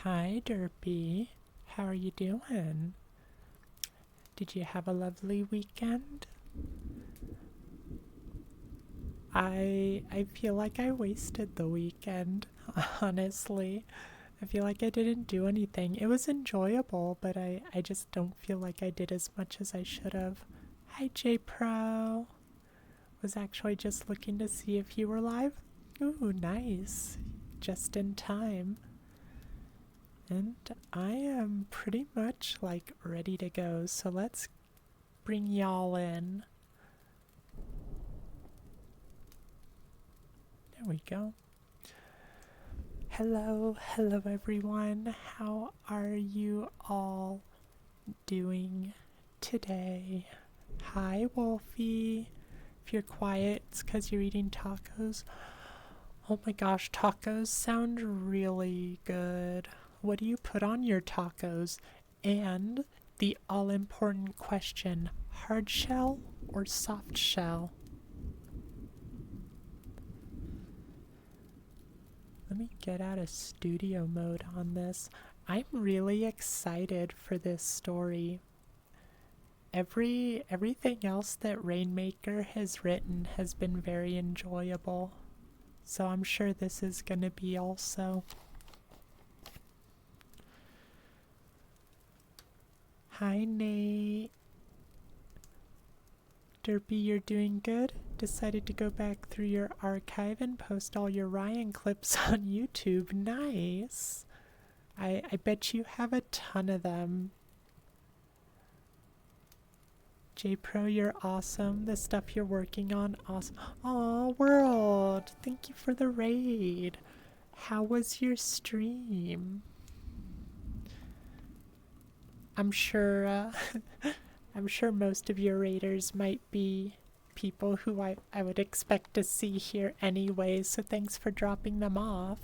Hi, Derpy. How are you doing? Did you have a lovely weekend? I feel like I wasted the weekend, honestly. I feel like I didn't do anything. It was enjoyable, but I just don't feel like I did as much as I should have. Hi, J Pro. Was actually just looking to see if you were live. Ooh, nice. Just in time. And I am pretty much like ready to go, so let's bring y'all in. There we go. Hello everyone. How are you all doing today? Hi Wolfie. If you're quiet, it's because you're eating tacos. Oh my gosh, tacos sound really good. What do you put on your tacos? And the all-important question, hard shell or soft shell? Let me get out of studio mode on this. I'm really excited for this story. Everything else that RainMaker has written has been very enjoyable. So I'm sure this is going to be also. Hi, Nate. Derpy, you're doing good? Decided to go back through your archive and post all your Ryan clips on YouTube. Nice. I bet you have a ton of them. J Pro, you're awesome. The stuff you're working on, awesome. Aw, World, thank you for the raid. How was your stream? I'm sure I'm sure most of your raiders might be people who I would expect to see here anyway, so thanks for dropping them off.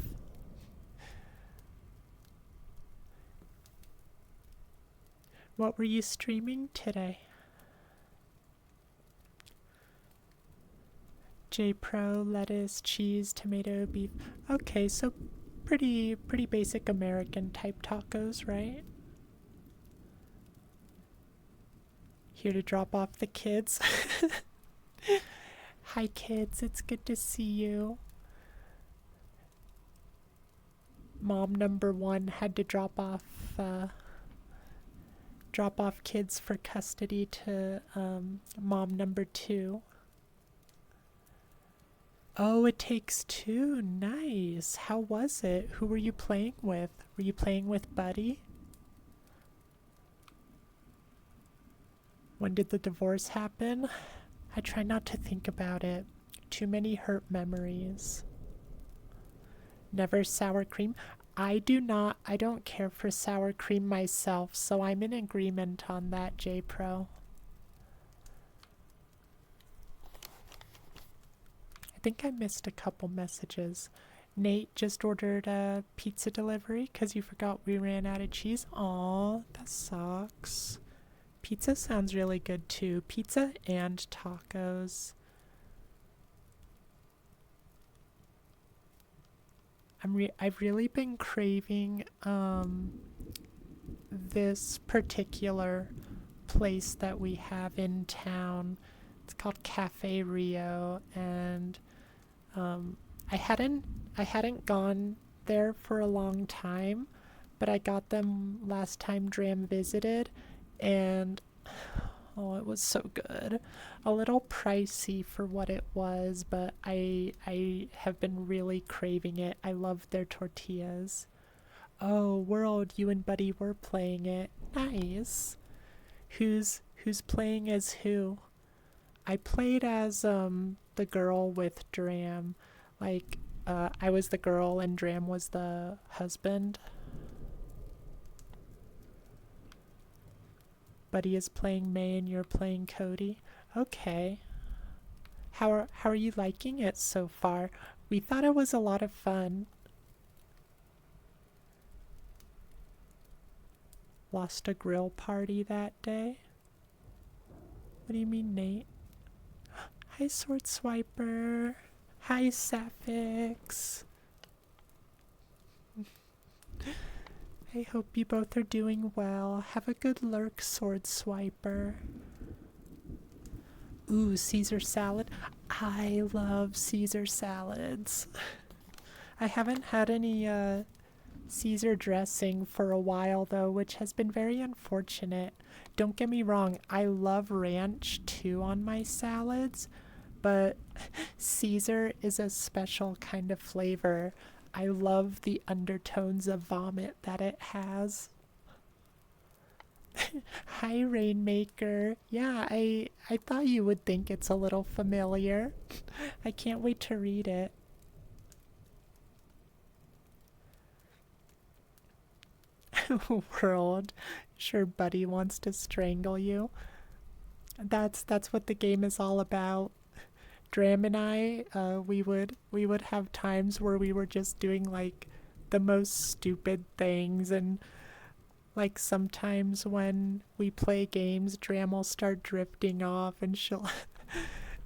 What were you streaming today? J Pro, lettuce, cheese, tomato, beef. Okay, so pretty basic American type tacos, right? Here to drop off the kids. Hi kids, it's good to see you. Mom number one had to drop off kids for custody to mom number two. Oh, it takes two. Nice. How was it? Who were you playing with? Were you playing with Buddy? When did the divorce happen? I try not to think about it. Too many hurt memories. Never sour cream. I don't care for sour cream myself, so I'm in agreement on that, J Pro. I think I missed a couple messages. Nate just ordered a pizza delivery because you forgot we ran out of cheese. Aw, that sucks. Pizza sounds really good too. Pizza and tacos. I've really been craving this particular place that we have in town. It's called Cafe Rio, and I hadn't gone there for a long time, but I got them last time Dram visited, and oh, it was so good. A little pricey for what it was, but I have been really craving it. I love their tortillas. Oh, World, you and Buddy were playing it. Nice. Who's playing as who? I played as the girl with Dram. Like I was the girl and Dram was the husband. Buddy is playing May and you're playing Cody. Okay. How are you liking it so far? We thought it was a lot of fun. Lost a grill party that day? What do you mean, Nate? Hi, Sword Swiper. Hi, Sapphics. I hope you both are doing well. Have a good lurk, sword swiper. Ooh, Caesar salad. I love Caesar salads. I haven't had any Caesar dressing for a while though, which has been very unfortunate. Don't get me wrong, I love ranch too on my salads, but Caesar is a special kind of flavor. I love the undertones of vomit that it has. Hi, RainMaker. Yeah, I thought you would think it's a little familiar. I can't wait to read it. World. Sure Buddy wants to strangle you. That's what the game is all about. Dram and I, we would have times where we were just doing like the most stupid things, and like sometimes when we play games, Dram will start drifting off and she'll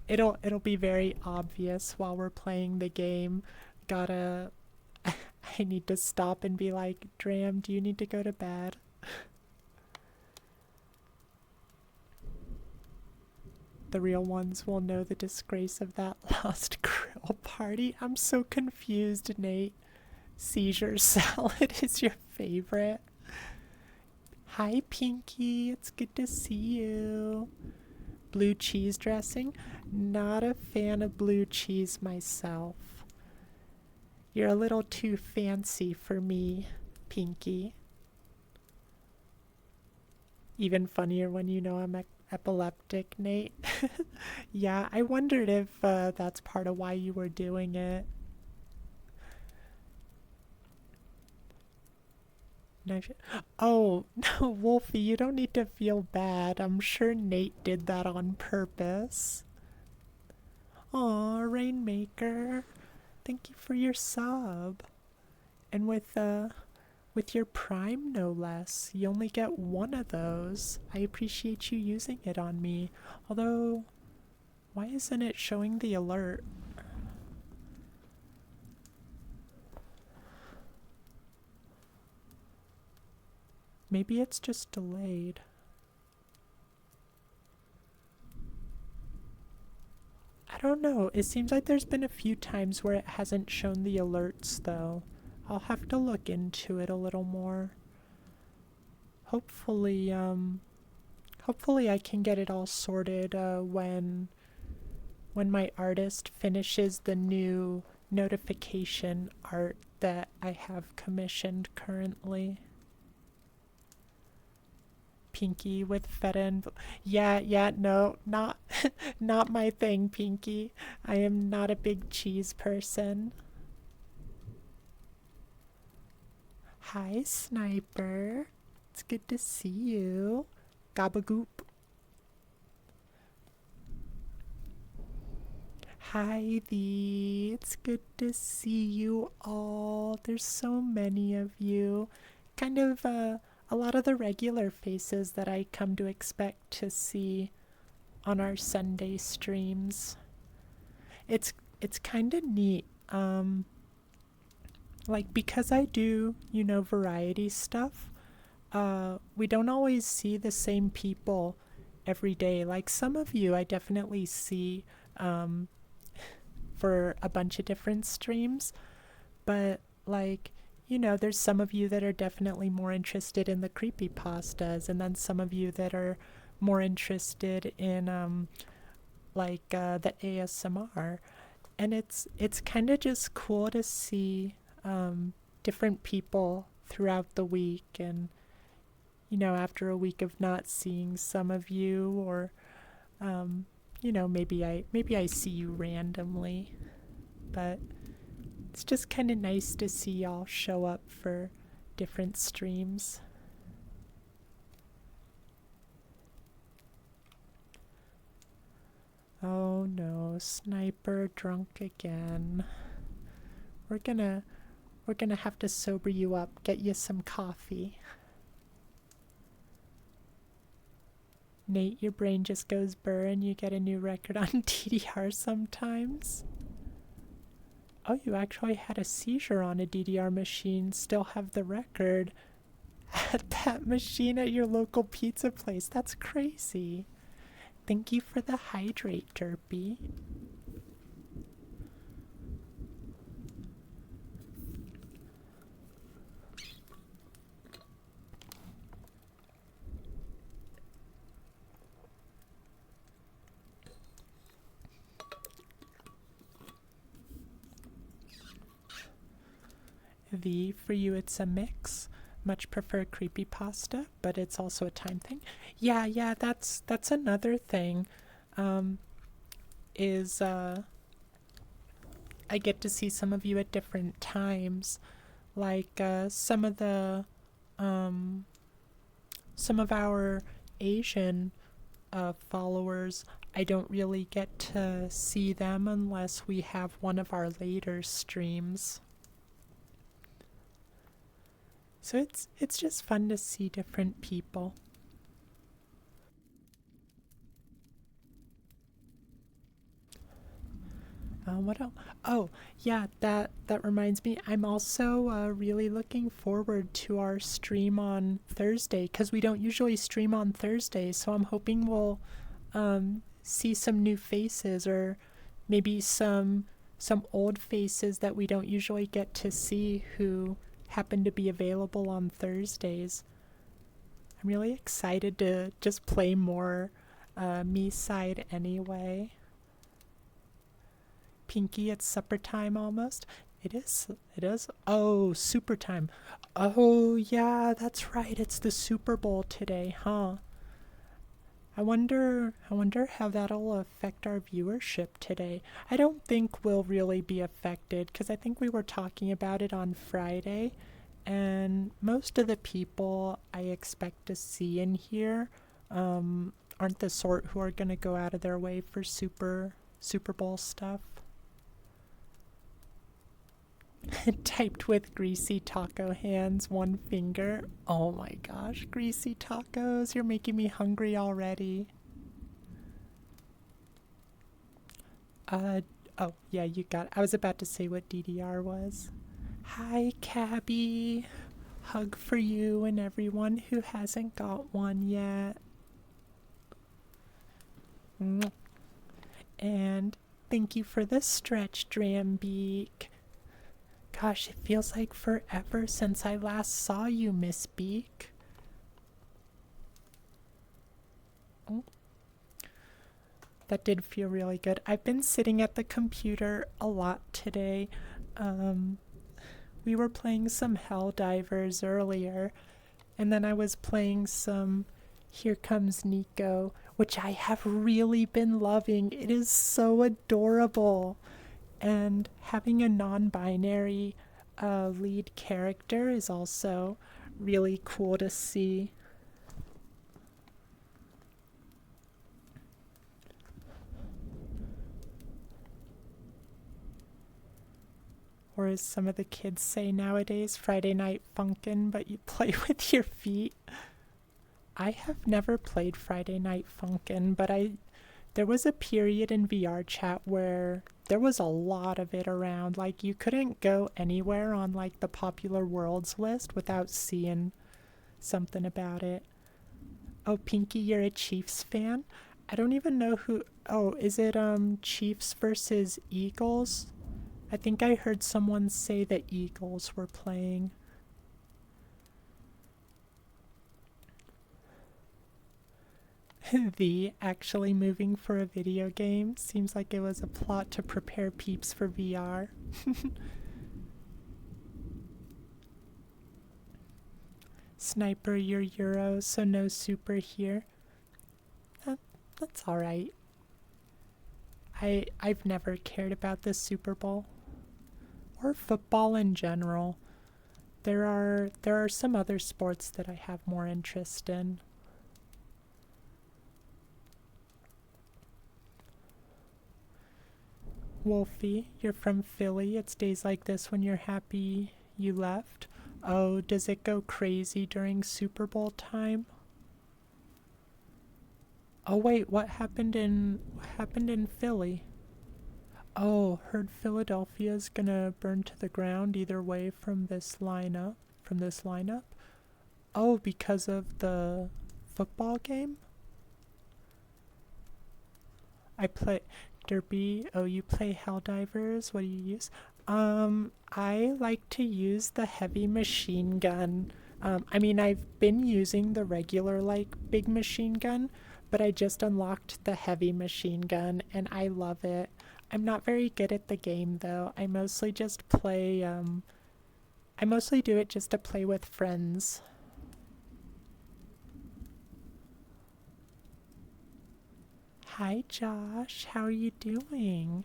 it'll be very obvious while we're playing the game. Gotta I need to stop and be like, Dram, do you need to go to bed? The real ones will know the disgrace of that lost grill party. I'm so confused, Nate. Caesar salad is your favorite. Hi, Pinky. It's good to see you. Blue cheese dressing? Not a fan of blue cheese myself. You're a little too fancy for me, Pinky. Even funnier when you know I'm epileptic, Nate. Yeah, I wondered if that's part of why you were doing it. Oh, no, Wolfie, you don't need to feel bad. I'm sure Nate did that on purpose. Aw, RainMaker. Thank you for your sub. And with your Prime, no less. You only get one of those. I appreciate you using it on me. Although, why isn't it showing the alert? Maybe it's just delayed. I don't know. It seems like there's been a few times where it hasn't shown the alerts, though. I'll have to look into it a little more. Hopefully I can get it all sorted when my artist finishes the new notification art that I have commissioned currently. Pinky with feta and no, not not my thing, Pinky. I am not a big cheese person. Hi, Sniper. It's good to see you. Gabagoop. Hi, Thee. It's good to see you all. There's so many of you. Kind of a lot of the regular faces that I come to expect to see on our Sunday streams. It's kind of neat. Like, because I do, variety stuff, we don't always see the same people every day. Like, some of you I definitely see for a bunch of different streams, but like, there's some of you that are definitely more interested in the creepypastas, and then some of you that are more interested in the ASMR. And it's kind of just cool to see different people throughout the week, and after a week of not seeing some of you, or maybe I see you randomly, but it's just kind of nice to see y'all show up for different streams. Oh no, Sniper drunk again. We're gonna have to sober you up, get you some coffee. Nate, your brain just goes burr and you get a new record on DDR sometimes. Oh, you actually had a seizure on a DDR machine, still have the record. at that machine at your local pizza place. That's crazy. Thank you for the hydrate, Derpy. For you, it's a mix. Much prefer creepypasta, but it's also a time thing. Yeah, that's another thing. Is I get to see some of you at different times. Like some of our Asian followers, I don't really get to see them unless we have one of our later streams. So it's just fun to see different people. What else? Oh, yeah, that reminds me. I'm also really looking forward to our stream on Thursday because we don't usually stream on Thursday. So I'm hoping we'll see some new faces or maybe some old faces that we don't usually get to see who happen to be available on Thursdays. I'm really excited to just play more me side anyway. Pinky, it's supper time almost. It is. Oh, super time. Oh, yeah, that's right. It's the Super Bowl today, huh? I wonder how that'll affect our viewership today. I don't think we'll really be affected because I think we were talking about it on Friday, and most of the people I expect to see in here aren't the sort who are going to go out of their way for Super Bowl stuff. Typed with greasy taco hands, one finger. Oh my gosh, greasy tacos, you're making me hungry already. Oh, yeah, you got it. I was about to say what DDR was. Hi, Cabby. Hug for you and everyone who hasn't got one yet. And thank you for the stretch, Drambeak. Gosh, it feels like forever since I last saw you, Miss Beak. Oh. That did feel really good. I've been sitting at the computer a lot today. We were playing some Helldivers earlier, and then I was playing some Here Comes Nico, which I have really been loving. It is so adorable. And having a non-binary lead character is also really cool to see. Or as some of the kids say nowadays, Friday night funkin', but you play with your feet. I have never played Friday night funkin', but there was a period in VR chat where there was a lot of it around. Like, you couldn't go anywhere on, like, the popular worlds list without seeing something about it. Oh, Pinky, you're a Chiefs fan? I don't even know who... Oh, is it, Chiefs versus Eagles? I think I heard someone say the Eagles were playing. The actually moving for a video game seems like it was a plot to prepare peeps for VR. Sniper, you're Euro, so no super here. That's alright. I've never cared about the Super Bowl. Or football in general. There are some other sports that I have more interest in. Wolfie, you're from Philly. It's days like this when you're happy you left. Oh, does it go crazy during Super Bowl time? Oh wait, what happened in Philly? Oh, heard Philadelphia's gonna burn to the ground either way from this lineup. Oh, because of the football game? I play Derby. Oh, you play Helldivers? What do you use? I like to use the heavy machine gun. I mean, I've been using the regular, like, big machine gun, but I just unlocked the heavy machine gun, and I love it. I'm not very good at the game, though. I mostly do it just to play with friends. Hi, Josh. How are you doing?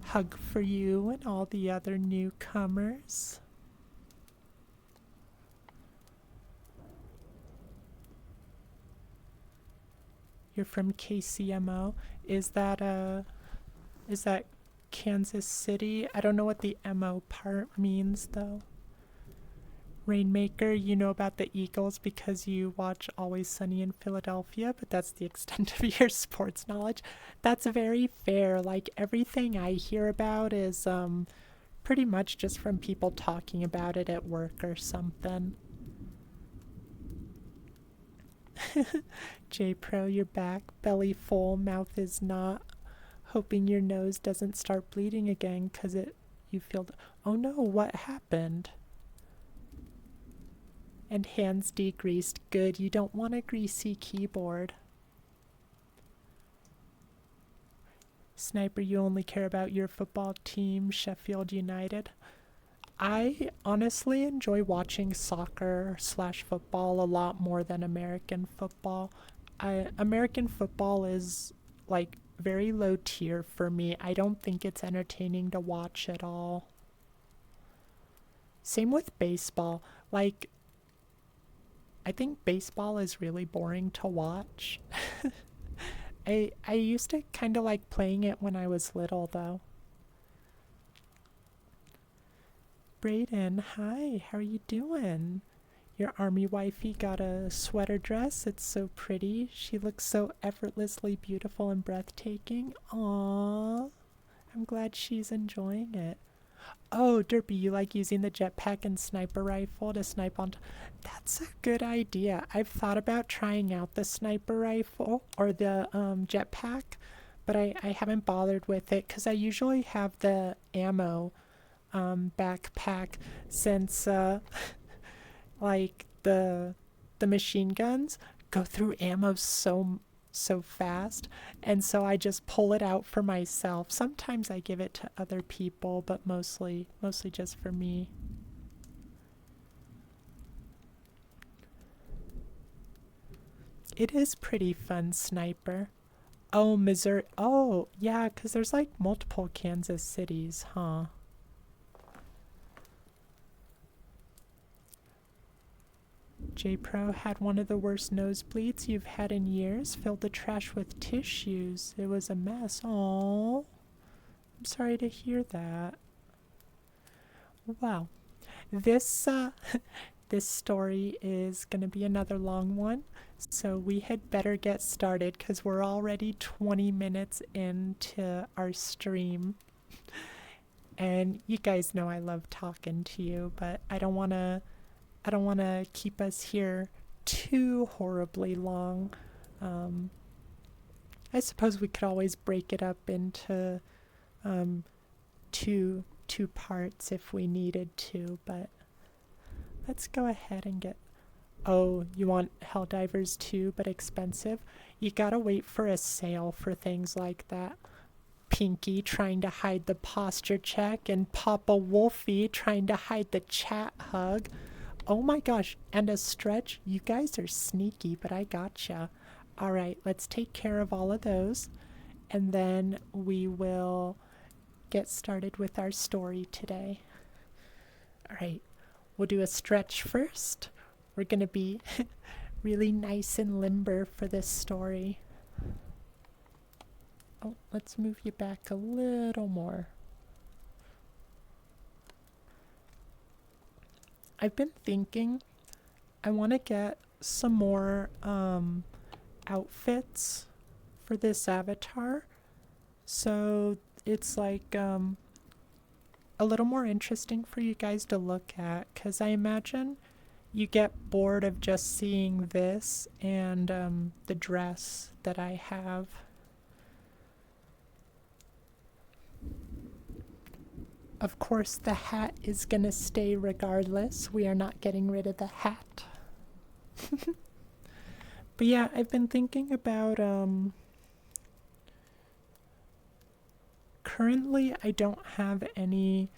Hug for you and all the other newcomers. You're from KCMO. Is that is that Kansas City? I don't know what the MO part means though. RainMaker, you know about the Eagles because you watch Always Sunny in Philadelphia, but that's the extent of your sports knowledge. That's very fair. Like everything I hear about is pretty much just from people talking about it at work or something. J Pro, you're back. Belly full, mouth is not. Hoping your nose doesn't start bleeding again because you feel. Oh no, what happened? And hands degreased. Good, you don't want a greasy keyboard. Sniper, you only care about your football team, Sheffield United. I honestly enjoy watching soccer/football a lot more than American football. American football is like very low tier for me. I don't think it's entertaining to watch at all. Same with baseball. Like, I think baseball is really boring to watch. I used to kind of like playing it when I was little though. Brayden, hi, how are you doing? Your army wifey got a sweater dress. It's so pretty. She looks so effortlessly beautiful and breathtaking. Aww. I'm glad she's enjoying it. Oh, Derpy, you like using the jetpack and sniper rifle to snipe on. That's a good idea. I've thought about trying out the sniper rifle or the jetpack, but I haven't bothered with it because I usually have the ammo backpack since like the machine guns go through ammo so fast, and so I just pull it out for myself. Sometimes I give it to other people, but mostly just for me. It is pretty fun, Sniper. Oh, Missouri. Oh, yeah, 'cause there's like multiple Kansas cities, huh? J-Pro had one of the worst nosebleeds you've had in years. Filled the trash with tissues. It was a mess. Oh, I'm sorry to hear that. Wow. This this story is gonna be another long one, so we had better get started because we're already 20 minutes into our stream. And you guys know I love talking to you, but I don't want to keep us here too horribly long. Um, I suppose we could always break it up into um, two parts if we needed to, but let's go ahead and get. Oh, you want Helldivers too, but expensive? You gotta wait for a sale for things like that. Pinky trying to hide the posture check, and Papa Wolfie trying to hide the chat hug. Oh my gosh, and a stretch. You guys are sneaky, but I gotcha. Alright, let's take care of all of those, and then we will get started with our story today. Alright, we'll do a stretch first. We're gonna be really nice and limber for this story. Oh, let's move you back a little more. I've been thinking I want to get some more outfits for this avatar, so it's like a little more interesting for you guys to look at, because I imagine you get bored of just seeing this and the dress that I have. Of course, the hat is gonna stay regardless. We are not getting rid of the hat. But yeah, I've been thinking about, currently I don't have any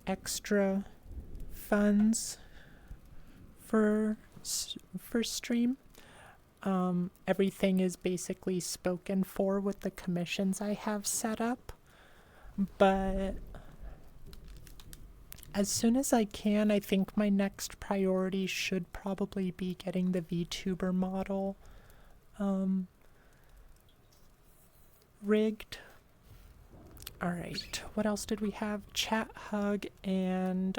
extra funds for stream. Everything is basically spoken for with the commissions I have set up. But as soon as I can, I think my next priority should probably be getting the VTuber model rigged. Alright, what else did we have? Chat hug and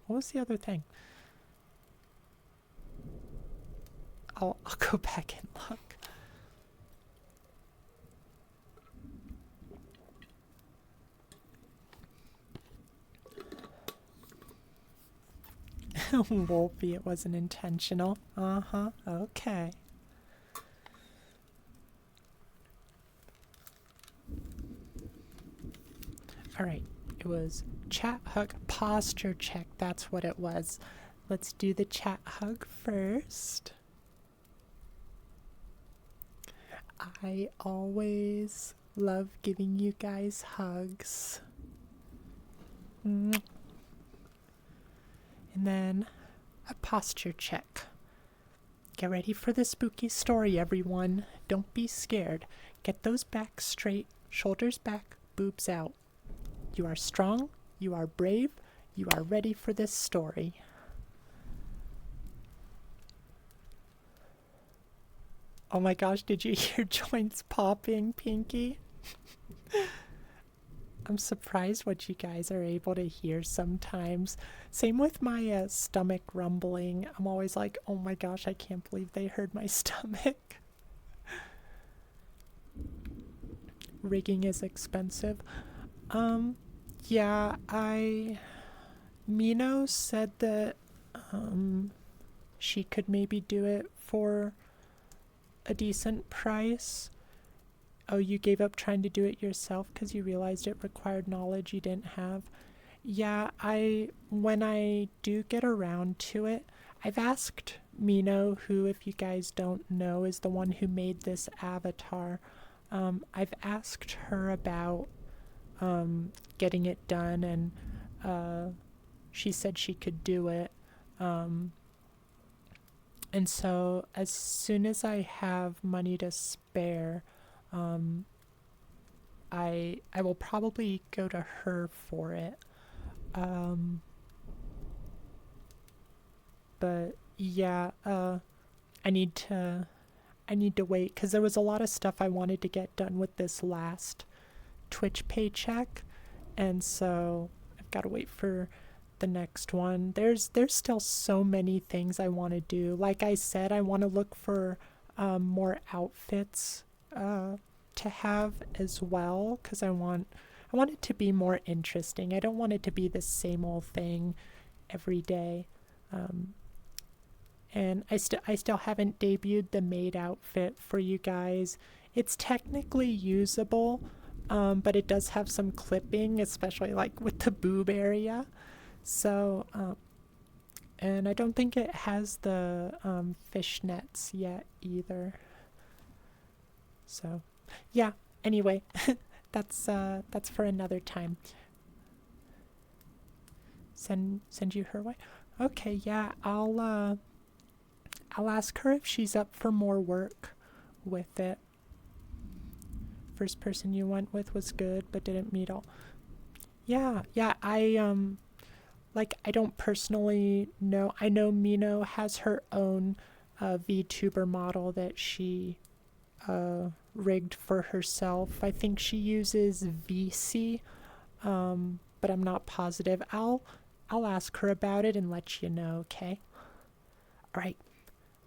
what was the other thing? I'll go back and look. Wolfie, it wasn't intentional. Okay. Alright, it was chat hug posture check. That's what it was. Let's do the chat hug first. I always love giving you guys hugs. And then a posture check. Get ready for the spooky story, everyone. Don't be scared. Get those backs straight, shoulders back, boobs out. You are strong, you are brave, you are ready for this story. Oh my gosh, did you hear joints popping, Pinky? I'm surprised what you guys are able to hear sometimes. Same with my stomach rumbling. I'm always like, oh my gosh, I can't believe they heard my stomach. Rigging is expensive. Yeah, Mino said that she could maybe do it for a decent price. Oh, you gave up trying to do it yourself because you realized it required knowledge you didn't have. Yeah, when I do get around to it, I've asked Mino, who, if you guys don't know, is the one who made this avatar. I've asked her about getting it done, and she said she could do it. And so as soon as I have money to spare, I will probably go to her for it. But yeah, I need to wait because there was a lot of stuff I wanted to get done with this last Twitch paycheck, and so I've got to wait for the next one. There's still so many things I want to do. Like I said, I want to look for more outfits to have as well, because I want it to be more interesting. I don't want it to be the same old thing every day. And I still haven't debuted the maid outfit for you guys. It's technically usable, but it does have some clipping, especially like with the boob area. So, and I don't think it has the fishnets yet either. So, yeah. Anyway, that's for another time. Send you her way. Okay, yeah. I'll ask her if she's up for more work with it. First person you went with was good, but didn't meet all. Yeah. I don't personally know. I know Mino has her own VTuber model that she rigged for herself. I think she uses VC, but I'm not positive. I'll ask her about it and let you know, okay? Alright,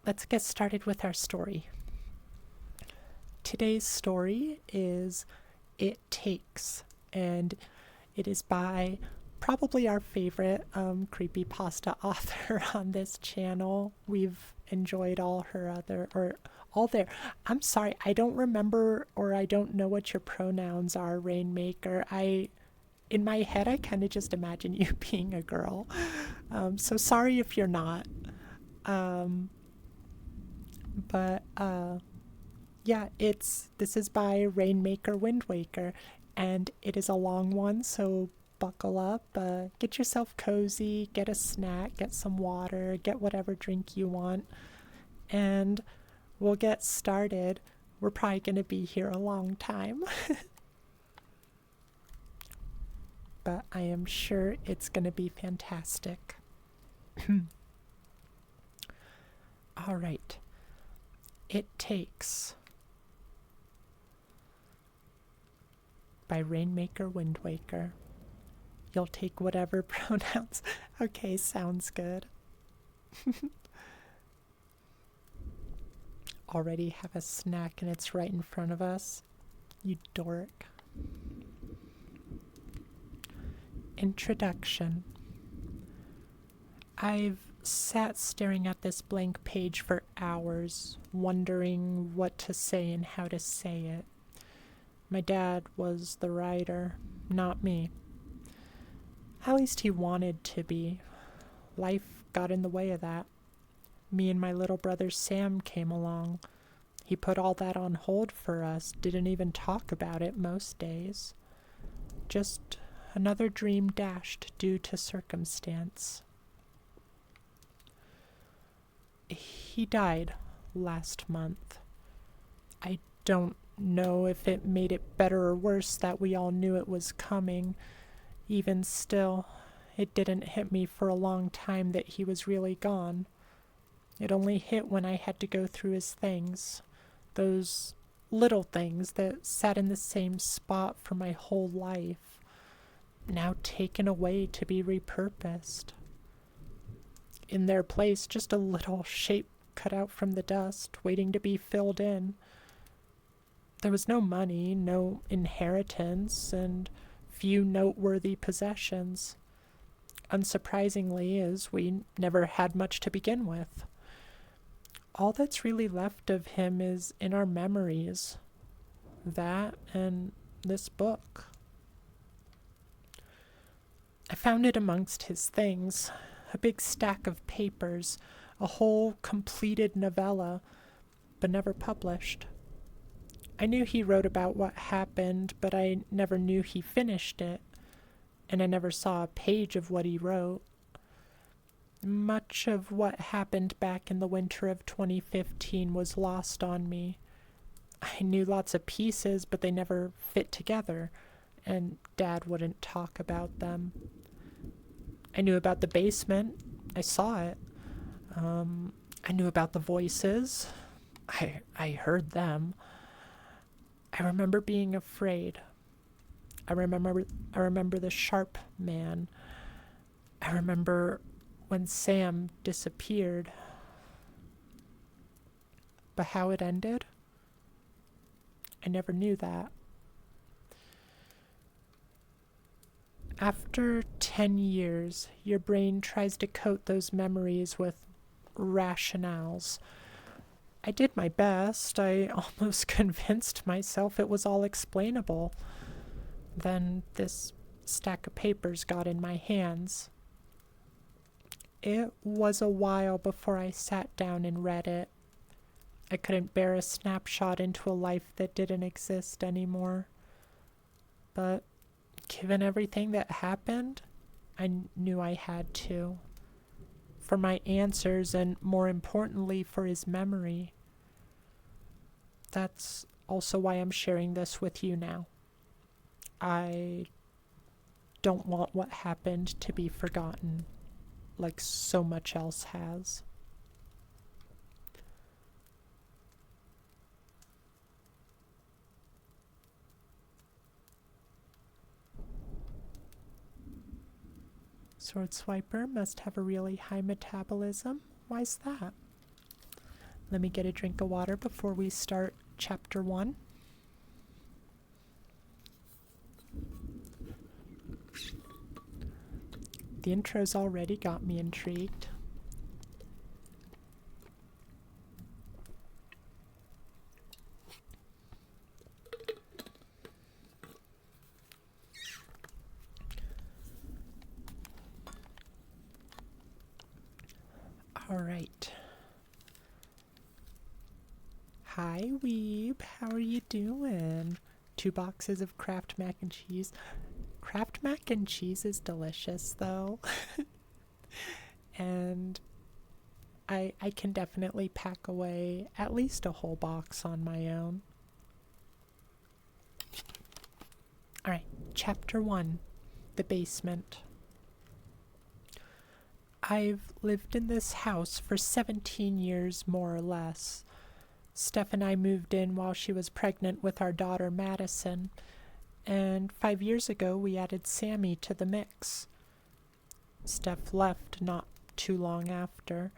let's get started with our story. Today's story is It Takes and it is by probably our favorite creepypasta author on this channel. We've enjoyed all her other, or all their, I'm sorry, I don't remember, or I don't know what your pronouns are, RainMaker. In my head, I kind of just imagine you being a girl. So sorry if you're not. But yeah, this is by RainMaker Wind Waker, and it is a long one, so buckle up, get yourself cozy, get a snack, get some water, get whatever drink you want, and we'll get started. We're probably going to be here a long time. But I am sure it's going to be fantastic. All right. It Takes by RainMaker Wind Waker. You'll take whatever pronouns. Okay, sounds good. Already have a snack and it's right in front of us. You dork. Introduction. I've sat staring at this blank page for hours, wondering what to say and how to say it. My dad was the writer, not me. At least he wanted to be. Life got in the way of that. Me and my little brother Sam came along. He put all that on hold for us, didn't even talk about it most days. Just another dream dashed due to circumstance. He died last month. I don't know if it made it better or worse that we all knew it was coming. Even still, it didn't hit me for a long time that he was really gone. It only hit when I had to go through his things. Those little things that sat in the same spot for my whole life, now taken away to be repurposed. In their place, just a little shape cut out from the dust, waiting to be filled in. There was no money, no inheritance, and few noteworthy possessions. Unsurprisingly, as we never had much to begin with. All that's really left of him is in our memories. That and this book. I found it amongst his things, a big stack of papers, a whole completed novella, but never published. I knew he wrote about what happened, but I never knew he finished it, and I never saw a page of what he wrote. Much of what happened back in the winter of 2015 was lost on me. I knew lots of pieces, but they never fit together, and Dad wouldn't talk about them. I knew about the basement. I saw it. I knew about the voices. I heard them. I remember being afraid. I remember the sharp man. I remember when Sam disappeared. But how it ended? I never knew that. After 10 years, your brain tries to coat those memories with rationales. I did my best. I almost convinced myself it was all explainable. Then this stack of papers got in my hands. It was a while before I sat down and read it. I couldn't bear a snapshot into a life that didn't exist anymore. But given everything that happened, I knew I had to. For my answers, and more importantly, for his memory. That's also why I'm sharing this with you now. I don't want what happened to be forgotten, like so much else has. Sword Swiper must have a really high metabolism. Why's that? Let me get a drink of water before we start chapter 1. The intro's already got me intrigued. Alright. Hi, Weeb. How are you doing? 2 boxes of Kraft mac and cheese. Kraft mac and cheese is delicious, though. And I can definitely pack away at least a whole box on my own. Alright, Chapter 1. The Basement. I've lived in this house for 17 years, more or less. Steph and I moved in while she was pregnant with our daughter Madison, and 5 years ago we added Sammy to the mix. Steph left not too long after.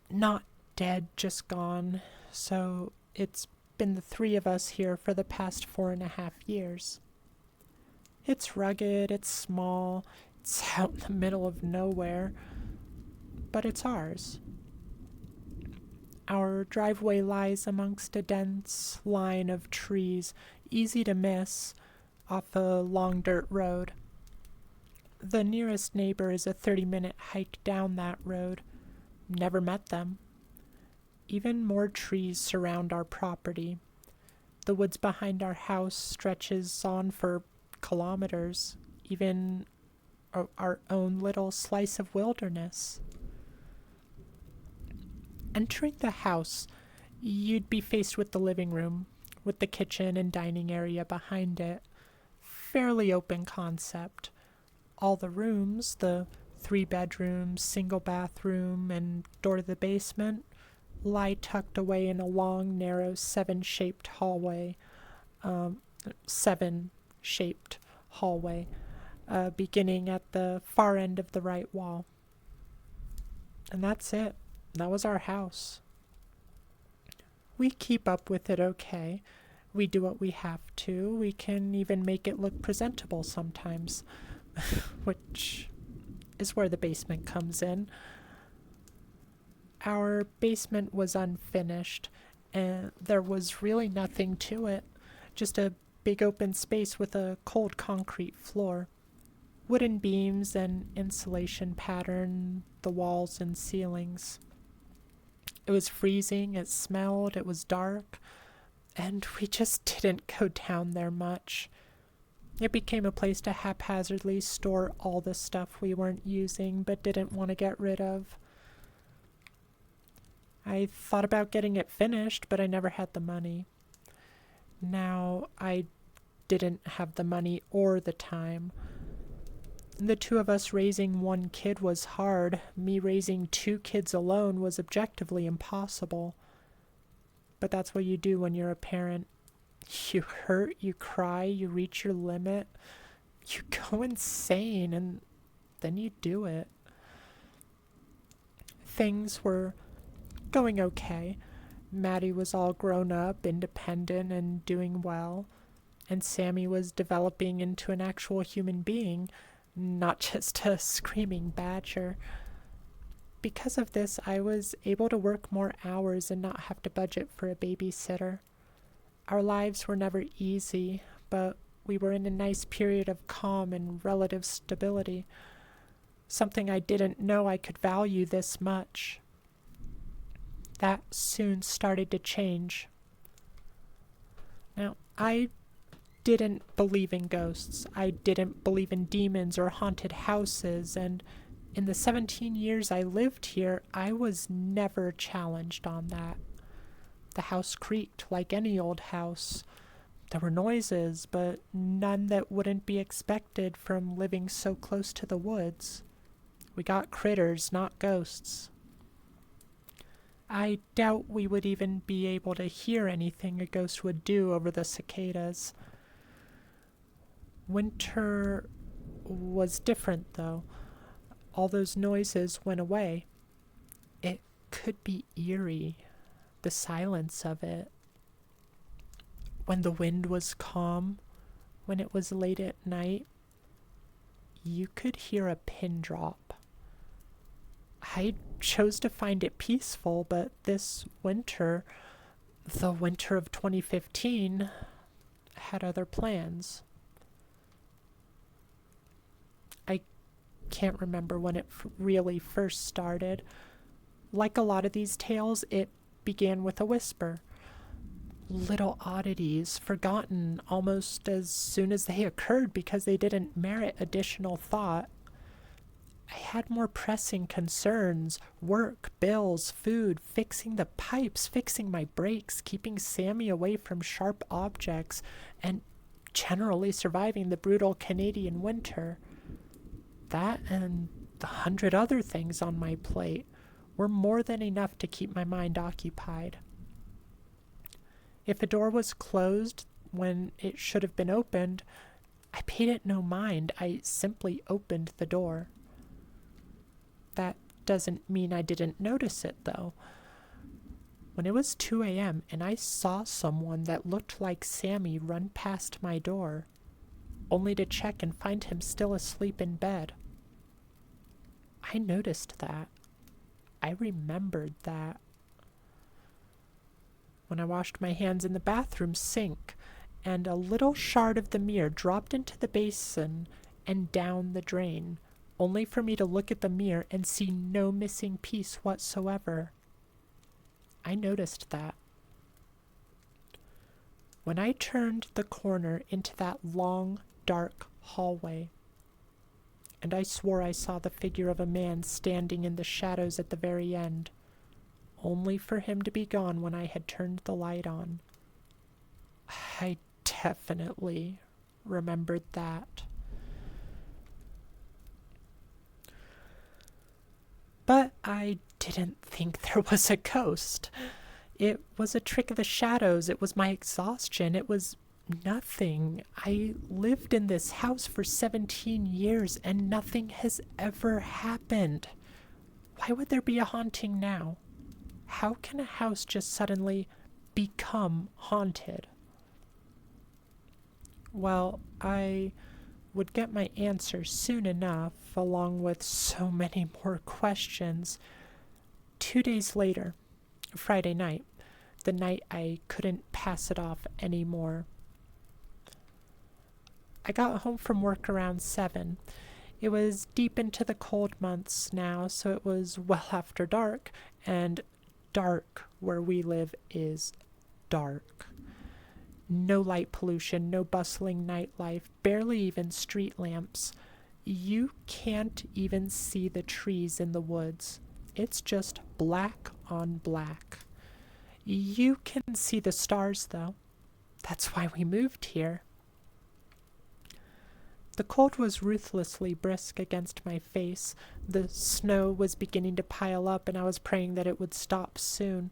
Not dead, just gone, so it's been the 3 of us here for the past 4.5 years. It's rugged, it's small, it's out in the middle of nowhere, but it's ours. Our driveway lies amongst a dense line of trees, easy to miss, off a long dirt road. The nearest neighbor is a 30-minute hike down that road. Never met them. Even more trees surround our property. The woods behind our house stretches on for kilometers, even our own little slice of wilderness. Entering the house, you'd be faced with the living room, with the kitchen and dining area behind it. Fairly open concept. All the rooms, the 3 bedrooms, single bathroom, and door to the basement, lie tucked away in a long, narrow 7-shaped hallway. Beginning at the far end of the right wall. And that's it. That was our house. We keep up with it okay. We do what we have to. We can even make it look presentable sometimes, which is where the basement comes in. Our basement was unfinished, and there was really nothing to it. Just a big open space with a cold concrete floor. Wooden beams and insulation pattern the walls and ceilings. It was freezing, it smelled, it was dark, and we just didn't go down there much. It became a place to haphazardly store all the stuff we weren't using but didn't want to get rid of. I thought about getting it finished, but I never had the money. Now, I didn't have the money or the time. The 2 of us raising 1 kid was hard. Me raising 2 kids alone was objectively impossible. But that's what you do when you're a parent. You hurt, you cry, you reach your limit. You go insane, and then you do it. Things were going okay. Maddie was all grown up, independent, and doing well. And Sammy was developing into an actual human being, not just a screaming badger. Because of this, I was able to work more hours and not have to budget for a babysitter. Our lives were never easy, but we were in a nice period of calm and relative stability. Something I didn't know I could value this much. That soon started to change. Now, I didn't believe in ghosts. I didn't believe in demons or haunted houses, and in the 17 years I lived here, I was never challenged on that. The house creaked like any old house. There were noises, but none that wouldn't be expected from living so close to the woods. We got critters, not ghosts. I doubt we would even be able to hear anything a ghost would do over the cicadas. Winter was different, though. All those noises went away. It could be eerie, the silence of it. When the wind was calm, when it was late at night, you could hear a pin drop. I chose to find it peaceful, but this winter, the winter of 2015, had other plans. I can't remember when it really first started. Like a lot of these tales, it began with a whisper. Little oddities, forgotten almost as soon as they occurred because they didn't merit additional thought. I had more pressing concerns: work, bills, food, fixing the pipes, fixing my brakes, keeping Sammy away from sharp objects, and generally surviving the brutal Canadian winter. That and the 100 other things on my plate were more than enough to keep my mind occupied. If a door was closed when it should have been opened, I paid it no mind. I simply opened the door. That doesn't mean I didn't notice it, though. When it was 2 a.m. and I saw someone that looked like Sammy run past my door, only to check and find him still asleep in bed. I noticed that. I remembered that. When I washed my hands in the bathroom sink, and a little shard of the mirror dropped into the basin and down the drain, only for me to look at the mirror and see no missing piece whatsoever. I noticed that. When I turned the corner into that long, dark hallway, and I swore I saw the figure of a man standing in the shadows at the very end, only for him to be gone when I had turned the light on. I definitely remembered that. But I didn't think there was a ghost. It was a trick of the shadows. It was my exhaustion. It was nothing. I lived in this house for 17 years and nothing has ever happened. Why would there be a haunting now? How can a house just suddenly become haunted? Well, I would get my answer soon enough, along with so many more questions. 2 days later, Friday night, the night I couldn't pass it off anymore. I got home from work around 7. It was deep into the cold months now, so it was well after dark, and dark where we live is dark. No light pollution, no bustling nightlife, barely even street lamps. You can't even see the trees in the woods. It's just black on black. You can see the stars, though. That's why we moved here. The cold was ruthlessly brisk against my face. The snow was beginning to pile up, and I was praying that it would stop soon.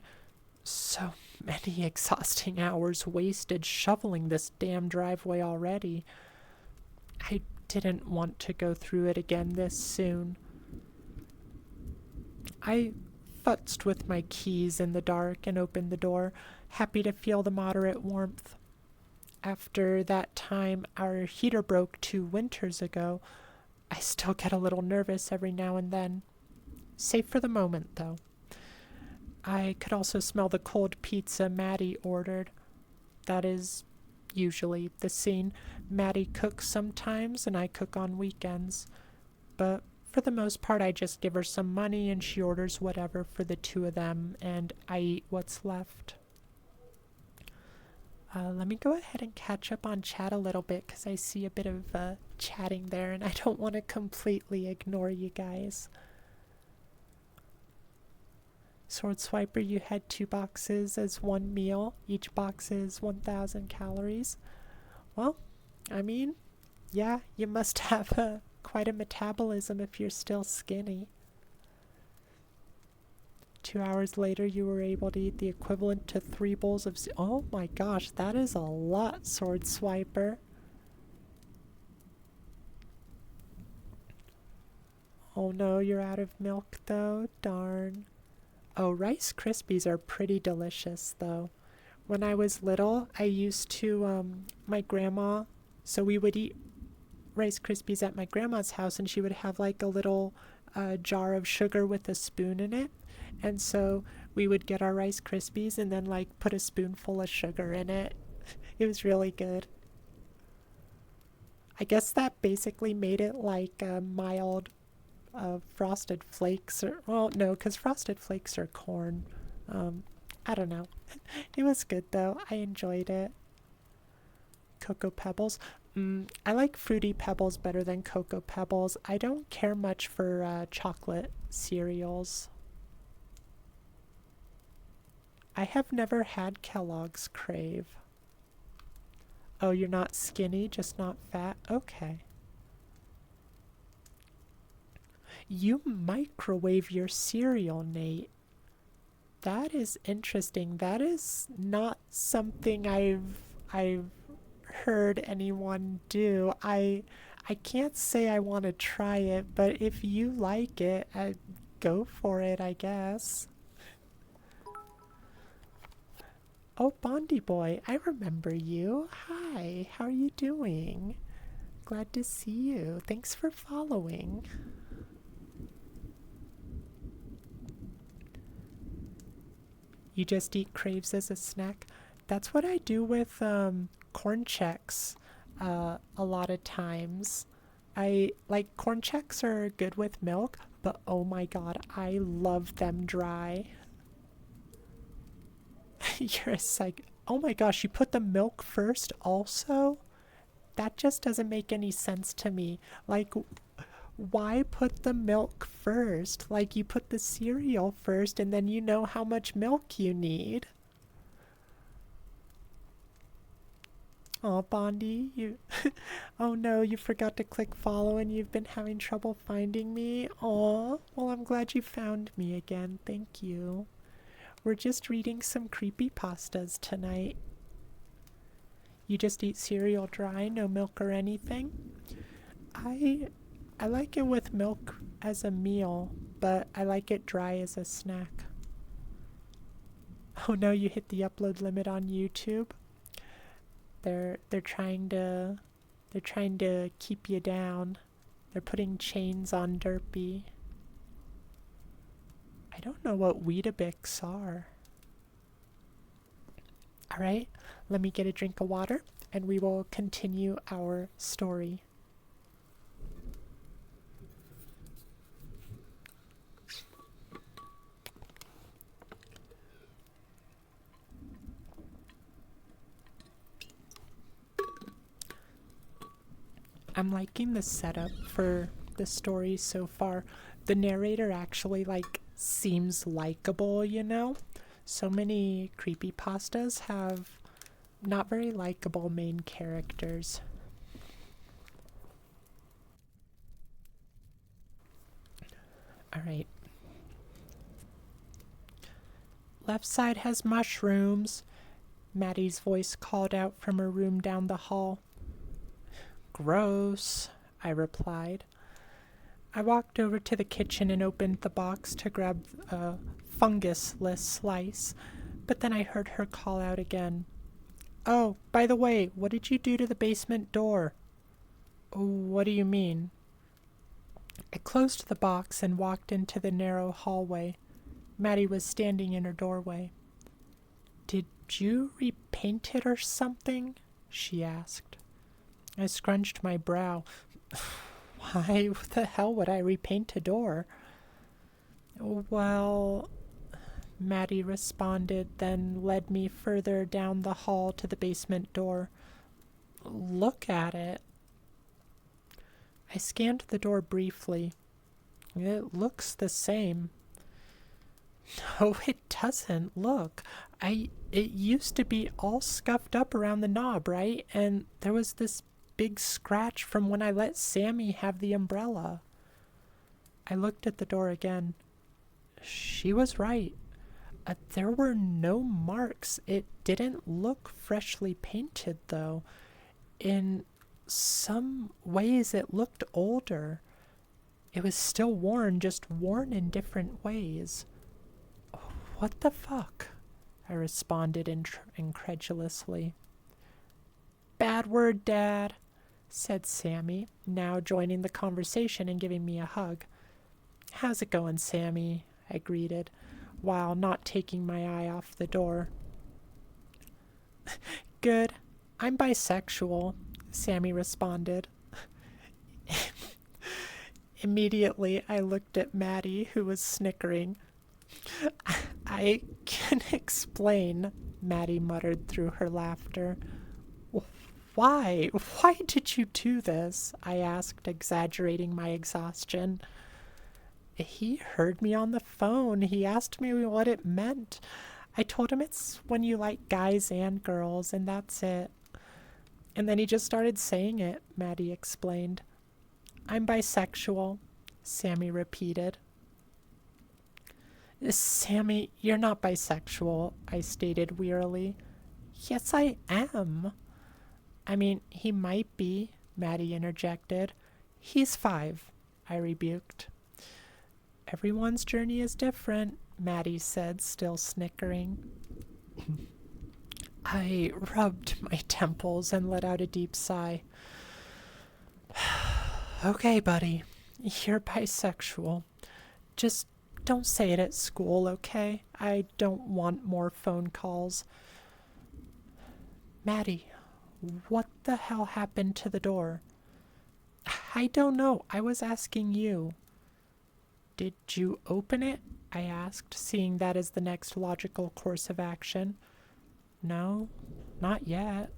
So many exhausting hours wasted shoveling this damn driveway already. I didn't want to go through it again this soon. I futzed with my keys in the dark and opened the door, happy to feel the moderate warmth. After that time our heater broke 2 winters ago, I still get a little nervous every now and then. Safe for the moment, though. I could also smell the cold pizza Maddie ordered. That is usually the scene. Maddie cooks sometimes, and I cook on weekends. But for the most part, I just give her some money, and she orders whatever for the 2 of them, and I eat what's left. Let me go ahead and catch up on chat a little bit, because I see a bit of chatting there, and I don't want to completely ignore you guys. Sword Swiper, you had 2 boxes as 1 meal. Each box is 1,000 calories. Well, I mean, yeah, you must have quite a metabolism if you're still skinny. 2 hours later, you were able to eat the equivalent to 3 bowls of... Oh my gosh, that is a lot, Sword Swiper. Oh no, you're out of milk though? Darn. Oh, Rice Krispies are pretty delicious though. When I was little, I used to, my grandma, so we would eat Rice Krispies at my grandma's house, and she would have like a little jar of sugar with a spoon in it. And so we would get our Rice Krispies and then like put a spoonful of sugar in it. It was really good. I guess that basically made it like a mild Frosted Flakes. Or, well, no, because Frosted Flakes are corn. I don't know. It was good though. I enjoyed it. Cocoa Pebbles. I like Fruity Pebbles better than Cocoa Pebbles. I don't care much for chocolate cereals. I have never had Kellogg's Crave. Oh, you're not skinny, just not fat? Okay. You microwave your cereal, Nate. That is interesting. That is not something I've heard anyone do. I can't say I want to try it, but if you like it, go for it, I guess. Oh, Bondi Boy, I remember you. Hi, how are you doing? Glad to see you. Thanks for following. You just eat Craves as a snack? That's what I do with corn checks a lot of times. I like corn checks are good with milk, but oh my god, I love them dry. You're a psych. Oh my gosh, you put the milk first also? That just doesn't make any sense to me. Like, why put the milk first? Like, you put the cereal first and then you know how much milk you need. Oh, Bondi, you. Oh no, you forgot to click follow and you've been having trouble finding me. Oh, well, I'm glad you found me again. Thank you. We're just reading some creepypastas tonight. You just eat cereal dry, no milk or anything? I like it with milk as a meal, but I like it dry as a snack. Oh no, you hit the upload limit on YouTube. They're trying to keep you down. They're putting chains on Derpy. I don't know what Weetabix are. Alright, let me get a drink of water and we will continue our story. I'm liking the setup for the story so far. The narrator actually seems likable, you know? So many creepypastas have not very likable main characters. Alright. Left side has mushrooms, Maddie's voice called out from her room down the hall. Gross, I replied. I walked over to the kitchen and opened the box to grab a fungusless slice, but then I heard her call out again. Oh, by the way, what did you do to the basement door? What do you mean? I closed the box and walked into the narrow hallway. Maddie was standing in her doorway. Did you repaint it or something? She asked. I scrunched my brow. Why the hell would I repaint a door? Well, Maddie responded, then led me further down the hall to the basement door. Look at it. I scanned the door briefly. It looks the same. No, it doesn't. Look, it used to be all scuffed up around the knob, right? And there was this big scratch from when I let Sammy have the umbrella. I looked at the door again. She was right. There were no marks. It didn't look freshly painted, though. In some ways, it looked older. It was still worn, just worn in different ways. What the fuck? I responded incredulously. Bad word, Dad. said Sammy, now joining the conversation and giving me a hug. How's it going, Sammy? I greeted, while not taking my eye off the door. Good. I'm bisexual, Sammy responded. Immediately, I looked at Maddie, who was snickering. I can explain, Maddie muttered through her laughter. Why? Why did you do this? I asked, exaggerating my exhaustion. He heard me on the phone. He asked me what it meant. I told him it's when you like guys and girls, and that's it. And then he just started saying it, Maddie explained. I'm bisexual, Sammy repeated. Sammy, you're not bisexual, I stated wearily. Yes, I am. I mean, he might be, Maddie interjected. He's 5, I rebuked. Everyone's journey is different, Maddie said, still snickering. I rubbed my temples and let out a deep sigh. Okay, buddy, you're bisexual. Just don't say it at school, okay? I don't want more phone calls. Maddie, what the hell happened to the door? I don't know. I was asking you. Did you open it? I asked, seeing that as the next logical course of action. No, not yet.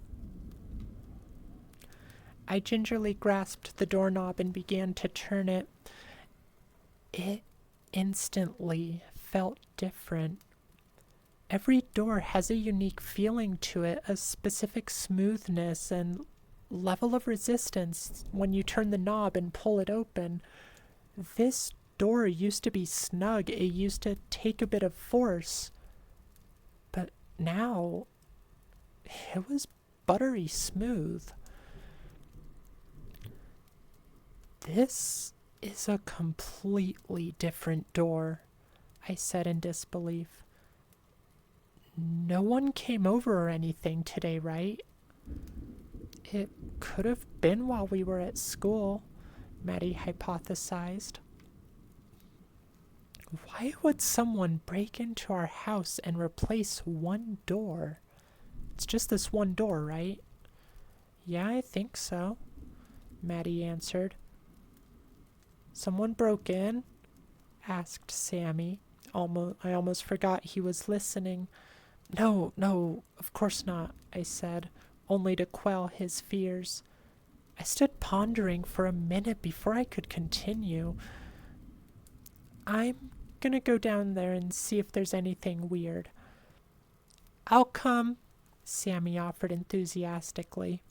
I gingerly grasped the doorknob and began to turn it. It instantly felt different. Every door has a unique feeling to it, a specific smoothness and level of resistance when you turn the knob and pull it open. This door used to be snug. It used to take a bit of force. But now, it was buttery smooth. This is a completely different door, I said in disbelief. No one came over or anything today, right? It could have been while we were at school, Maddie hypothesized. Why would someone break into our house and replace one door? It's just this one door, right? Yeah, I think so, Maddie answered. Someone broke in? Asked Sammy. I almost forgot he was listening. No, of course not, I said, only to quell his fears. I stood pondering for a minute before I could continue. I'm gonna go down there and see if there's anything weird. I'll come, Sammy offered enthusiastically.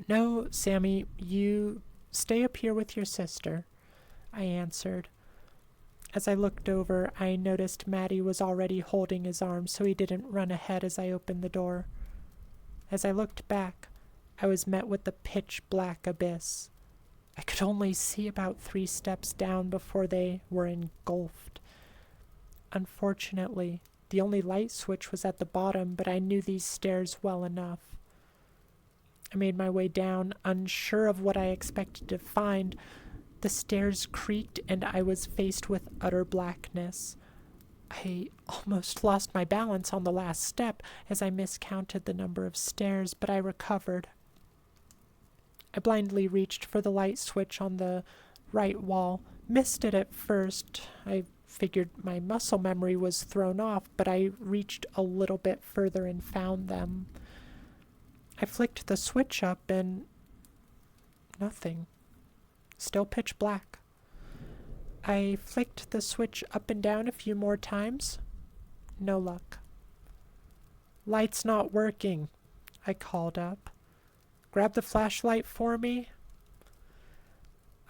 No, Sammy, you stay up here with your sister, I answered. As I looked over, I noticed Maddie was already holding his arm, so he didn't run ahead as I opened the door. As I looked back, I was met with the pitch-black abyss. I could only see about 3 steps down before they were engulfed. Unfortunately, the only light switch was at the bottom, but I knew these stairs well enough. I made my way down, unsure of what I expected to find. The stairs creaked, and I was faced with utter blackness. I almost lost my balance on the last step as I miscounted the number of stairs, but I recovered. I blindly reached for the light switch on the right wall, missed it at first. I figured my muscle memory was thrown off, but I reached a little bit further and found them. I flicked the switch up and nothing. Still pitch black. I flicked the switch up and down a few more times. No luck. Light's not working, I called up. Grab the flashlight for me.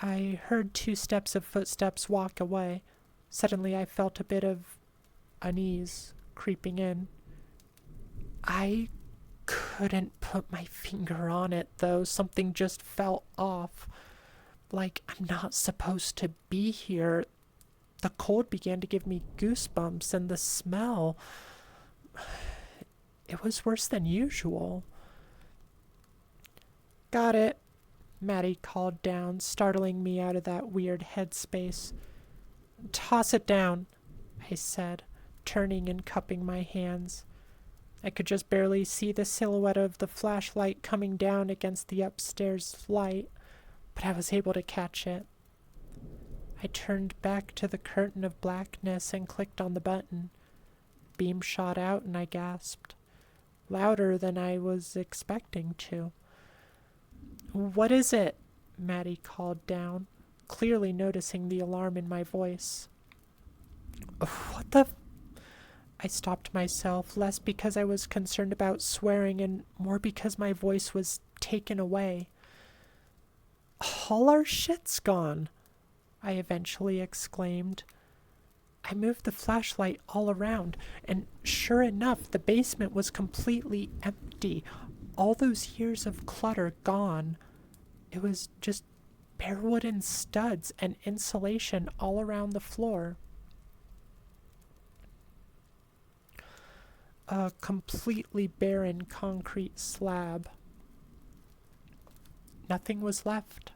I heard 2 steps of footsteps walk away. Suddenly I felt a bit of unease creeping in. I couldn't put my finger on it, though. Something just felt off. Like I'm not supposed to be here. The cold began to give me goosebumps, and the smell, it was worse than usual. Got it, Maddie called down, startling me out of that weird headspace. Toss it down, I said, turning and cupping my hands. I could just barely see the silhouette of the flashlight coming down against the upstairs light, but I was able to catch it. I turned back to the curtain of blackness and clicked on the button. Beam shot out and I gasped, louder than I was expecting to. What is it? Maddie called down, clearly noticing the alarm in my voice. What the... I stopped myself, less because I was concerned about swearing and more because my voice was taken away. All our shit's gone, I eventually exclaimed. I moved the flashlight all around, and sure enough, the basement was completely empty. All those years of clutter gone. It was just bare wooden studs and insulation all around the floor. A completely barren concrete slab. Nothing was left.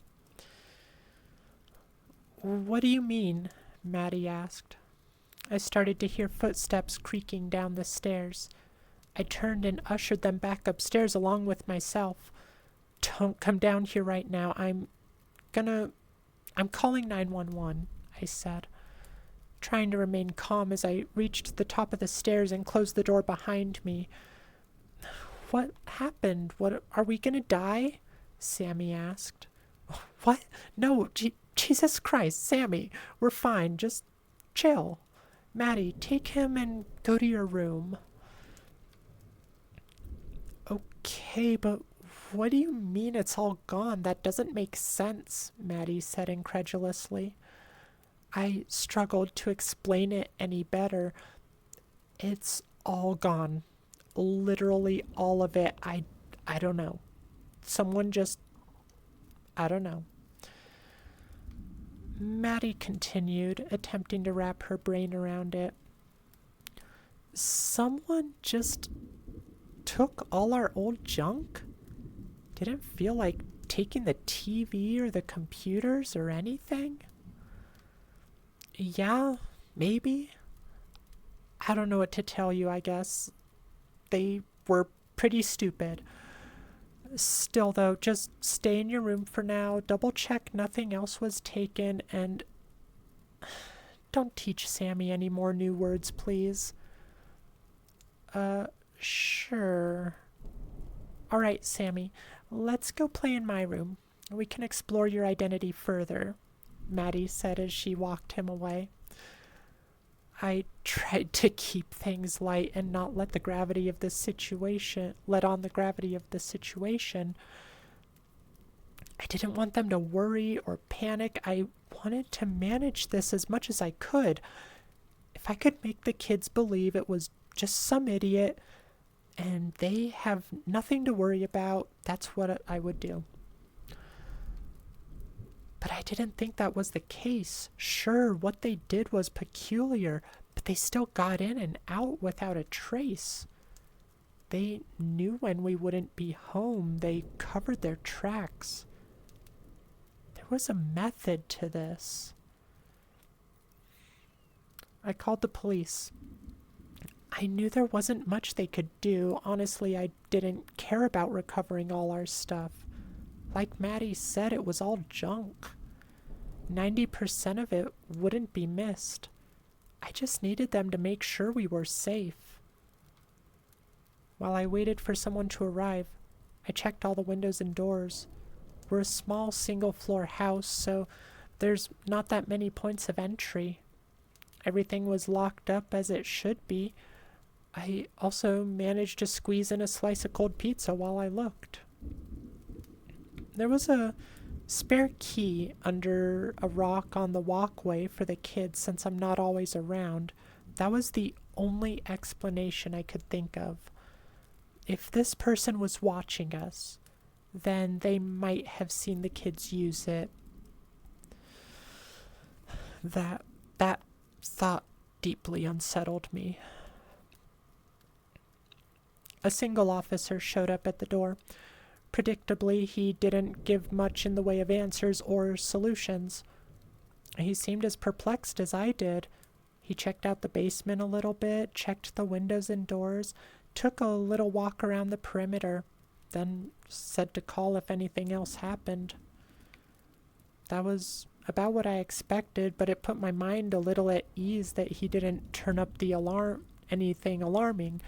What do you mean? Maddie asked. I started to hear footsteps creaking down the stairs. I turned and ushered them back upstairs along with myself. Don't come down here right now. I'm calling 911, I said, trying to remain calm as I reached the top of the stairs and closed the door behind me. What happened? Are we gonna die? Sammy asked. What? No, Jesus Christ, Sammy, we're fine. Just chill. Maddie, take him and go to your room. Okay, but what do you mean it's all gone? That doesn't make sense, Maddie said incredulously. I struggled to explain it any better. It's all gone. Literally all of it. I don't know. Someone just... I don't know. Maddie continued, attempting to wrap her brain around it. Someone just took all our old junk? Didn't feel like taking the TV or the computers or anything? Yeah, maybe. I don't know what to tell you, I guess. They were pretty stupid. Still, though, just stay in your room for now, double check nothing else was taken, and don't teach Sammy any more new words, please. Sure. Alright, Sammy, let's go play in my room. We can explore your identity further, Maddie said as she walked him away. I tried to keep things light and not let on the gravity of the situation. I didn't want them to worry or panic. I wanted to manage this as much as I could. If I could make the kids believe it was just some idiot and they have nothing to worry about, that's what I would do. But I didn't think that was the case. Sure, what they did was peculiar, but they still got in and out without a trace. They knew when we wouldn't be home. They covered their tracks. There was a method to this. I called the police. I knew there wasn't much they could do. Honestly, I didn't care about recovering all our stuff. Like Maddie said, it was all junk. 90% of it wouldn't be missed. I just needed them to make sure we were safe. While I waited for someone to arrive, I checked all the windows and doors. We're a small single-floor house, so there's not that many points of entry. Everything was locked up as it should be. I also managed to squeeze in a slice of cold pizza while I looked. There was a spare key under a rock on the walkway for the kids since I'm not always around. That was the only explanation I could think of. If this person was watching us, then they might have seen the kids use it. That thought deeply unsettled me. A single officer showed up at the door. Predictably, he didn't give much in the way of answers or solutions. He seemed as perplexed as I did. He checked out the basement a little bit, checked the windows and doors, took a little walk around the perimeter, then said to call if anything else happened. That was about what I expected, but it put my mind a little at ease that he didn't turn up the alarm, anything alarming.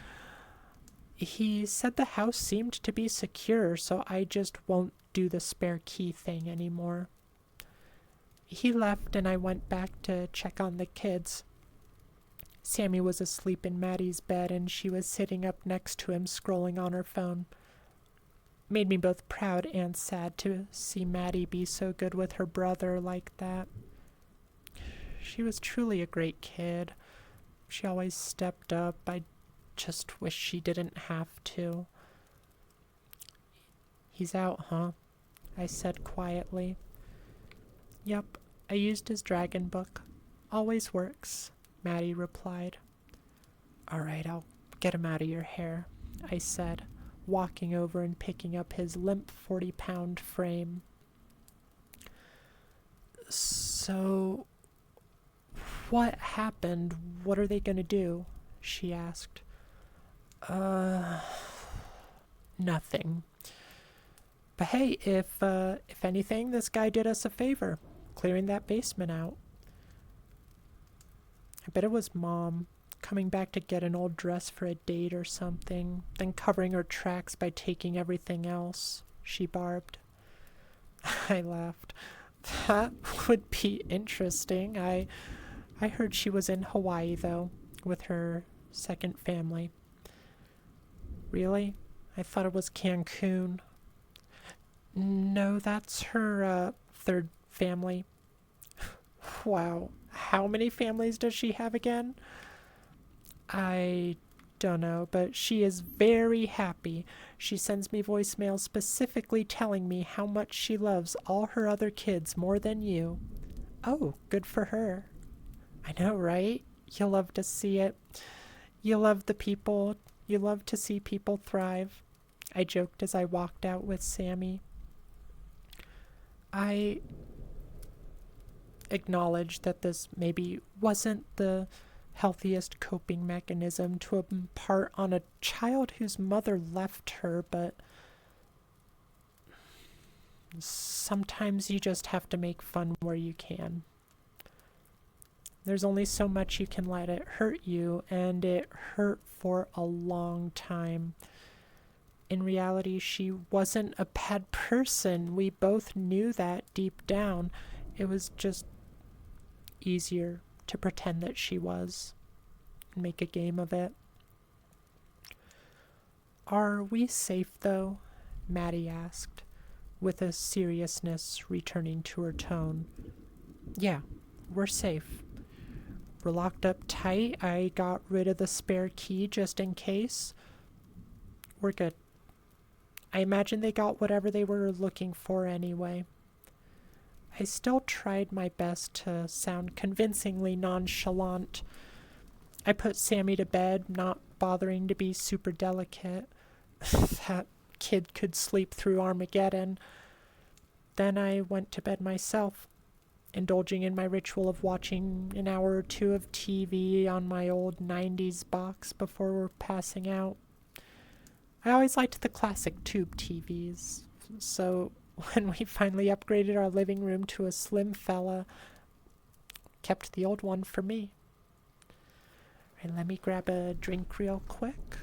He said the house seemed to be secure, so I just won't do the spare key thing anymore. He left and I went back to check on the kids. Sammy was asleep in Maddie's bed and she was sitting up next to him scrolling on her phone. Made me both proud and sad to see Maddie be so good with her brother like that. She was truly a great kid. She always stepped up. I just wish she didn't have to. He's out, huh? I said quietly. Yep, I used his dragon book. Always works, Maddie replied. All right, I'll get him out of your hair, I said, walking over and picking up his limp 40-pound frame. So, what happened? What are they gonna do? She asked. Nothing. But hey, if anything, this guy did us a favor, clearing that basement out. I bet it was Mom, coming back to get an old dress for a date or something, then covering her tracks by taking everything else, she barbed. I laughed. That would be interesting. I heard she was in Hawaii, though, with her second family. Really? I thought it was Cancun. No, that's her third family. Wow. How many families does she have again? I don't know, but she is very happy. She sends me voicemails specifically telling me how much she loves all her other kids more than you. Oh, good for her. I know, right? You'll love to see it. You love the people. You love to see people thrive. I joked as I walked out with Sammy. I acknowledged that this maybe wasn't the healthiest coping mechanism to impart on a child whose mother left her, but sometimes you just have to make fun where you can. There's only so much you can let it hurt you, and it hurt for a long time. In reality, she wasn't a bad person. We both knew that deep down. It was just easier to pretend that she was and make a game of it. Are we safe, though? Maddie asked, with a seriousness returning to her tone. Yeah, we're safe. We're locked up tight. I got rid of the spare key just in case. We're good. I imagine they got whatever they were looking for anyway. I still tried my best to sound convincingly nonchalant. I put Sammy to bed, not bothering to be super delicate. That kid could sleep through Armageddon. Then I went to bed myself, indulging in my ritual of watching an hour or two of TV on my old 90s box before passing out. I always liked the classic tube TVs, so when we finally upgraded our living room to a slim fella, kept the old one for me. And let me grab a drink real quick.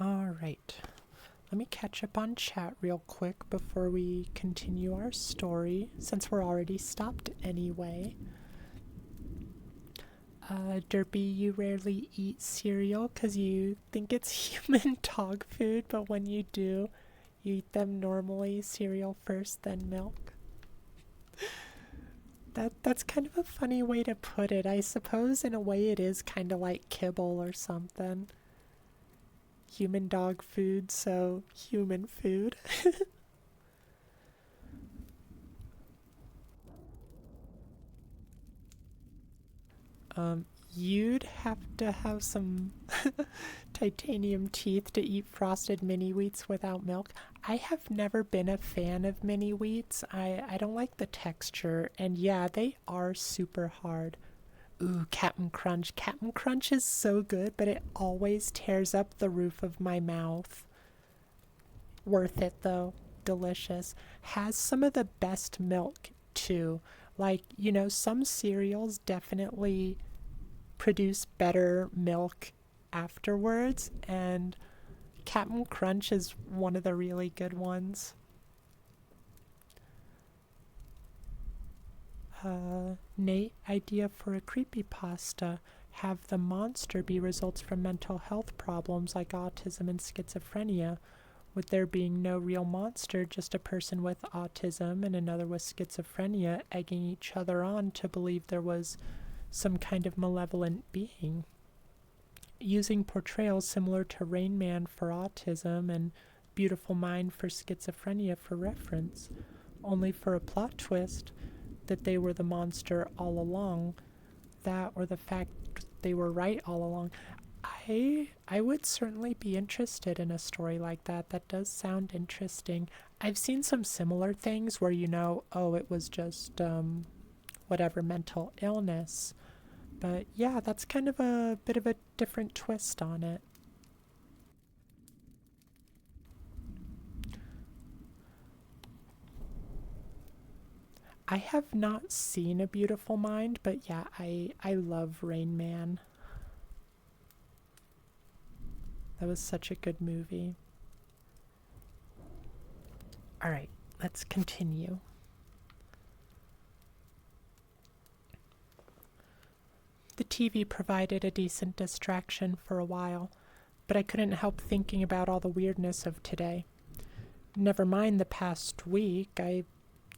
All right. let me catch up on chat real quick before we continue our story, since we're already stopped anyway. Derpy, you rarely eat cereal because you think it's human dog food, but when you do, you eat them normally, cereal first, then milk. That's kind of a funny way to put it. I suppose in a way it is kind of like kibble or something. Human dog food, so human food. You'd have to have some titanium teeth to eat frosted mini wheats without milk. I have never been a fan of mini wheats. I don't like the texture, and yeah, they are super hard. Ooh, Cap'n Crunch. Cap'n Crunch is so good, but it always tears up the roof of my mouth. Worth it though. Delicious. Has some of the best milk too. Like, some cereals definitely produce better milk afterwards, and Cap'n Crunch is one of the really good ones. Nate, idea for a creepypasta. Have the monster be results from mental health problems like autism and schizophrenia, with there being no real monster, just a person with autism and another with schizophrenia egging each other on to believe there was some kind of malevolent being. Using portrayals similar to Rain Man for autism and Beautiful Mind for schizophrenia for reference, only for a plot twist that they were the monster all along, that or the fact they were right all along. I would certainly be interested in a story like that. That does sound interesting. I've seen some similar things where oh, it was just whatever mental illness. But yeah, that's kind of a bit of a different twist on it. I have not seen A Beautiful Mind, but yeah, I love Rain Man. That was such a good movie. All right, let's continue. The TV provided a decent distraction for a while, but I couldn't help thinking about all the weirdness of today. Never mind the past week, I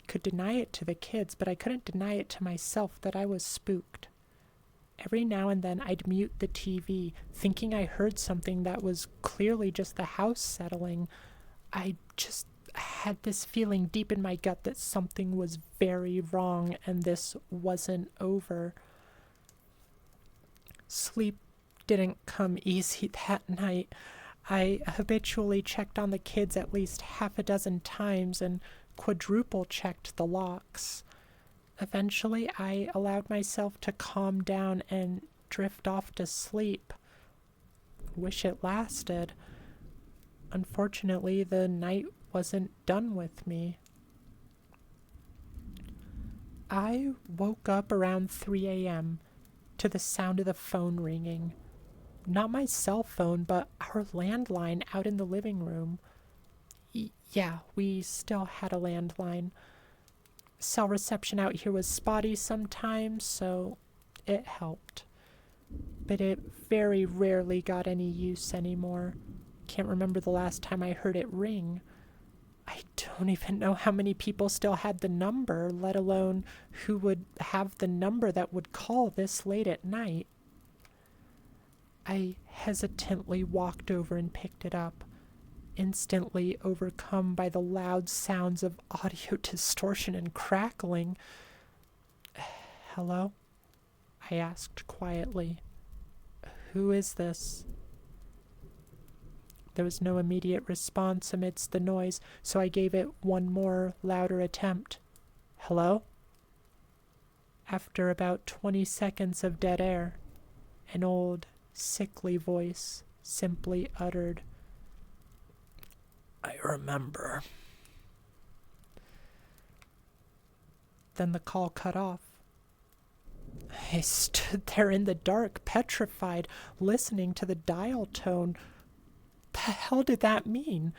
could deny it to the kids, but I couldn't deny it to myself that I was spooked. Every now and then I'd mute the TV, thinking I heard something that was clearly just the house settling. I just had this feeling deep in my gut that something was very wrong and this wasn't over. Sleep didn't come easy that night. I habitually checked on the kids at least half a dozen times and quadruple checked the locks. Eventually, I allowed myself to calm down and drift off to sleep. Wish it lasted. Unfortunately, the night wasn't done with me. I woke up around 3 a.m. to the sound of the phone ringing. Not my cell phone, but our landline out in the living room. Yeah, we still had a landline. Cell reception out here was spotty sometimes, so it helped. But it very rarely got any use anymore. Can't remember the last time I heard it ring. I don't even know how many people still had the number, let alone who would have the number that would call this late at night. I hesitantly walked over and picked it up, instantly overcome by the loud sounds of audio distortion and crackling. "Hello?" I asked quietly. "Who is this?" There was no immediate response amidst the noise, so I gave it one more louder attempt. "Hello?" After about 20 seconds of dead air, an old, sickly voice simply uttered, "I remember." Then the call cut off. I stood there in the dark, petrified, listening to the dial tone. the hell did that mean?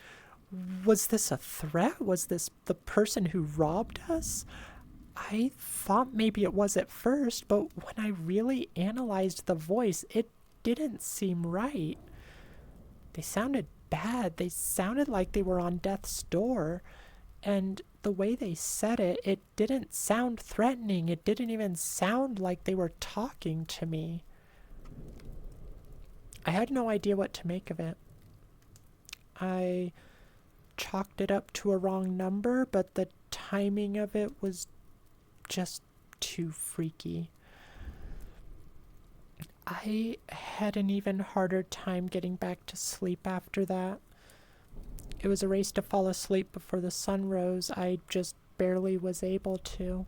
Was this a threat? Was this the person who robbed us? I thought maybe it was at first, but when I really analyzed the voice, it didn't seem right. They sounded bad. They sounded like they were on death's door. And the way they said it, it didn't sound threatening. It didn't even sound like they were talking to me. I had no idea what to make of it. I chalked it up to a wrong number, but the timing of it was just too freaky. I had an even harder time getting back to sleep after that. It was a race to fall asleep before the sun rose. I just barely was able to.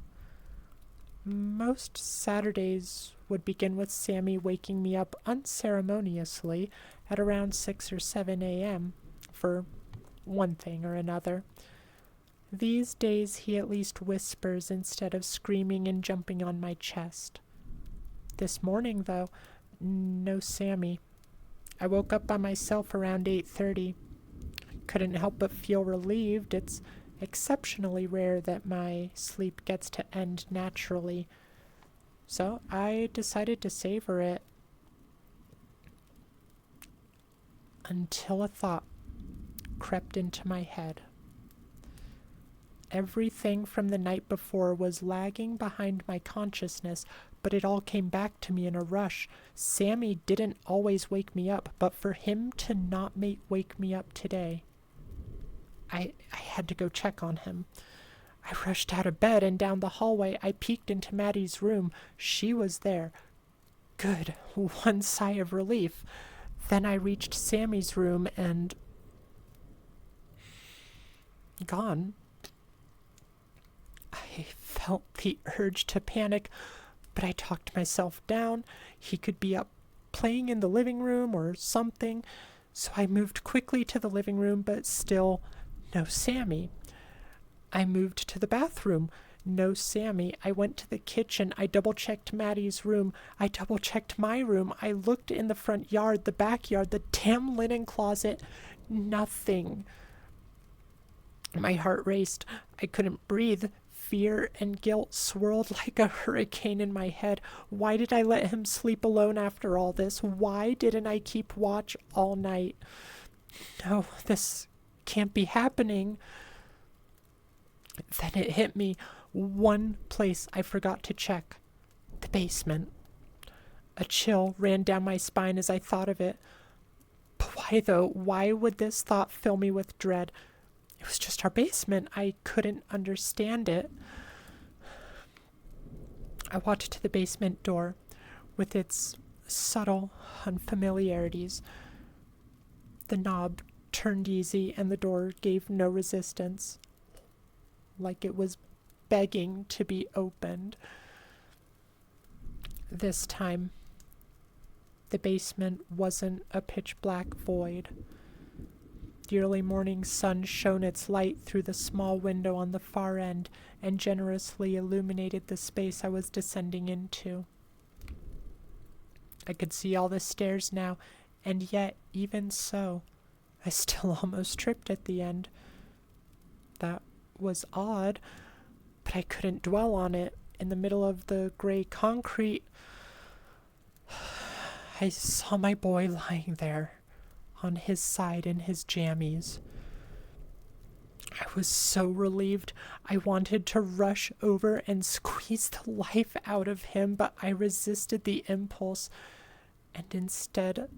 Most Saturdays would begin with Sammy waking me up unceremoniously at around 6 or 7 a.m. for one thing or another. These days he at least whispers instead of screaming and jumping on my chest. This morning, though, no Sammy. I woke up by myself around 8:30. Couldn't help but feel relieved. It's exceptionally rare that my sleep gets to end naturally. So I decided to savor it. Until a thought crept into my head. Everything from the night before was lagging behind my consciousness, but it all came back to me in a rush. Sammy didn't always wake me up, but for him to not wake me up today, I had to go check on him. I rushed out of bed and down the hallway. I peeked into Maddie's room. She was there. Good. One sigh of relief. Then I reached Sammy's room and... gone. I felt the urge to panic, but I talked myself down. He could be up playing in the living room or something. So I moved quickly to the living room, but still no Sammy. I moved to the bathroom. No Sammy. I went to the kitchen. I double-checked Maddie's room. I double-checked my room. I looked in the front yard, the backyard, the damn linen closet. Nothing. My heart raced. I couldn't breathe. Fear and guilt swirled like a hurricane in my head. Why did I let him sleep alone after all this? Why didn't I keep watch all night? No, this can't be happening. Then it hit me. One place I forgot to check. The basement. A chill ran down my spine as I thought of it. But why though? Why would this thought fill me with dread? It was just our basement. I couldn't understand it. I walked to the basement door with its subtle unfamiliarities. The knob turned easy and the door gave no resistance, like it was begging to be opened. This time, the basement wasn't a pitch black void. The early morning sun shone its light through the small window on the far end and generously illuminated the space I was descending into. I could see all the stairs now, and yet, even so, I still almost tripped at the end. That was odd, but I couldn't dwell on it. In the middle of the gray concrete, I saw my boy lying there, on his side in his jammies. I was so relieved. I wanted to rush over and squeeze the life out of him, but I resisted the impulse and instead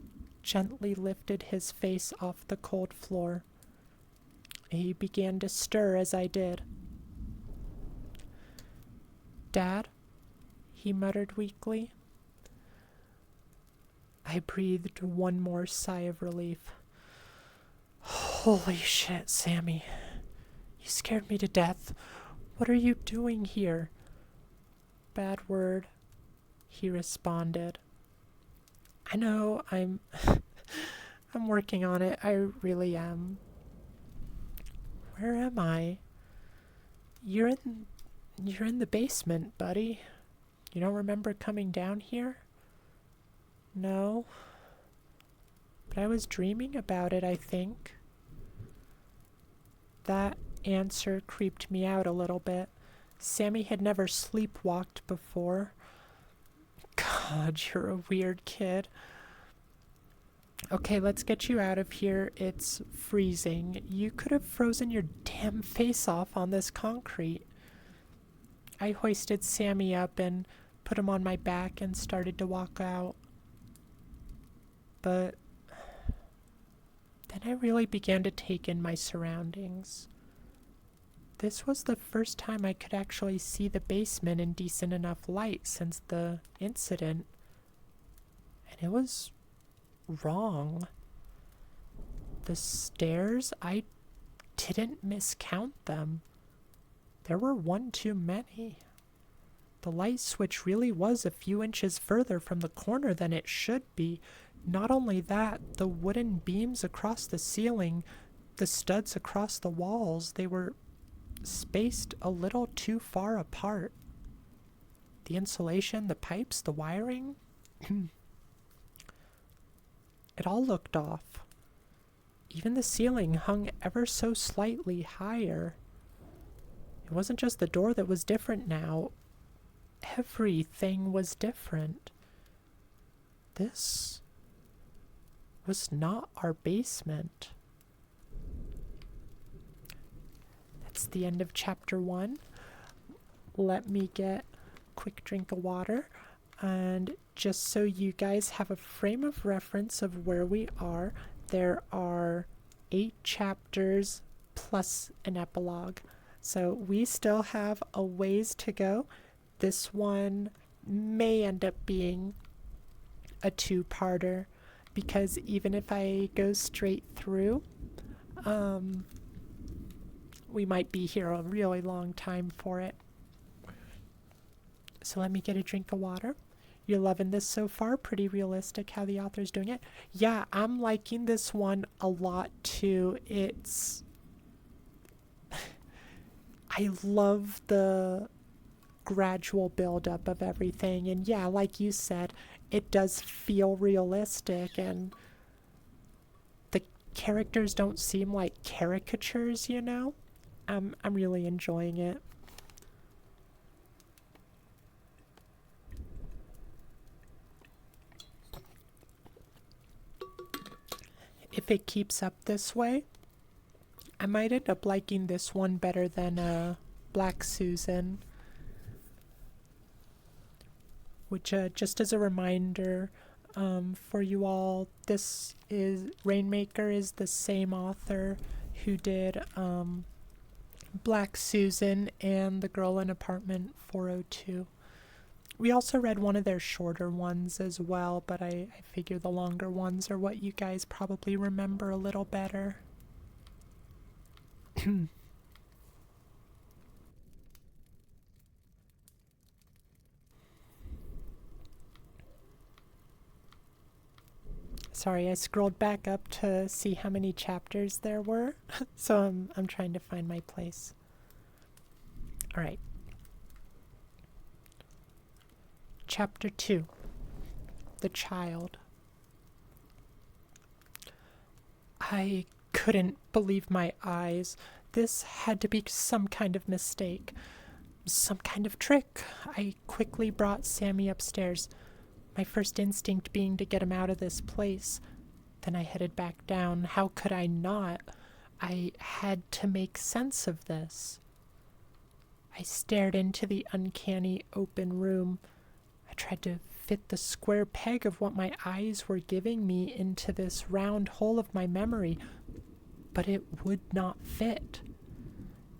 gently lifted his face off the cold floor. He began to stir as I did. "Dad?" he muttered weakly. I breathed one more sigh of relief. "Holy shit, Sammy. You scared me to death. What are you doing here?" "Bad word," he responded. "I know, I'm working on it. I really am." "Where am I?" You're in the basement, buddy. You don't remember coming down here?" "No, But I was dreaming about it, I think. That answer creeped me out a little bit. Sammy had never sleepwalked before. God, you're a weird kid. Okay, let's get you out of here. It's freezing. You could have frozen your damn face off on this concrete. I hoisted Sammy up and put him on my back and started to walk out. But then I really began to take in my surroundings. This was the first time I could actually see the basement in decent enough light since the incident. And it was wrong. The stairs, I didn't miscount them. There were one too many. The light switch really was a few inches further from the corner than it should be. Not only that, the wooden beams across the ceiling, the studs across the walls, they were spaced a little too far apart. The insulation, the pipes, the wiring, it all looked off. Even the ceiling hung ever so slightly higher. It wasn't just the door that was different now. Everything was different. This was not our basement. That's the end of chapter 1. Let me get a quick drink of water. And just so you guys have a frame of reference of where we are, there are 8 chapters plus an epilogue. So we still have a ways to go. This one may end up being a 2-parter because even if I go straight through, we might be here a really long time for it. So let me get a drink of water. You're loving this so far? Pretty realistic how the author's doing it. Yeah, I'm liking this one a lot too. I love the gradual buildup of everything. And yeah, like you said, it does feel realistic and the characters don't seem like caricatures, you know? I'm really enjoying it. If it keeps up this way, I might end up liking this one better than Black Susan. Which, just as a reminder for you all, this is RainMaker is the same author who did Black Susan and The Girl in Apartment 402. We also read one of their shorter ones as well, but I figure the longer ones are what you guys probably remember a little better. Sorry, I scrolled back up to see how many chapters there were, so I'm trying to find my place. All right. Chapter 2. The Child. I couldn't believe my eyes. This had to be some kind of mistake. Some kind of trick. I quickly brought Sammy upstairs, my first instinct being to get him out of this place. Then I headed back down. How could I not? I had to make sense of this. I stared into the uncanny open room. I tried to fit the square peg of what my eyes were giving me into this round hole of my memory, but it would not fit.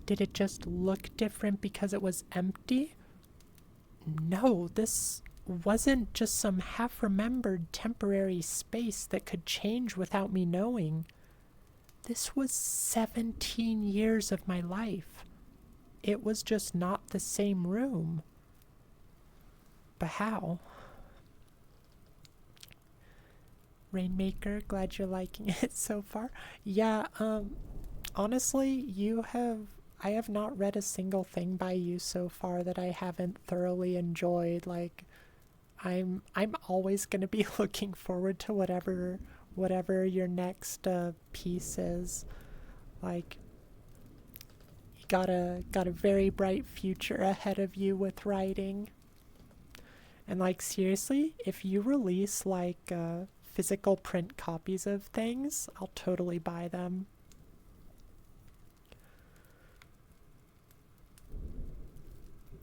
Did it just look different because it was empty? No, this wasn't just some half-remembered temporary space that could change without me knowing. This was 17 years of my life. It was just not the same room. But how? RainMaker, glad you're liking it so far. Yeah, honestly, I have not read a single thing by you so far that I haven't thoroughly enjoyed. Like, I'm always going to be looking forward to whatever whatever your next piece is. Like, you got a very bright future ahead of you with writing. And like, seriously, if you release like physical print copies of things, I'll totally buy them.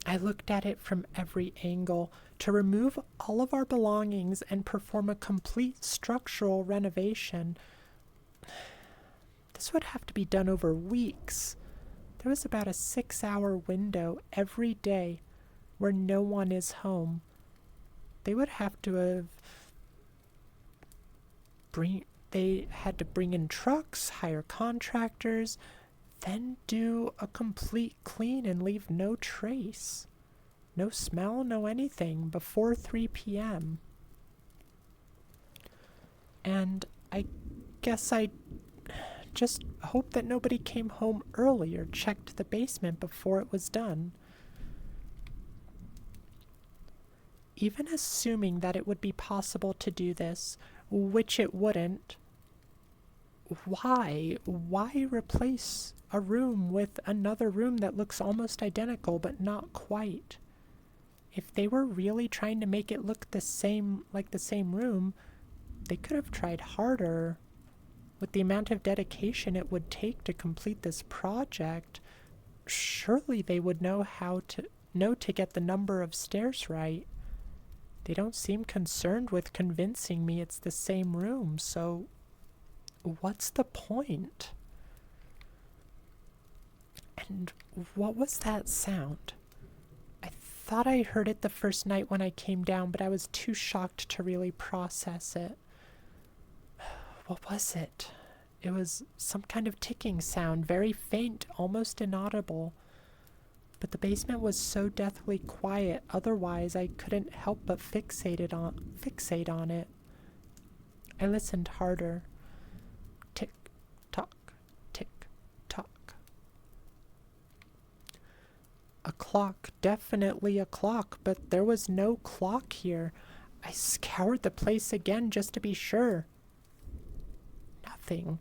I looked at it from every angle. To remove all of our belongings and perform a complete structural renovation, this would have to be done over weeks. There was about a 6-hour window every day where no one is home. They would have to have they had to bring in trucks, hire contractors, then do a complete clean and leave no trace. No smell, no anything before 3 p.m. And I guess I just hope that nobody came home early or checked the basement before it was done. Even assuming that it would be possible to do this, which it wouldn't, why replace a room with another room that looks almost identical but not quite? If they were really trying to make it look the same, like the same room, they could have tried harder. With the amount of dedication it would take to complete this project, surely they would know to get the number of stairs right. They don't seem concerned with convincing me it's the same room, so what's the point? And what was that sound? I thought I heard it the first night when I came down, but I was too shocked to really process it. What was it? It was some kind of ticking sound, very faint, almost inaudible. But the basement was so deathly quiet, otherwise I couldn't help but fixate on it. I listened harder. Tick, tock, tick, tock. A clock, definitely a clock, but there was no clock here. I scoured the place again just to be sure. Nothing.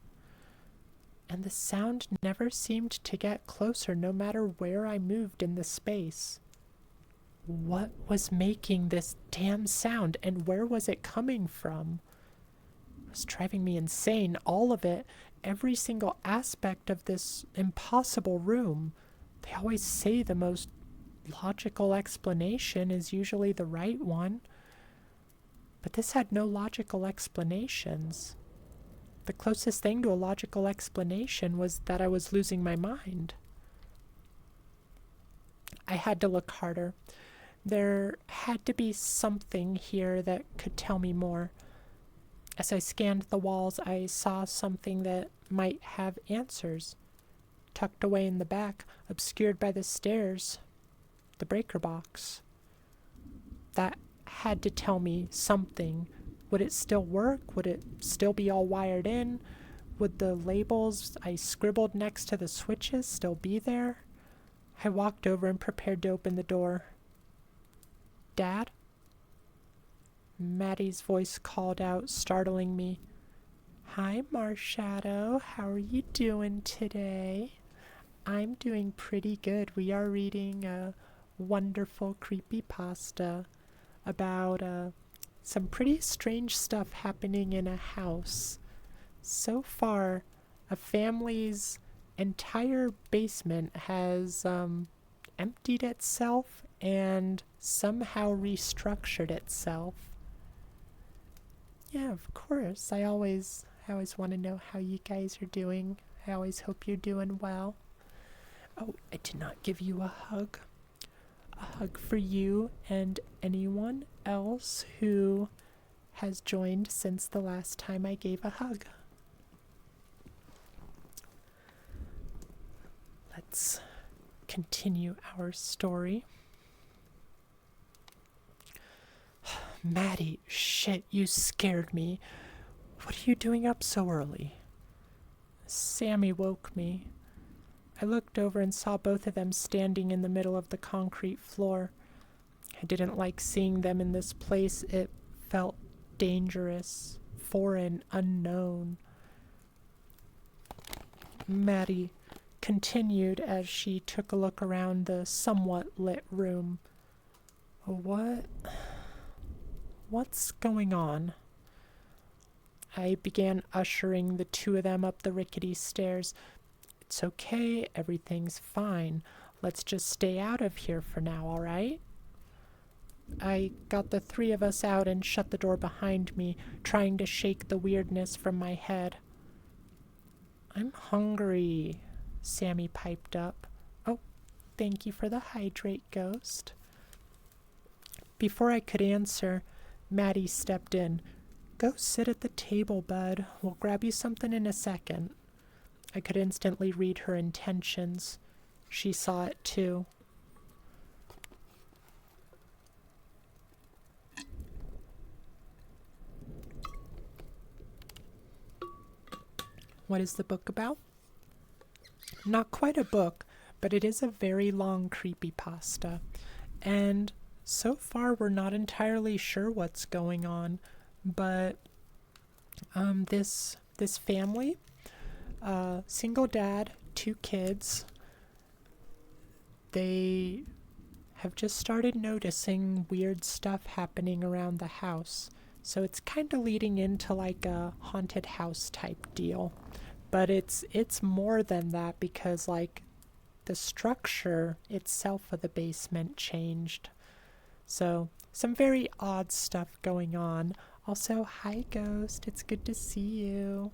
And the sound never seemed to get closer no matter where I moved in the space. What was making this damn sound, and where was it coming from? It was driving me insane, all of it, every single aspect of this impossible room. They always say the most logical explanation is usually the right one. But this had no logical explanations. The closest thing to a logical explanation was that I was losing my mind. I had to look harder. There had to be something here that could tell me more. As I scanned the walls, I saw something that might have answers. Tucked away in the back, obscured by the stairs, the breaker box. That had to tell me something. Would it still work? Would it still be all wired in? Would the labels I scribbled next to the switches still be there? I walked over and prepared to open the door. Dad? Maddie's voice called out, startling me. Hi, Marshadow. How are you doing today? I'm doing pretty good. We are reading a wonderful creepypasta about some pretty strange stuff happening in a house. So far, a family's entire basement has emptied itself and somehow restructured itself. Yeah, of course. I always want to know how you guys are doing. I always hope you're doing well. Oh, I did not give you a hug. A hug for you and anyone else who has joined since the last time I gave a hug. Let's continue our story. Maddie, shit, you scared me. What are you doing up so early? Sammy woke me. I looked over and saw both of them standing in the middle of the concrete floor. I didn't like seeing them in this place. It felt dangerous, foreign, unknown. Maddie continued as she took a look around the somewhat lit room. What's going on? I began ushering the two of them up the rickety stairs. It's okay, everything's fine. Let's just stay out of here for now, all right? I got the three of us out and shut the door behind me, trying to shake the weirdness from my head. I'm hungry, Sammy piped up. Oh, thank you for the hydrate, Ghost. Before I could answer, Maddie stepped in. Go sit at the table, bud. We'll grab you something in a second. I could instantly read her intentions. She saw it too. What is the book about? Not quite a book, but it is a very long creepypasta. And so far we're not entirely sure what's going on, but this family, single dad, 2 kids, they have just started noticing weird stuff happening around the house. So it's kind of leading into like a haunted house type deal. But it's more than that because like the structure itself of the basement changed. So some very odd stuff going on. Also, hi Ghost, it's good to see you.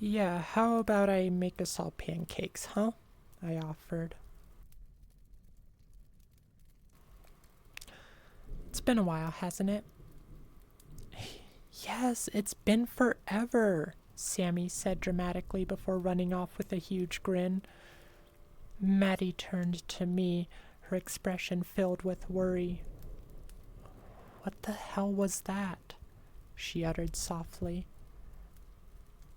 Yeah, how about I make us all pancakes, huh? I offered. It's been a while, hasn't it? Yes, it's been forever, Sammy said dramatically before running off with a huge grin. Maddie turned to me, her expression filled with worry. What the hell was that? She uttered softly.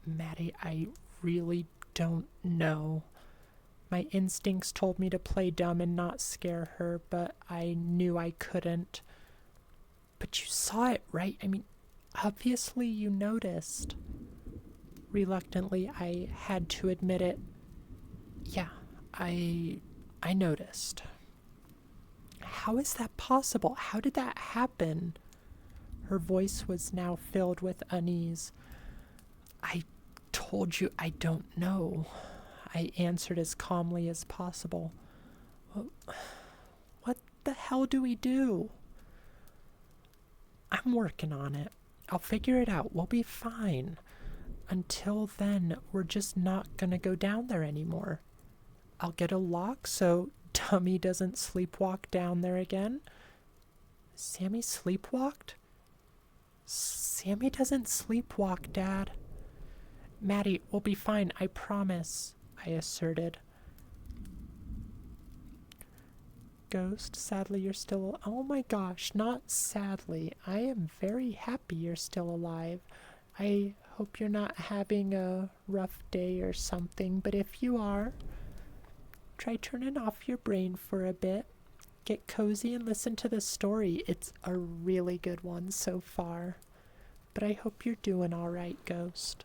Maddie, I really don't know. My instincts told me to play dumb and not scare her, but I knew I couldn't. But you saw it, right? I mean, obviously you noticed. Reluctantly, I had to admit it. Yeah, I noticed. How is that possible? How did that happen? Her voice was now filled with unease. I told you I don't know, I answered as calmly as possible. What the hell do we do? I'm working on it. I'll figure it out. We'll be fine. Until then, we're just not gonna go down there anymore. I'll get a lock so Dummy doesn't sleepwalk down there again. Sammy sleepwalked? Sammy doesn't sleepwalk, Dad. Maddie, we'll be fine, I promise, I asserted. Ghost, sadly you're still... Oh my gosh, not sadly. I am very happy you're still alive. I hope you're not having a rough day or something, but if you are, try turning off your brain for a bit. Get cozy and listen to the story. It's a really good one so far. But I hope you're doing alright, Ghost.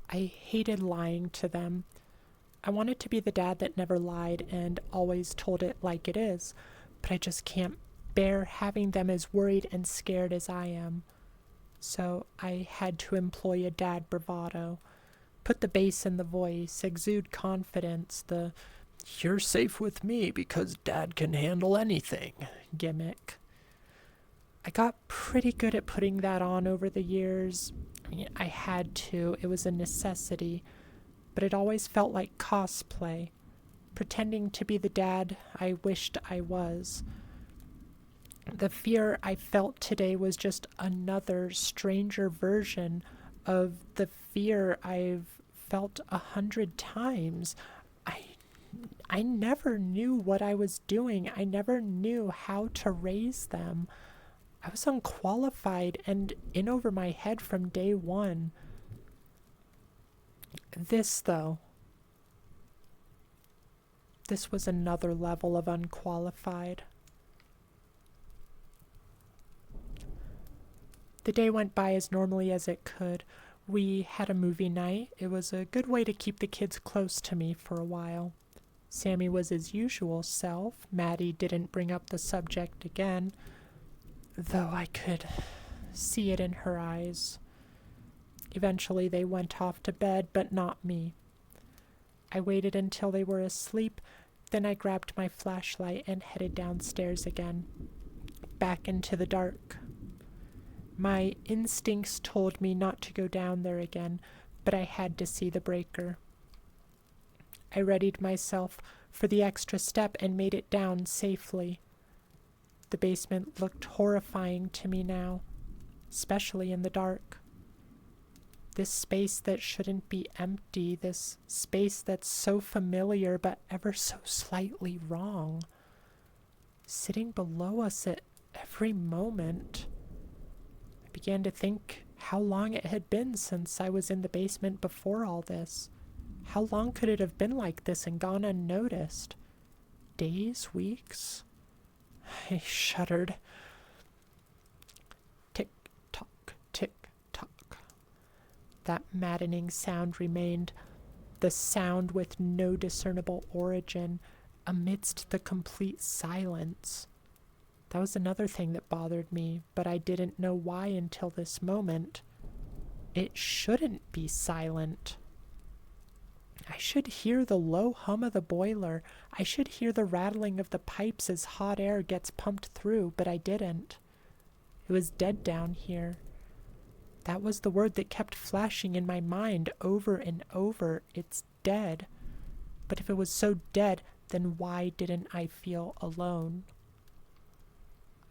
I hated lying to them. I wanted to be the dad that never lied and always told it like it is, but I just can't bear having them as worried and scared as I am. So I had to employ a dad bravado, put the bass in the voice, exude confidence, the "you're safe with me because Dad can handle anything" gimmick. I got pretty good at putting that on over the years. I mean, I had to. It was a necessity. But it always felt like cosplay, pretending to be the dad I wished I was. The fear I felt today was just another stranger version of the fear I've felt 100 times. I I never knew what I was doing. I never knew how to raise them. I was unqualified and in over my head from day one. This, though, this was another level of unqualified. The day went by as normally as it could. We had a movie night. It was a good way to keep the kids close to me for a while. Sammy was his usual self. Maddie didn't bring up the subject again, though I could see it in her eyes. Eventually they went off to bed, but not me. I waited until they were asleep, then I grabbed my flashlight and headed downstairs again, back into the dark. My instincts told me not to go down there again, but I had to see the breaker. I readied myself for the extra step and made it down safely. The basement looked horrifying to me now, especially in the dark. This space that shouldn't be empty, this space that's so familiar but ever so slightly wrong, sitting below us at every moment. I began to think how long it had been since I was in the basement before all this. How long could it have been like this and gone unnoticed? Days? Weeks? I shuddered. Tick-tock, tick-tock. That maddening sound remained, the sound with no discernible origin, amidst the complete silence. That was another thing that bothered me, but I didn't know why until this moment. It shouldn't be silent. I should hear the low hum of the boiler. I should hear the rattling of the pipes as hot air gets pumped through, but I didn't. It was dead down here. That was the word that kept flashing in my mind over and over. It's dead. But if it was so dead, then why didn't I feel alone?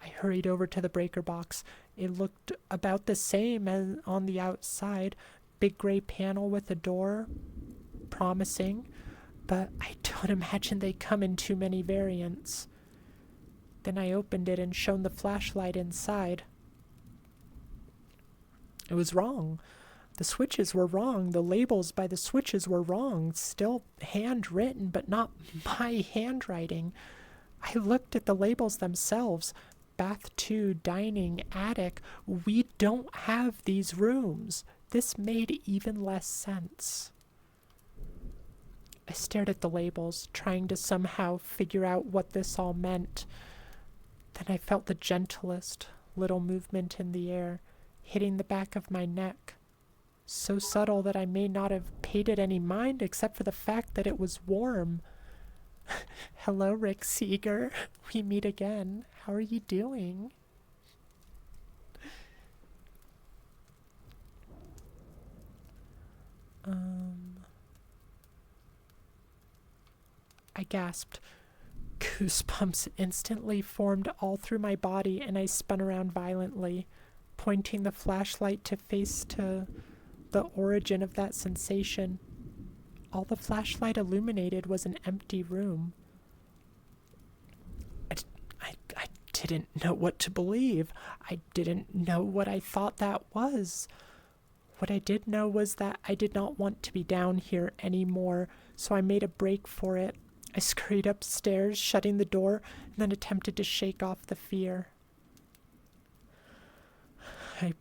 I hurried over to the breaker box. It looked about the same as on the outside. Big gray panel with a door. Promising, but I don't imagine they come in too many variants. Then I opened it and shone the flashlight inside. It was wrong. The switches were wrong. The labels by the switches were wrong. Still handwritten, but not my handwriting. I looked at the labels themselves. Bath 2, dining, attic. We don't have these rooms. This made even less sense. I stared at the labels, trying to somehow figure out what this all meant. Then I felt the gentlest little movement in the air, hitting the back of my neck. So subtle that I may not have paid it any mind except for the fact that it was warm. Hello, Rick Seeger. We meet again. How are you doing? I gasped. Goosebumps instantly formed all through my body, and I spun around violently, pointing the flashlight to face to the origin of that sensation. All the flashlight illuminated was an empty room. I didn't know what to believe. I didn't know what I thought that was. What I did know was that I did not want to be down here anymore, so I made a break for it. I scurried upstairs, shutting the door, and then attempted to shake off the fear. I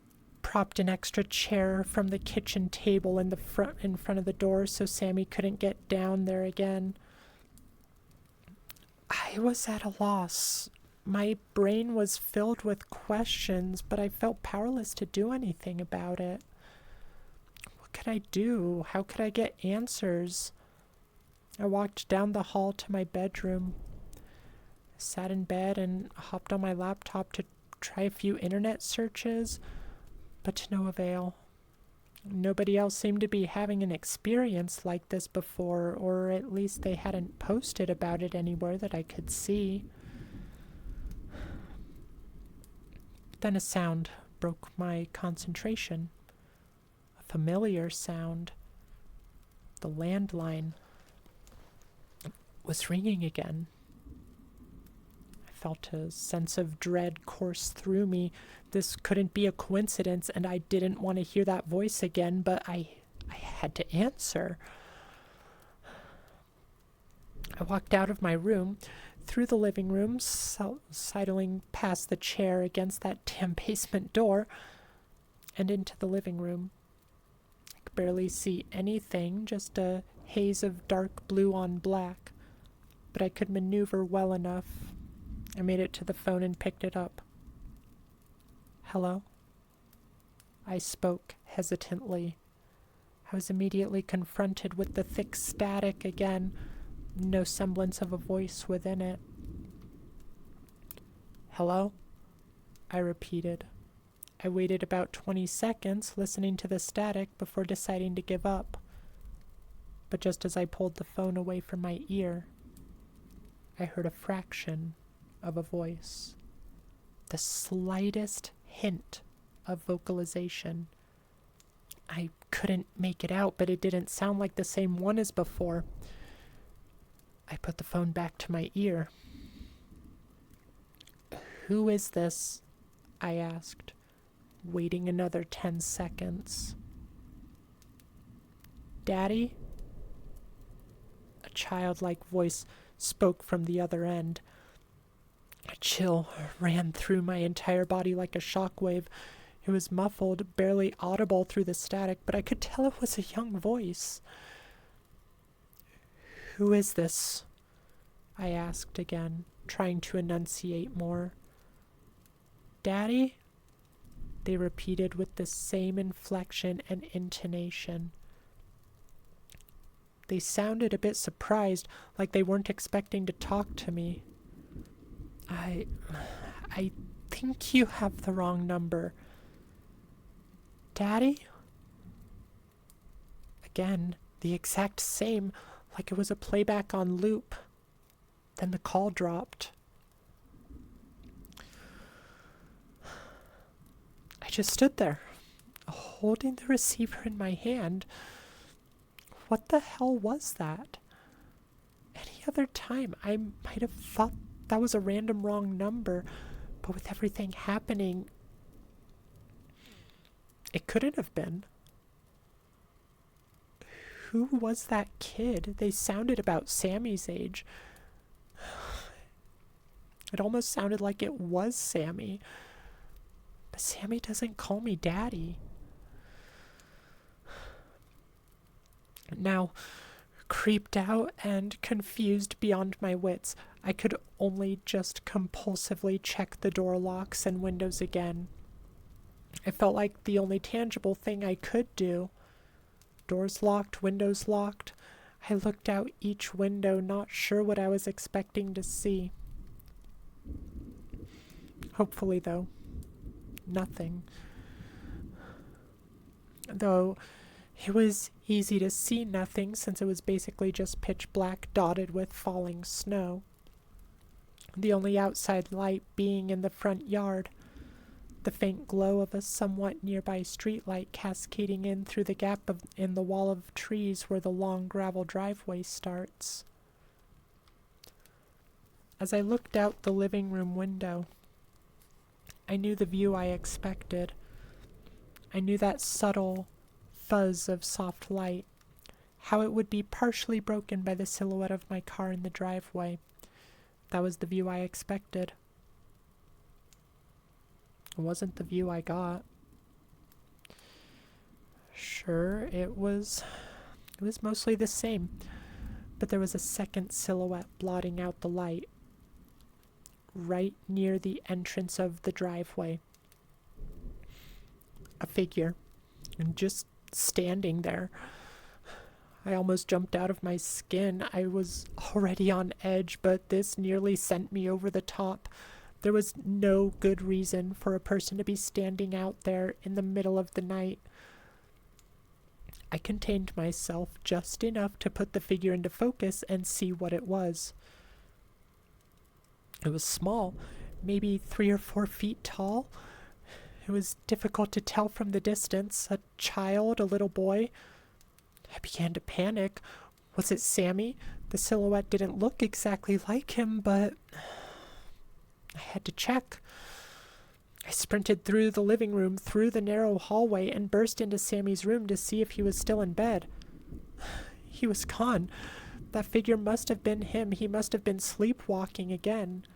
propped an extra chair from the kitchen table in front of the door so Sammy couldn't get down there again. I was at a loss. My brain was filled with questions, but I felt powerless to do anything about it. What could I do? How could I get answers? I walked down the hall to my bedroom, sat in bed and hopped on my laptop to try a few internet searches, but to no avail. Nobody else seemed to be having an experience like this before, or at least they hadn't posted about it anywhere that I could see. Then a sound broke my concentration. A familiar sound. The landline. was ringing again. I felt a sense of dread course through me. This couldn't be a coincidence, and I didn't want to hear that voice again, but I had to answer. I walked out of my room, through the living room, sidling past the chair against that damn basement door, and into the living room. I could barely see anything, just a haze of dark blue on black, but I could maneuver well enough. I made it to the phone and picked it up. Hello? I spoke hesitantly. I was immediately confronted with the thick static again, no semblance of a voice within it. Hello? I repeated. I waited about 20 seconds, listening to the static before deciding to give up. But just as I pulled the phone away from my ear, I heard a fraction of a voice. The slightest hint of vocalization. I couldn't make it out, but it didn't sound like the same one as before. I put the phone back to my ear. Who is this? I asked, waiting another 10 seconds. Daddy? A childlike voice spoke from the other end. A chill ran through my entire body like a shockwave. It was muffled, barely audible through the static, but I could tell it was a young voice. Who is this? I asked again, trying to enunciate more. Daddy? They repeated with the same inflection and intonation. They sounded a bit surprised, like they weren't expecting to talk to me. I think you have the wrong number. Daddy? Again, the exact same, like it was a playback on loop. Then the call dropped. I just stood there, holding the receiver in my hand. What the hell was that? Any other time, I might have thought that was a random wrong number, but with everything happening, it couldn't have been. Who was that kid? They sounded about Sammy's age. It almost sounded like it was Sammy. But Sammy doesn't call me Daddy. Now, creeped out and confused beyond my wits, I could only just compulsively check the door locks and windows again. It felt like the only tangible thing I could do. Doors locked, windows locked. I looked out each window, not sure what I was expecting to see. Hopefully, though, nothing. Though it was easy to see nothing since it was basically just pitch black dotted with falling snow. The only outside light being in the front yard. The faint glow of a somewhat nearby streetlight cascading in through the gap in the wall of trees where the long gravel driveway starts. As I looked out the living room window, I knew the view I expected. I knew that subtle fuzz of soft light, how it would be partially broken by the silhouette of my car in the driveway. That was the view I expected. It wasn't the view I got. Sure, it was mostly the same, but there was a second silhouette blotting out the light, right near the entrance of the driveway. A figure, and just standing there. I almost jumped out of my skin. I was already on edge, but this nearly sent me over the top. There was no good reason for a person to be standing out there in the middle of the night. I contained myself just enough to put the figure into focus and see what it was. It was small, maybe 3 or 4 feet tall. It was difficult to tell from the distance. A child, a little boy. I began to panic. Was it Sammy? The silhouette didn't look exactly like him, but I had to check. I sprinted through the living room, through the narrow hallway, and burst into Sammy's room to see if he was still in bed. He was gone. That figure must have been him. He must have been sleepwalking again.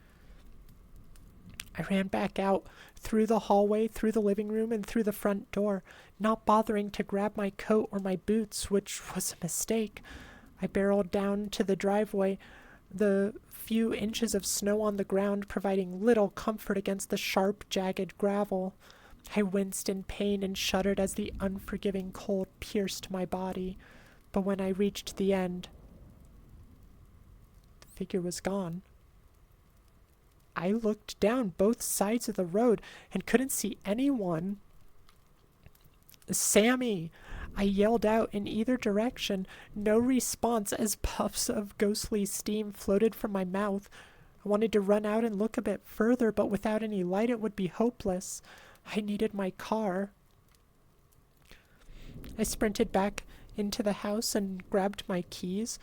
I ran back out, through the hallway, through the living room, and through the front door, not bothering to grab my coat or my boots, which was a mistake. I barreled down to the driveway, the few inches of snow on the ground providing little comfort against the sharp, jagged gravel. I winced in pain and shuddered as the unforgiving cold pierced my body. But when I reached the end, the figure was gone. I looked down both sides of the road and couldn't see anyone. "Sammy!" I yelled out in either direction. No response as puffs of ghostly steam floated from my mouth. I wanted to run out and look a bit further, but without any light it would be hopeless. I needed my car. I sprinted back into the house and grabbed my keys,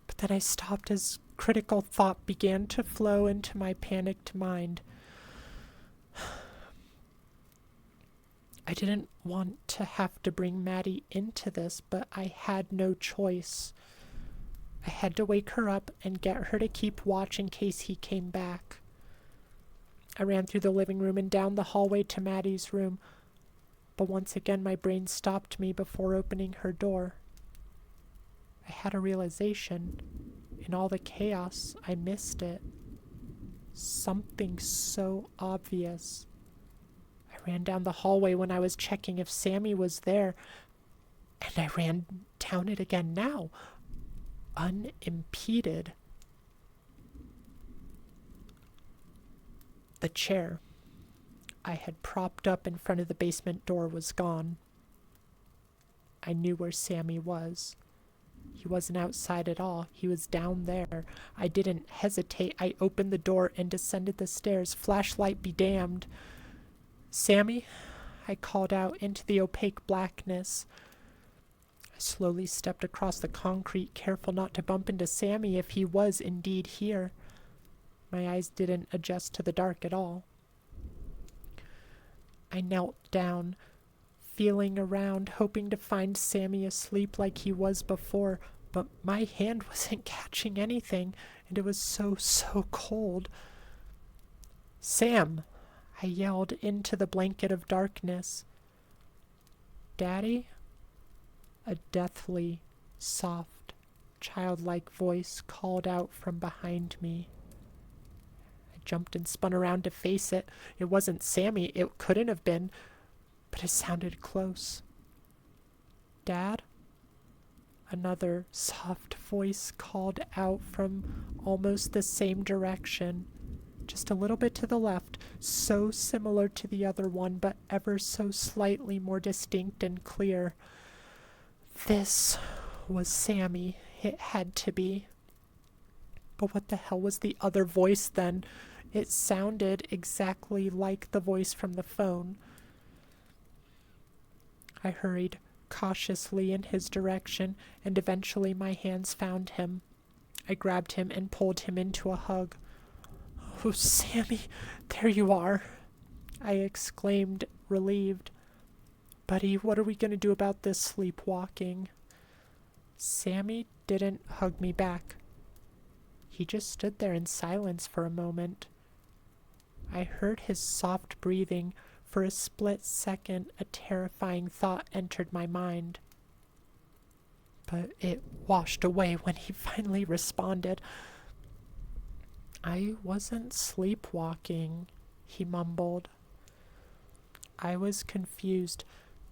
but then I stopped as critical thought began to flow into my panicked mind. I didn't want to have to bring Maddie into this, but I had no choice. I had to wake her up and get her to keep watch in case he came back. I ran through the living room and down the hallway to Maddie's room, but once again my brain stopped me before opening her door. I had a realization. In all the chaos, I missed it. Something so obvious. I ran down the hallway when I was checking if Sammy was there, and I ran down it again now, unimpeded. The chair I had propped up in front of the basement door was gone. I knew where Sammy was. He wasn't outside at all. He was down there. I didn't hesitate. I opened the door and descended the stairs. Flashlight be damned. "Sammy," I called out into the opaque blackness. I slowly stepped across the concrete, careful not to bump into Sammy if he was indeed here. My eyes didn't adjust to the dark at all. I knelt down, feeling around, hoping to find Sammy asleep like he was before, but my hand wasn't catching anything, and it was so cold. "Sam!" I yelled into the blanket of darkness. "Daddy?" A deathly, soft, childlike voice called out from behind me. I jumped and spun around to face it. It wasn't Sammy. It couldn't have been, but it sounded close. "Dad?" Another soft voice called out from almost the same direction. Just a little bit to the left, so similar to the other one, but ever so slightly more distinct and clear. This was Sammy. It had to be. But what the hell was the other voice then? It sounded exactly like the voice from the phone. I hurried cautiously in his direction, and eventually my hands found him. I grabbed him and pulled him into a hug. "Oh, Sammy, there you are," I exclaimed, relieved. "Buddy, what are we going to do about this sleepwalking?" Sammy didn't hug me back. He just stood there in silence for a moment. I heard his soft breathing. For a split second, a terrifying thought entered my mind. But it washed away when he finally responded. "I wasn't sleepwalking," he mumbled. I was confused,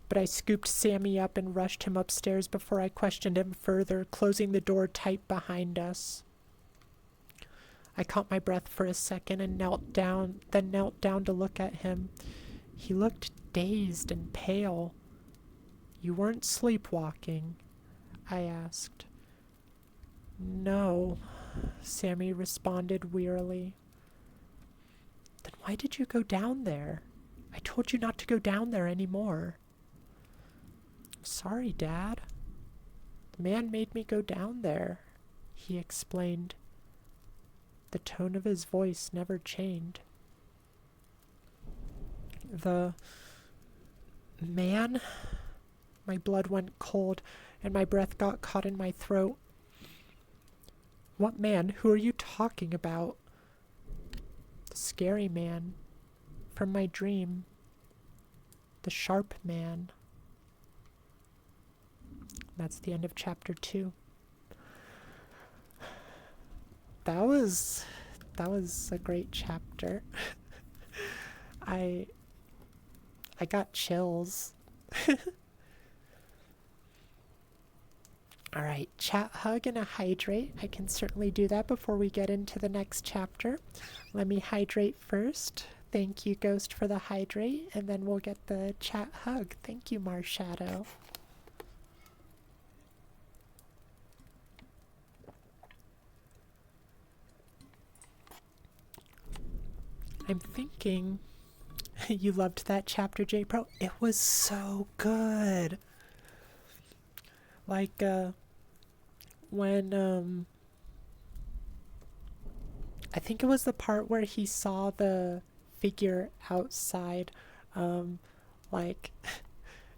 but I scooped Sammy up and rushed him upstairs before I questioned him further, closing the door tight behind us. I caught my breath for a second and knelt down to look at him. He looked dazed and pale. "You weren't sleepwalking?" I asked. "No," Sammy responded wearily. "Then why did you go down there? I told you not to go down there anymore." "Sorry, Dad. The man made me go down there. he explained. The tone of his voice never changed. The man? My blood went cold, and my breath got caught in my throat. What man? Who are you talking about? The scary man. From my dream. The sharp man. That's the end of chapter 2. That was a great chapter. I got chills. Alright, chat, hug, and a hydrate. I can certainly do that before we get into the next chapter. Let me hydrate first. Thank you, Ghost, for the hydrate, and then we'll get the chat hug. Thank you, Marshadow. I'm thinking you loved that chapter, J Pro. It was so good. Like when I think it was the part where he saw the figure outside. Like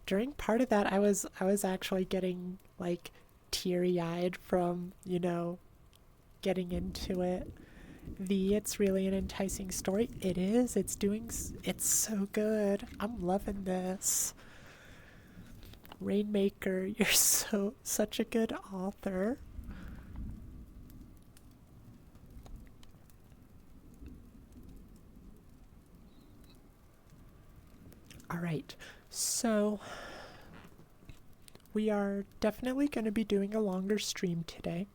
during part of that, I was actually getting like teary-eyed from, you know, getting into it. It's really an enticing story. It is. It's so good. I'm loving this. RainMaker, you're such a good author. Alright, so we are definitely going to be doing a longer stream today.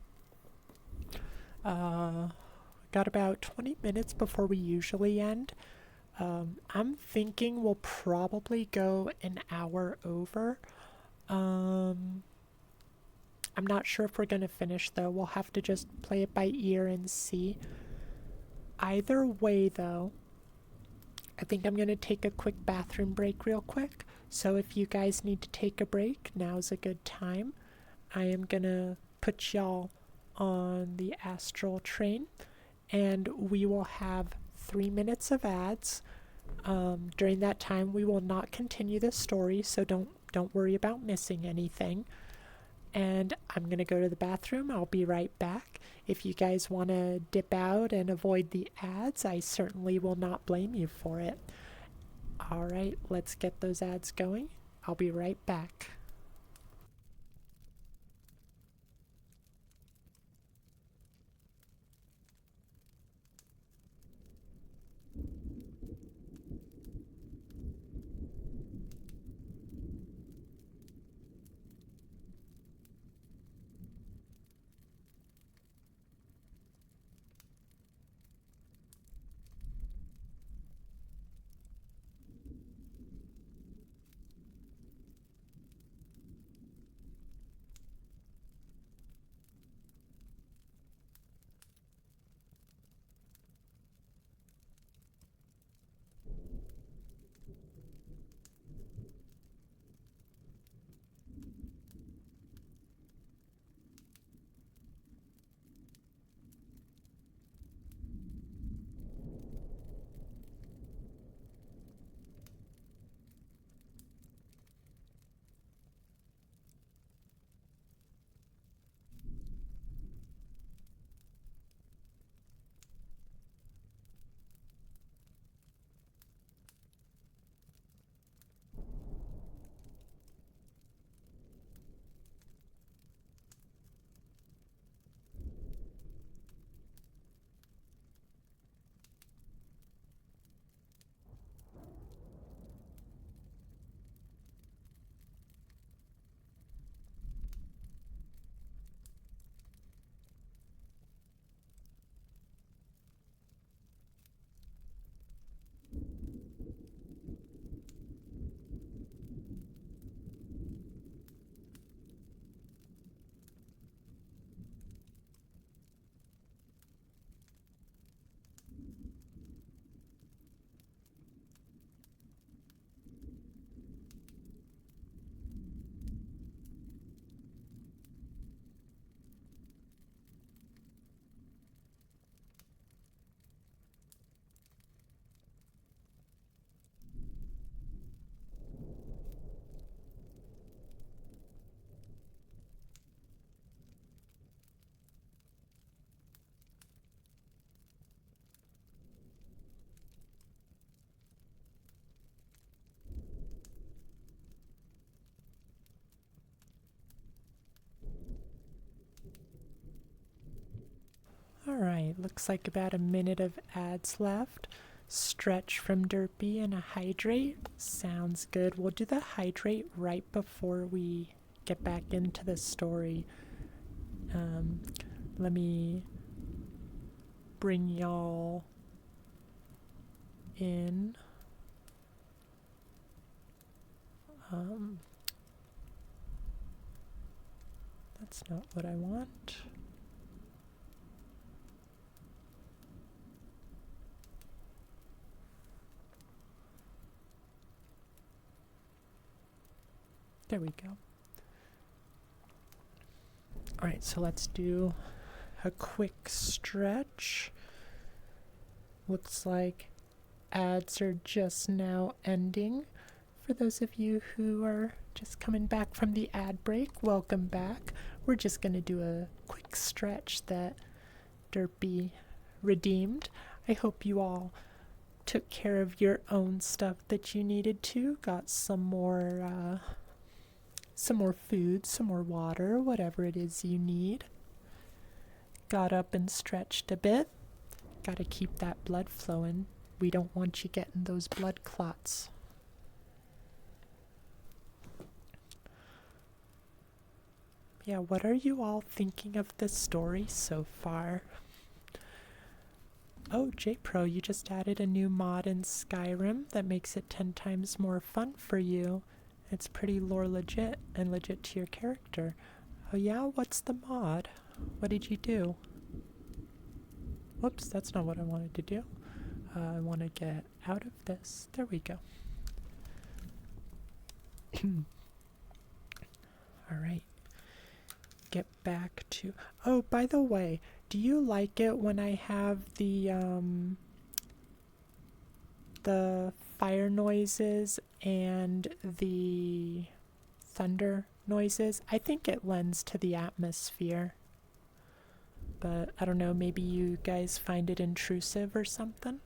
Got about 20 minutes before we usually end. I'm thinking we'll probably go an hour over. I'm not sure if we're going to finish, though. We'll have to just play it by ear and see. Either way, though, I think I'm going to take a quick bathroom break real quick. So if you guys need to take a break, now's a good time. I am going to put y'all on the Astral train, and we will have 3 minutes of ads. During that time, we will not continue the story, so don't worry about missing anything. And I'm going to go to the bathroom. I'll be right back. If you guys want to dip out and avoid the ads, I certainly will not blame you for it. Alright, let's get those ads going. I'll be right back. Looks like about a minute of ads left. Stretch from Derpy and a hydrate. Sounds good. We'll do the hydrate right before we get back into the story. Let me bring y'all in. That's not what I want. There we go. Alright, so let's do a quick stretch. Looks like ads are just now ending. For those of you who are just coming back from the ad break, welcome back. We're just going to do a quick stretch that Derpy redeemed. I hope you all took care of your own stuff that you needed to. Got some more food, some more water, whatever it is you need. Got up and stretched a bit. Got to keep that blood flowing. We don't want you getting those blood clots. Yeah, what are you all thinking of the story so far? Oh, JPro, you just added a new mod in Skyrim that makes it 10 times more fun for you. It's pretty lore legit and legit to your character. Oh yeah, what's the mod? What did you do? Whoops, that's not what I wanted to do. I want to get out of this. There we go. Alright. Get back to... Oh, by the way, do you like it when I have the fire noises and the thunder noises? I think it lends to the atmosphere. But I don't know, maybe you guys find it intrusive or something?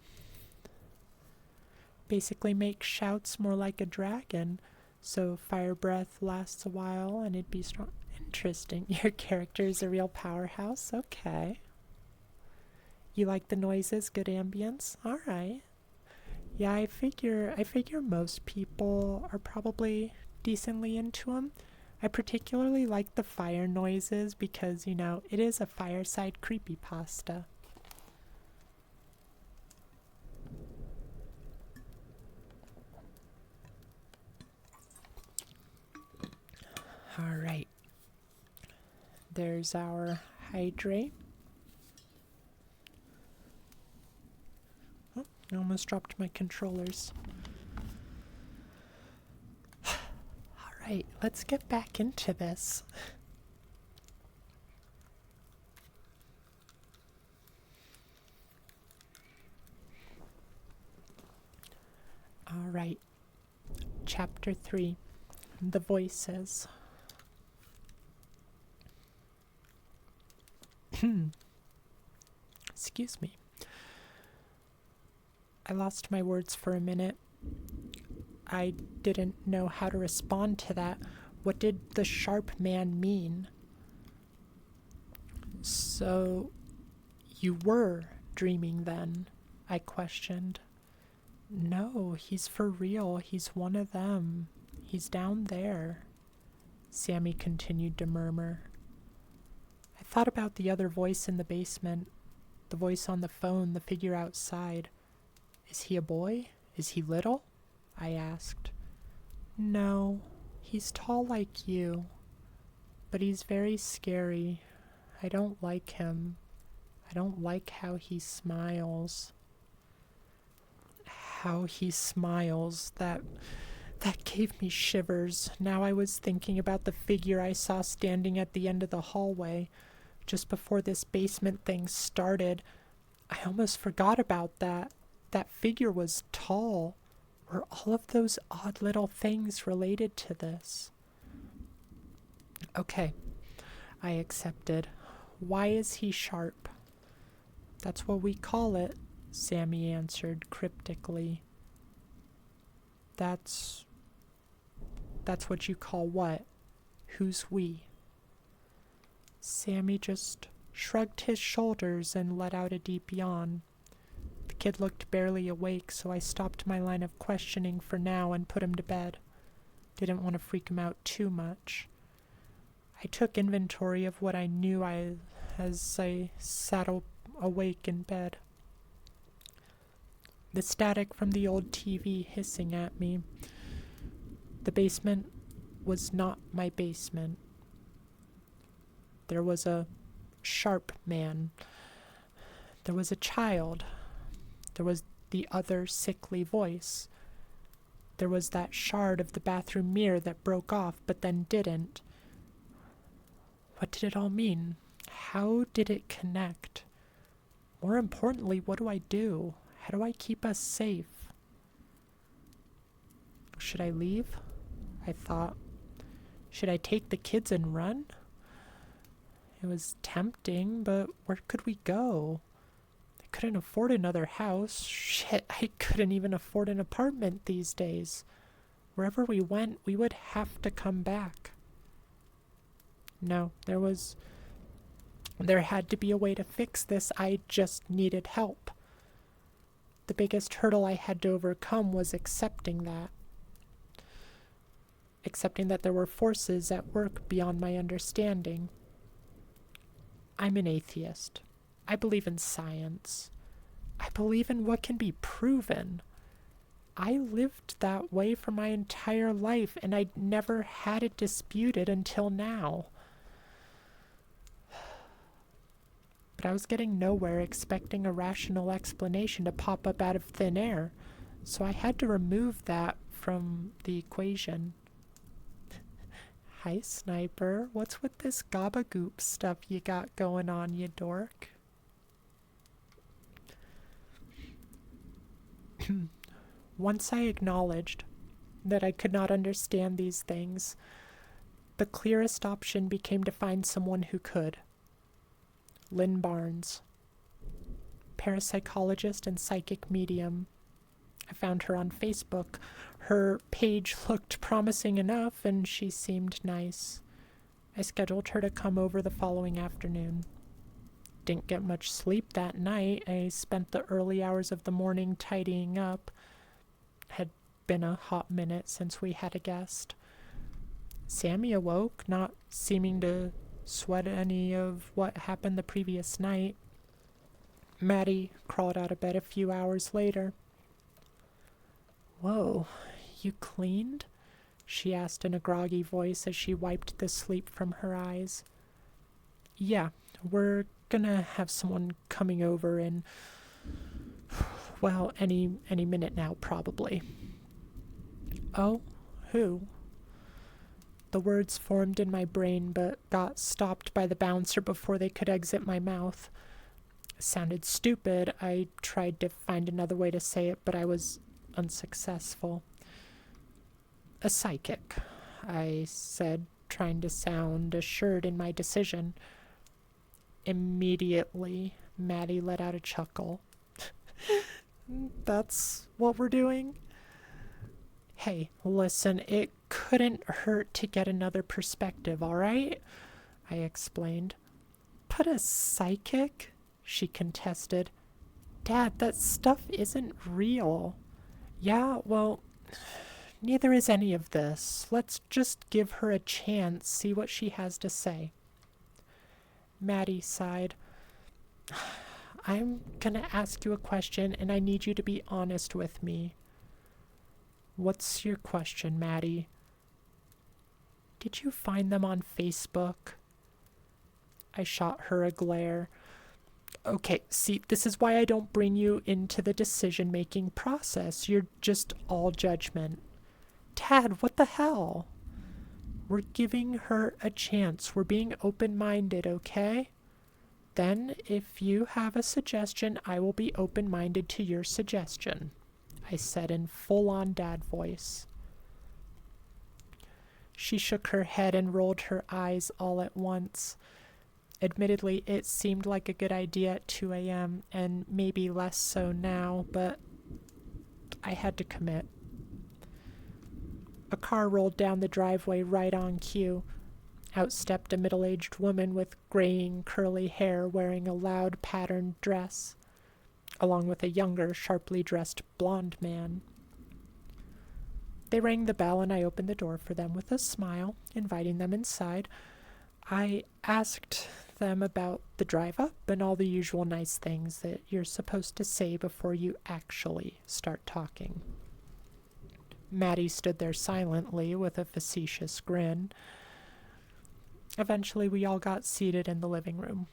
Basically make shouts more like a dragon, so fire breath lasts a while and it'd be strong. Interesting. Your character is a real powerhouse? Okay. You like the noises? Good ambience? Alright. Yeah, I figure most people are probably decently into them. I particularly like the fire noises because, you know, it is a Fireside creepypasta. Alright. There's our hydrate. Oh, I almost dropped my controllers. Alright, let's get back into this. Alright. Chapter 3. The Voices. Excuse me. I lost my words for a minute. I didn't know how to respond to that. What did the sharp man mean? So, you were dreaming then? I questioned. No, he's for real. He's one of them. He's down there. Sammy continued to murmur. I thought about the other voice in the basement, the voice on the phone, the figure outside. Is he a boy? Is he little? I asked. No, he's tall like you, but he's very scary. I don't like him. I don't like how he smiles. How he smiles, that gave me shivers. Now I was thinking about the figure I saw standing at the end of the hallway. Just before this basement thing started, I almost forgot about that. That figure was tall. Were all of those odd little things related to this? Okay, I accepted. Why is he sharp? That's what we call it, Sammy answered cryptically. That's what you call what? Who's we? Sammy just shrugged his shoulders, and let out a deep yawn. The kid looked barely awake, so I stopped my line of questioning for now and put him to bed. Didn't want to freak him out too much. I took inventory of what I knew as I sat awake in bed. The static from the old TV hissing at me. The basement was not my basement. There was a sharp man. There was a child. There was the other sickly voice. There was that shard of the bathroom mirror that broke off but then didn't. What did it all mean? How did it connect? More importantly, what do I do? How do I keep us safe? Should I leave? I thought. Should I take the kids and run? It was tempting, but where could we go? I couldn't afford another house. Shit, I couldn't even afford an apartment these days. Wherever we went, we would have to come back. No, there had to be a way to fix this. I just needed help. The biggest hurdle I had to overcome was accepting that. Accepting that there were forces at work beyond my understanding. I'm an atheist. I believe in science. I believe in what can be proven. I lived that way for my entire life, and I'd never had it disputed until now. But I was getting nowhere expecting a rational explanation to pop up out of thin air, so I had to remove that from the equation. Hi, Sniper. What's with this gabagoop stuff you got going on, you dork? Once I acknowledged that I could not understand these things, the clearest option became to find someone who could. Lynn Barnes, parapsychologist and psychic medium. I found her on Facebook. Her page looked promising enough, and she seemed nice. I scheduled her to come over the following afternoon. Didn't get much sleep that night. I spent the early hours of the morning tidying up. Had been a hot minute since we had a guest. Sammy awoke, not seeming to sweat any of what happened the previous night. Maddie crawled out of bed a few hours later. "Whoa, you cleaned?" she asked in a groggy voice as she wiped the sleep from her eyes. "Yeah, we're gonna have someone coming over in, well, any minute now, probably." "Oh, who?" The words formed in my brain but got stopped by the bouncer before they could exit my mouth. It sounded stupid. I tried to find another way to say it, but I was unsuccessful. "A psychic," I said, trying to sound assured in my decision. Immediately, Maddie let out a chuckle. "That's what we're doing?" "Hey, listen, it couldn't hurt to get another perspective, all right?" I explained. "But a psychic?" she contested. "Dad, that stuff isn't real." "Yeah, well, neither is any of this. Let's just give her a chance, see what she has to say." Maddie sighed. "I'm gonna ask you a question, and I need you to be honest with me." "What's your question, Maddie?" "Did you find them on Facebook?" I shot her a glare. "Okay, see, this is why I don't bring you into the decision-making process. You're just all judgment." "Dad, what the hell?" "We're giving her a chance. We're being open-minded, okay? Then, if you have a suggestion, I will be open-minded to your suggestion," I said in full-on dad voice. She shook her head and rolled her eyes all at once. Admittedly, it seemed like a good idea at 2 a.m., and maybe less so now, but I had to commit. A car rolled down the driveway right on cue. Out stepped a middle-aged woman with graying, curly hair wearing a loud patterned dress, along with a younger, sharply dressed blonde man. They rang the bell and I opened the door for them with a smile, inviting them inside. I asked them about the drive up and all the usual nice things that you're supposed to say before you actually start talking. Maddie stood there silently with a facetious grin. Eventually, we all got seated in the living room.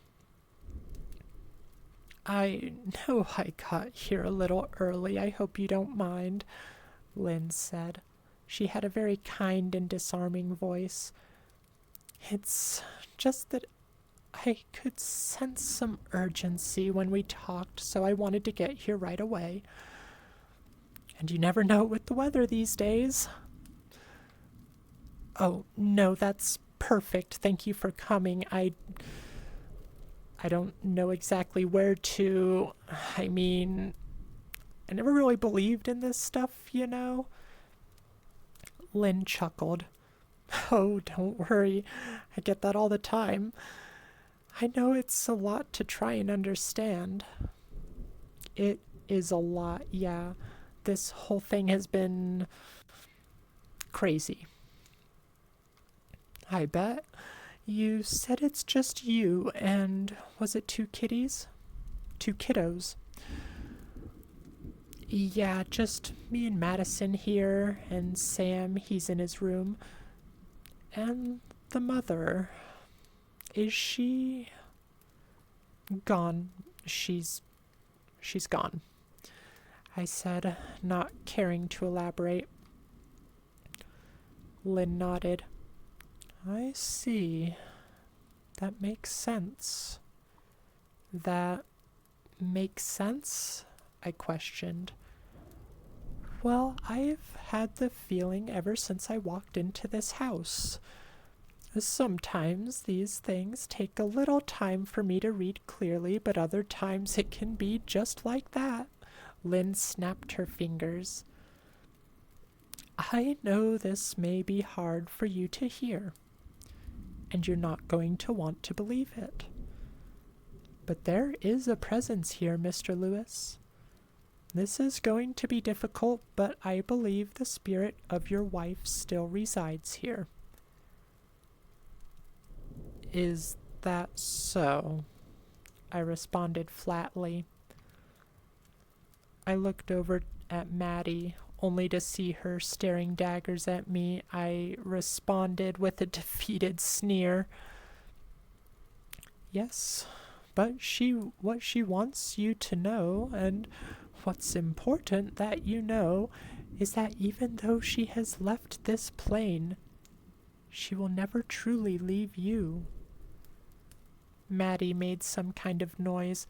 I know I got here a little early. I hope you don't mind, Lynn said. She had a very kind and disarming voice. It's just that I could sense some urgency when we talked, so I wanted to get here right away. And you never know with the weather these days. Oh, no, that's perfect. Thank you for coming. I don't know exactly where to... I mean, I never really believed in this stuff, you know? Lynn chuckled. Oh, don't worry. I get that all the time. I know it's a lot to try and understand. It is a lot, yeah. This whole thing has been crazy. I bet. You said it's just you, and was it 2 kitties? 2 kiddos. Yeah, just me and Madison here, and Sam, he's in his room. And the mother, is she gone? She's gone, I said, not caring to elaborate. Lynn nodded. I see. That makes sense. That makes sense? I questioned. Well, I've had the feeling ever since I walked into this house. Sometimes these things take a little time for me to read clearly, but other times it can be just like that. Lynn snapped her fingers. I know this may be hard for you to hear, and you're not going to want to believe it. But there is a presence here, Mr. Lewis. This is going to be difficult, but I believe the spirit of your wife still resides here. Is that so? I responded flatly. I looked over at Maddie, only to see her staring daggers at me. I responded with a defeated sneer. Yes, but what she wants you to know, and what's important that you know, is that even though she has left this plane, she will never truly leave you. Maddie made some kind of noise.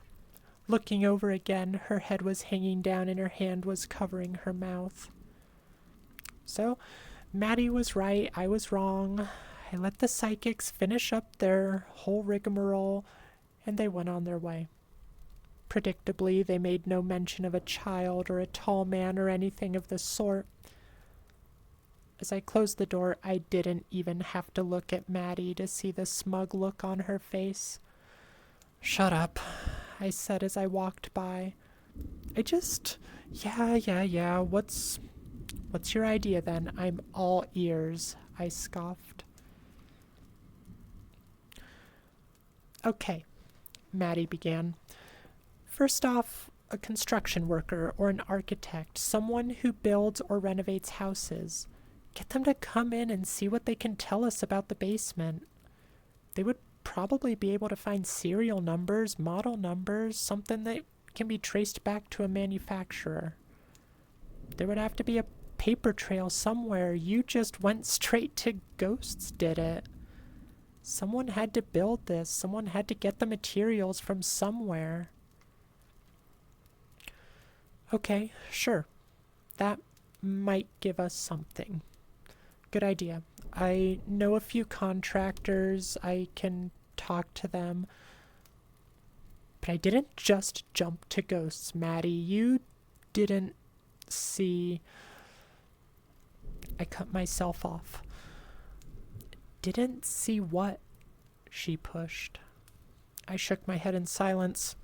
Looking over again, her head was hanging down and her hand was covering her mouth. So, Maddie was right, I was wrong. I let the psychics finish up their whole rigmarole, and they went on their way. Predictably, they made no mention of a child or a tall man or anything of the sort. As I closed the door, I didn't even have to look at Maddie to see the smug look on her face. Shut up, I said as I walked by. Yeah. What's your idea then? I'm all ears, I scoffed. Okay, Maddie began. First off, a construction worker or an architect, someone who builds or renovates houses. Get them to come in and see what they can tell us about the basement. They would probably be able to find serial numbers, model numbers, something that can be traced back to a manufacturer. There would have to be a paper trail somewhere. You just went straight to ghosts, did it? Someone had to build this. Someone had to get the materials from somewhere. Okay, sure. That might give us something. Good idea. I know a few contractors. I can talk to them. But I didn't just jump to ghosts, Maddie. You didn't see... I cut myself off. Didn't see what? She pushed. I shook my head in silence.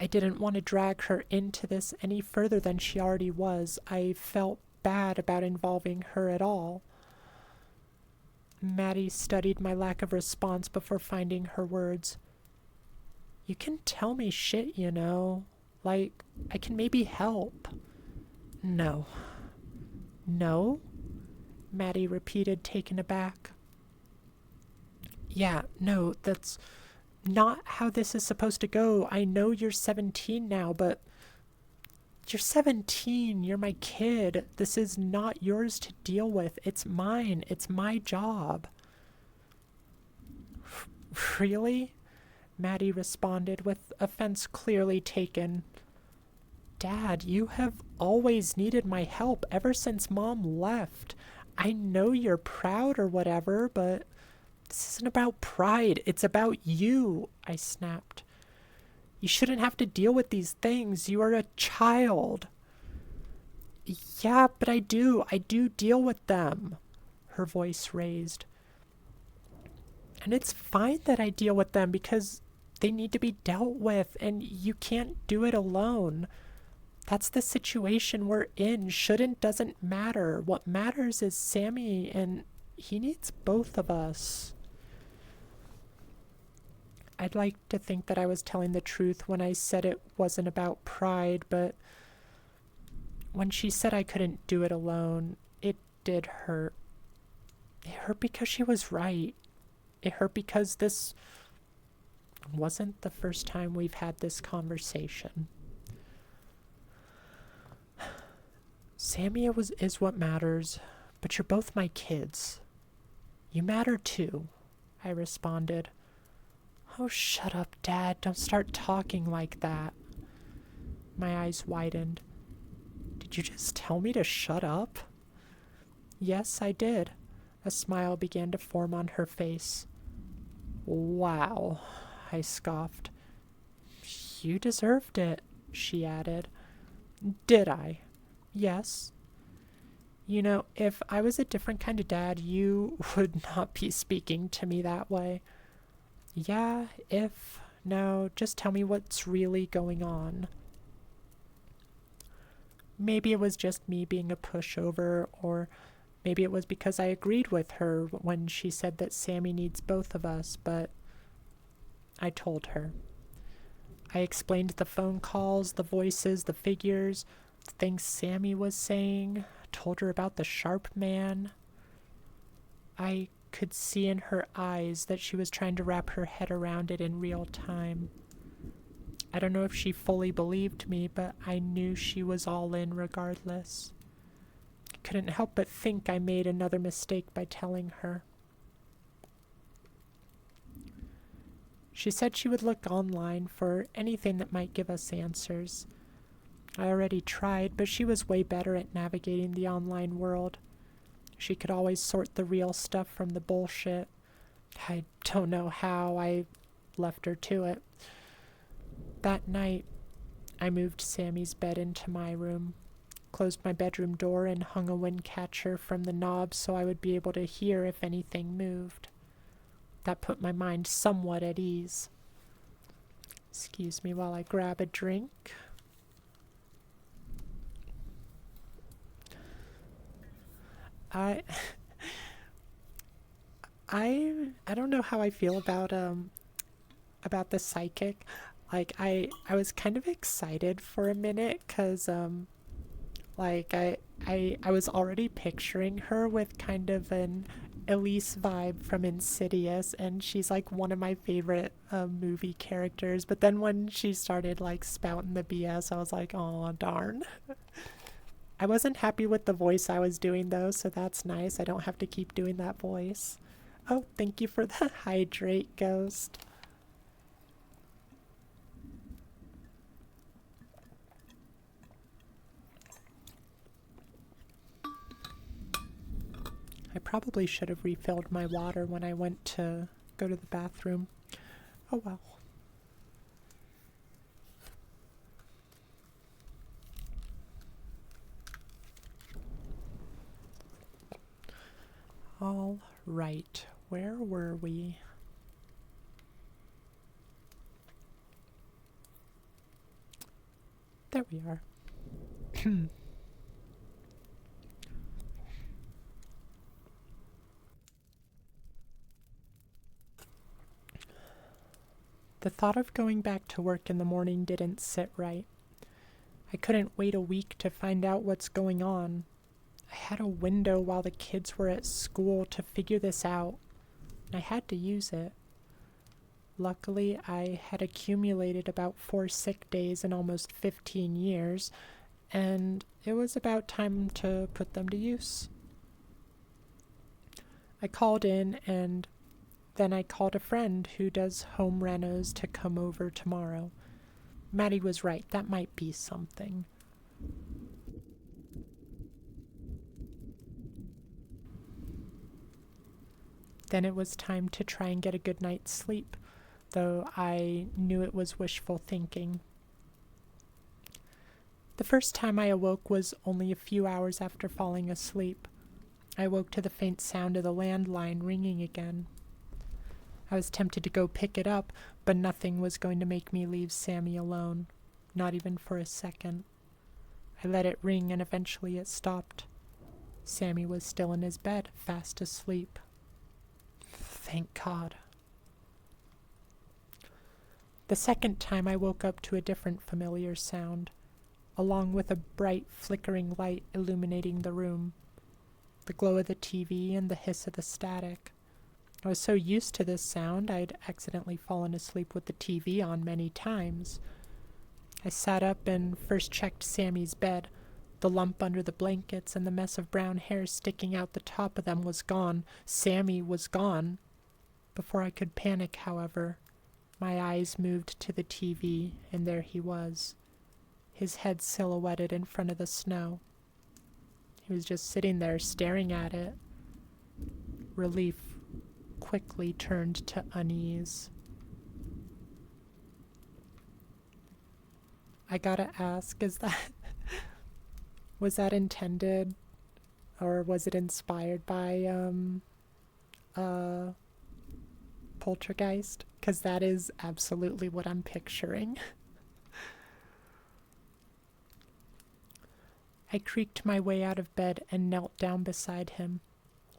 I didn't want to drag her into this any further than she already was. I felt bad about involving her at all. Maddie studied my lack of response before finding her words. You can tell me shit, you know. Like, I can maybe help. No. No? Maddie repeated, taken aback. Yeah, no, that's not how this is supposed to go. I know you're 17 now, but you're 17. You're my kid. This is not yours to deal with. It's mine. It's my job. Really? Maddie responded with offense clearly taken. Dad, you have always needed my help ever since Mom left. I know you're proud or whatever, but this isn't about pride. It's about you, I snapped. You shouldn't have to deal with these things. You are a child. Yeah, but I do. I do deal with them. Her voice raised. And it's fine that I deal with them because they need to be dealt with, and you can't do it alone. That's the situation we're in. Shouldn't doesn't matter. What matters is Sammy, and he needs both of us. I'd like to think that I was telling the truth when I said it wasn't about pride, but when she said I couldn't do it alone, it did hurt. It hurt because she was right. It hurt because this wasn't the first time we've had this conversation. Sammy is what matters, but you're both my kids. You matter too, I responded. Oh, shut up, Dad. Don't start talking like that. My eyes widened. Did you just tell me to shut up? Yes, I did. A smile began to form on her face. Wow, I scoffed. You deserved it, she added. Did I? Yes. You know, if I was a different kind of dad, you would not be speaking to me that way. Yeah, if... No, just tell me what's really going on. Maybe it was just me being a pushover, or maybe it was because I agreed with her when she said that Sammy needs both of us, but I told her. I explained the phone calls, the voices, the figures, the things Sammy was saying, told her about the sharp man. I could see in her eyes that she was trying to wrap her head around it in real time. I don't know if she fully believed me, but I knew she was all in regardless. I couldn't help but think I made another mistake by telling her. She said she would look online for anything that might give us answers. I already tried, but she was way better at navigating the online world. She could always sort the real stuff from the bullshit. I don't know how I left her to it. That night, I moved Sammy's bed into my room, closed my bedroom door, and hung a wind catcher from the knob so I would be able to hear if anything moved. That put my mind somewhat at ease. Excuse me while I grab a drink. I don't know how I feel about the psychic. Like I was kind of excited for a minute cuz like I was already picturing her with kind of an Elise vibe from Insidious, and she's like one of my favorite movie characters, but then when she started like spouting the BS, I was like, "Oh, darn." I wasn't happy with the voice I was doing, though, so that's nice. I don't have to keep doing that voice. Oh, thank you for the hydrate, Ghost. I probably should have refilled my water when I went to go to the bathroom. Oh, well. All Right, where were we? There we are. The thought of going back to work in the morning didn't sit right. I couldn't wait a week to find out what's going on. I had a window while the kids were at school to figure this out. I had to use it. Luckily, I had accumulated about 4 sick days in almost 15 years, and it was about time to put them to use. I called in, and then I called a friend who does home renos to come over tomorrow. Maddie was right, that might be something. Then it was time to try and get a good night's sleep, though I knew it was wishful thinking. The first time I awoke was only a few hours after falling asleep. I woke to the faint sound of the landline ringing again. I was tempted to go pick it up, but nothing was going to make me leave Sammy alone, not even for a second. I let it ring and eventually it stopped. Sammy was still in his bed, fast asleep. Thank God. The second time I woke up to a different familiar sound, along with a bright flickering light illuminating the room, the glow of the TV and the hiss of the static. I was so used to this sound I'd accidentally fallen asleep with the TV on many times. I sat up and first checked Sammy's bed. The lump under the blankets and the mess of brown hair sticking out the top of them was gone. Sammy was gone. Before I could panic, however, my eyes moved to the TV, and there he was, his head silhouetted in front of the snow. He was just sitting there staring at it. Relief quickly turned to unease. I gotta ask, was that intended, or was it inspired by Poltergeist? Because that is absolutely what I'm picturing. I creaked my way out of bed and knelt down beside him.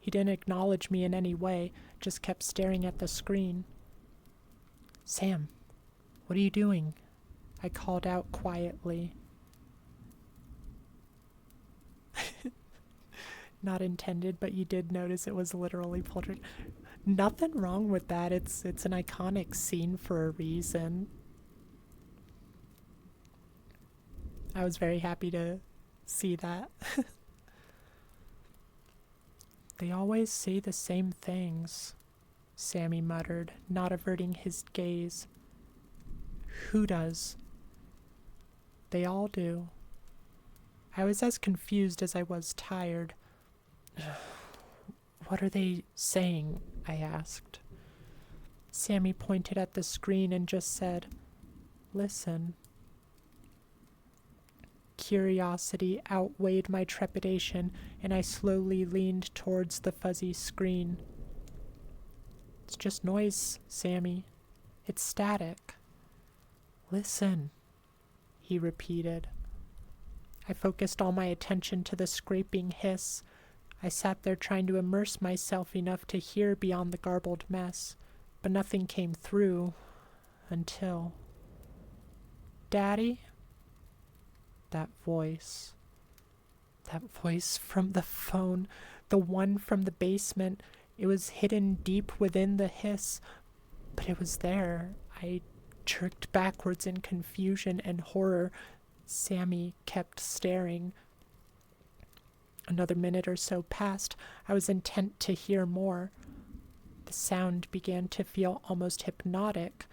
He didn't acknowledge me in any way, just kept staring at the screen. Sam, what are you doing? I called out quietly. Not intended, but you did notice it was literally Poltergeist. Nothing wrong with that. It's an iconic scene for a reason. I was very happy to see that. They always say the same things, Sammy muttered, not averting his gaze. Who does? They all do. I was as confused as I was tired. What are they saying? I asked. Sammy pointed at the screen and just said, Listen. Curiosity outweighed my trepidation, and I slowly leaned towards the fuzzy screen. It's just noise, Sammy. It's static. Listen, he repeated. I focused all my attention to the scraping hiss. I sat there trying to immerse myself enough to hear beyond the garbled mess, but nothing came through until... Daddy? That voice from the phone, the one from the basement. It was hidden deep within the hiss, but it was there. I jerked backwards in confusion and horror. Sammy kept staring. Another minute or so passed. I was intent to hear more. The sound began to feel almost hypnotic.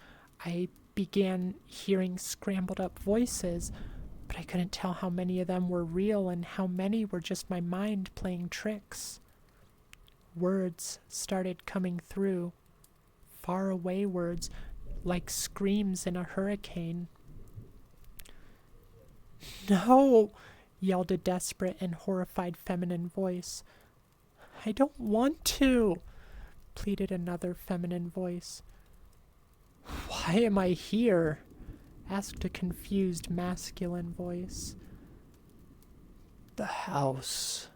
I began hearing scrambled up voices, but I couldn't tell how many of them were real and how many were just my mind playing tricks. Words started coming through, far away words, like screams in a hurricane. No, yelled a desperate and horrified feminine voice. I don't want to. pleaded another feminine voice. Why am I here? Asked a confused masculine voice. The house,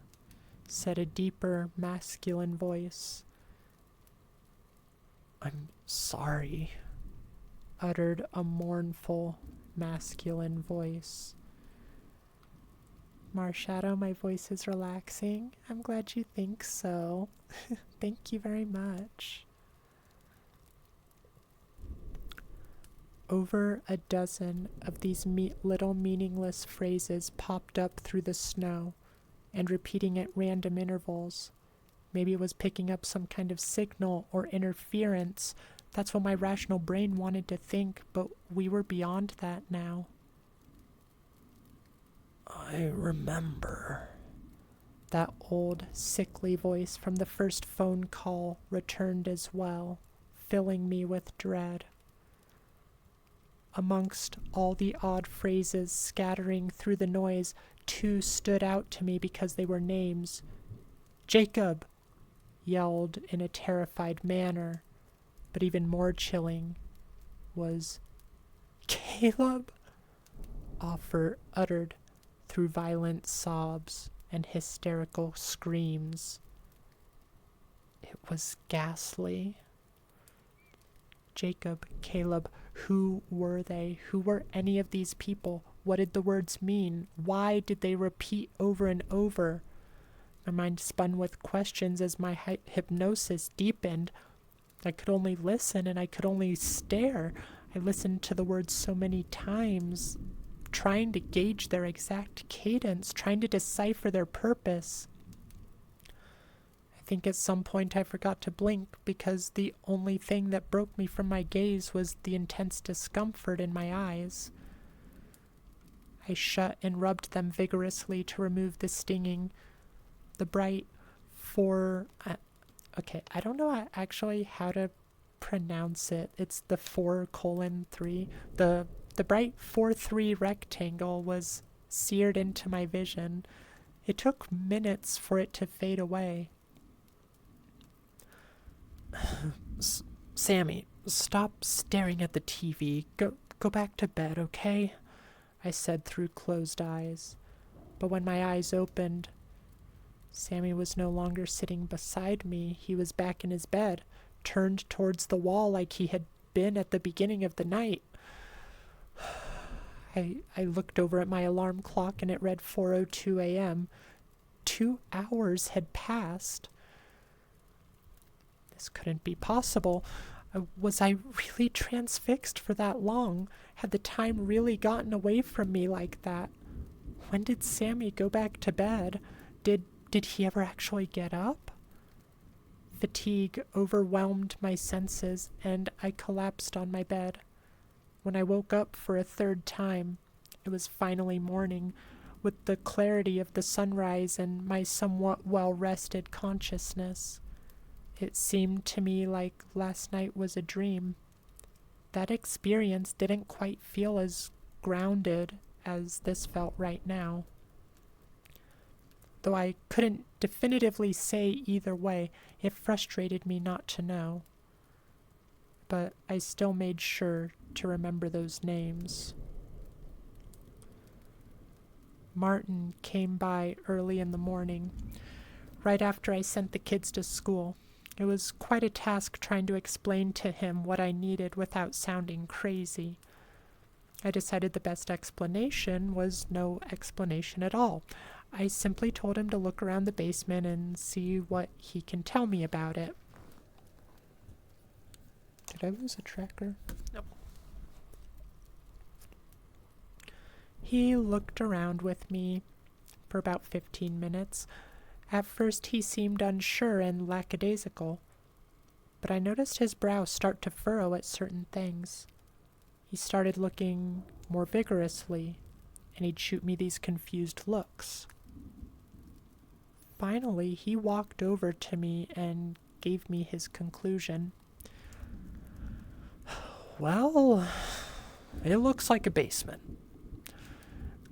said a deeper masculine voice. I'm sorry, uttered a mournful masculine voice. Marshadow, my voice is relaxing. I'm glad you think so. Thank you very much. Over a dozen of these little meaningless phrases popped up through the snow, and repeating at random intervals. Maybe it was picking up some kind of signal or interference. That's what my rational brain wanted to think, but we were beyond that now. I remember. That old, sickly voice from the first phone call returned as well, filling me with dread. Amongst all the odd phrases scattering through the noise, two stood out to me because they were names. Jacob, yelled in a terrified manner, but even more chilling was Caleb, Offer uttered through violent sobs and hysterical screams. It was ghastly. Jacob, Caleb, who were they? Who were any of these people? What did the words mean? Why did they repeat over and over? My mind spun with questions as my hypnosis deepened. I could only listen and I could only stare. I listened to the words so many times, trying to gauge their exact cadence, trying to decipher their purpose. I think at some point I forgot to blink because the only thing that broke me from my gaze was the intense discomfort in my eyes. I shut and rubbed them vigorously to remove the stinging. The bright I don't know actually how to pronounce it. It's the 4:3. The bright 4-3 rectangle was seared into my vision. It took minutes for it to fade away. Sammy, stop staring at the TV. Go back to bed, okay? I said through closed eyes. But when my eyes opened, Sammy was no longer sitting beside me. He was back in his bed, turned towards the wall like he had been at the beginning of the night. I looked over at my alarm clock and it read 4:02 a.m. 2 hours had passed. This couldn't be possible. Was I really transfixed for that long? Had the time really gotten away from me like that? When did Sammy go back to bed? Did he ever actually get up? Fatigue overwhelmed my senses, and I collapsed on my bed. When I woke up for a third time, it was finally morning, with the clarity of the sunrise and my somewhat well-rested consciousness. It seemed to me like last night was a dream. That experience didn't quite feel as grounded as this felt right now. Though I couldn't definitively say either way, it frustrated me not to know. But I still made sure to remember those names. Martin came by early in the morning, right after I sent the kids to school. It was quite a task trying to explain to him what I needed without sounding crazy. I decided the best explanation was no explanation at all. I simply told him to look around the basement and see what he can tell me about it. Did I lose a tracker? No. He looked around with me for about 15 minutes. At first he seemed unsure and lackadaisical, but I noticed his brow start to furrow at certain things. He started looking more vigorously, and he'd shoot me these confused looks. Finally, he walked over to me and gave me his conclusion. Well, it looks like a basement.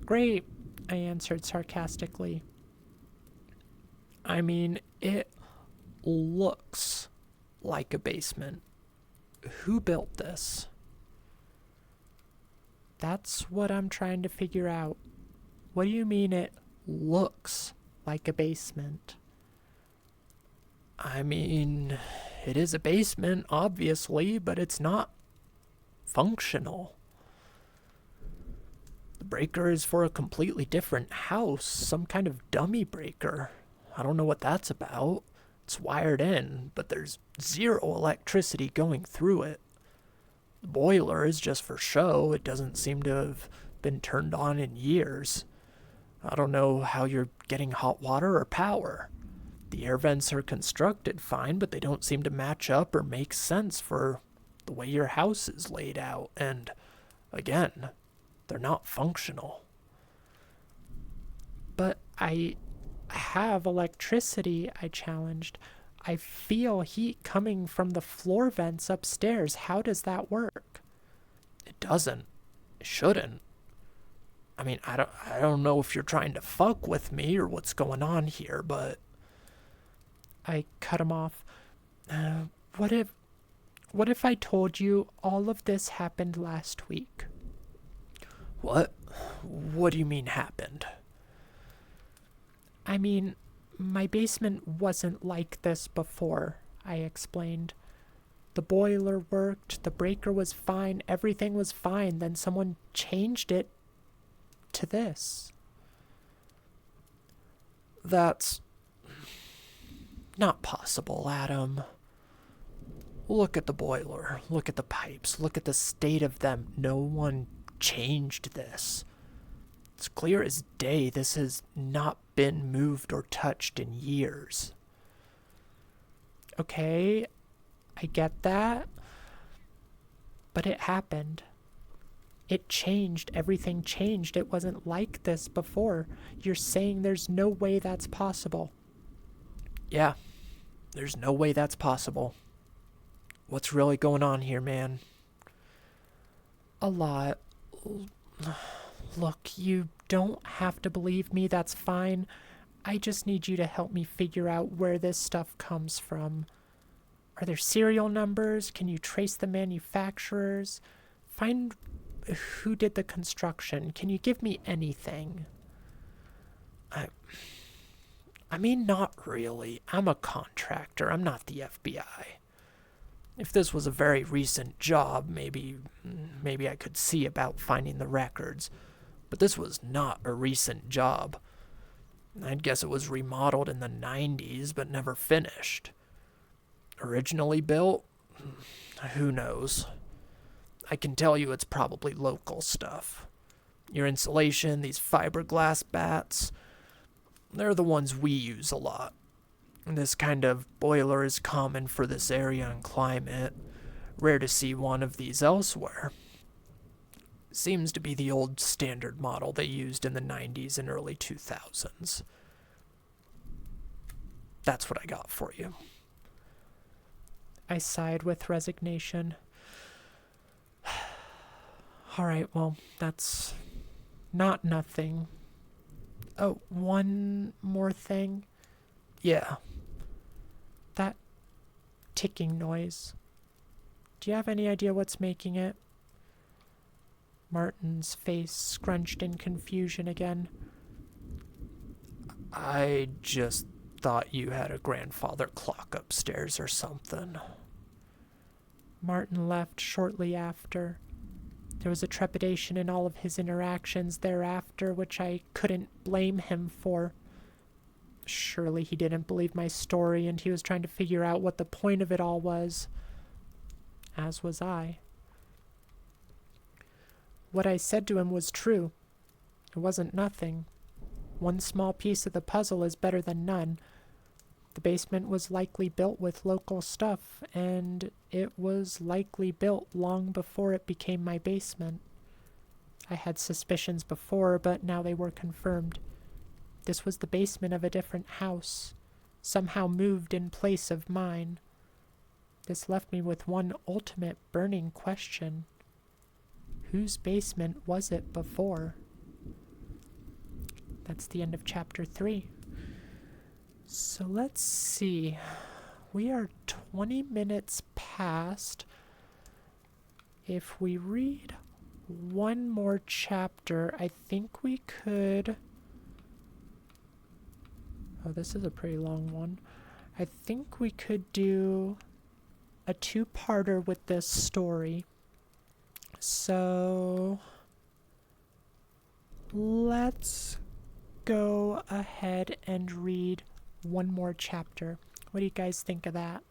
Great, I answered sarcastically. I mean, it looks like a basement. Who built this? That's what I'm trying to figure out. What do you mean it looks like a basement? I mean, it is a basement, obviously, but it's not functional. The breaker is for a completely different house, some kind of dummy breaker. I don't know what that's about. It's wired in, but there's zero electricity going through it. The boiler is just for show. It doesn't seem to have been turned on in years. I don't know how you're getting hot water or power. The air vents are constructed fine, but they don't seem to match up or make sense for the way your house is laid out. And again, they're not functional. But I have electricity, I challenged. I feel heat coming from the floor vents upstairs. How does that work? It doesn't. It shouldn't. I mean, I don't know if you're trying to fuck with me or what's going on here, but I cut him off. What if I told you all of this happened last week? What? What do you mean happened? I mean, my basement wasn't like this before, I explained. The boiler worked, the breaker was fine, everything was fine, then someone changed it to this. That's not possible, Adam. Look at the boiler, look at the pipes, look at the state of them. No one changed this. It's clear as day this has not been moved or touched in years. Okay, I get that. But it happened. It changed. Everything changed. It wasn't like this before. You're saying there's no way that's possible. Yeah, there's no way that's possible. What's really going on here, man? A lot. Look, you don't have to believe me, that's fine. I just need you to help me figure out where this stuff comes from. Are there serial numbers? Can you trace the manufacturers? Find who did the construction. Can you give me anything? I mean, not really. I'm a contractor. I'm not the FBI. If this was a very recent job, maybe I could see about finding the records. But this was not a recent job. I'd guess it was remodeled in the 90s, but never finished. Originally built? Who knows? I can tell you it's probably local stuff. Your insulation, these fiberglass bats, they're the ones we use a lot. This kind of boiler is common for this area and climate. Rare to see one of these elsewhere. Seems to be the old standard model they used in the 90s and early 2000s. That's what I got for you. I sighed with resignation. All right, well, that's not nothing. Oh, one more thing. Yeah. That ticking noise. Do you have any idea what's making it? Martin's face scrunched in confusion again. I just thought you had a grandfather clock upstairs or something. Martin left shortly after. There was a trepidation in all of his interactions thereafter, which I couldn't blame him for. Surely he didn't believe my story, and he was trying to figure out what the point of it all was. As was I. What I said to him was true. It wasn't nothing. One small piece of the puzzle is better than none. The basement was likely built with local stuff, and it was likely built long before it became my basement. I had suspicions before, but now they were confirmed. This was the basement of a different house, somehow moved in place of mine. This left me with one ultimate burning question. Whose basement was it before? That's the end of chapter 3. So let's see. we are 20 minutes past. If we read one more chapter, I think we could... Oh, this is a pretty long one. I think we could do a two-parter with this story. So let's go ahead and read one more chapter. What do you guys think of that?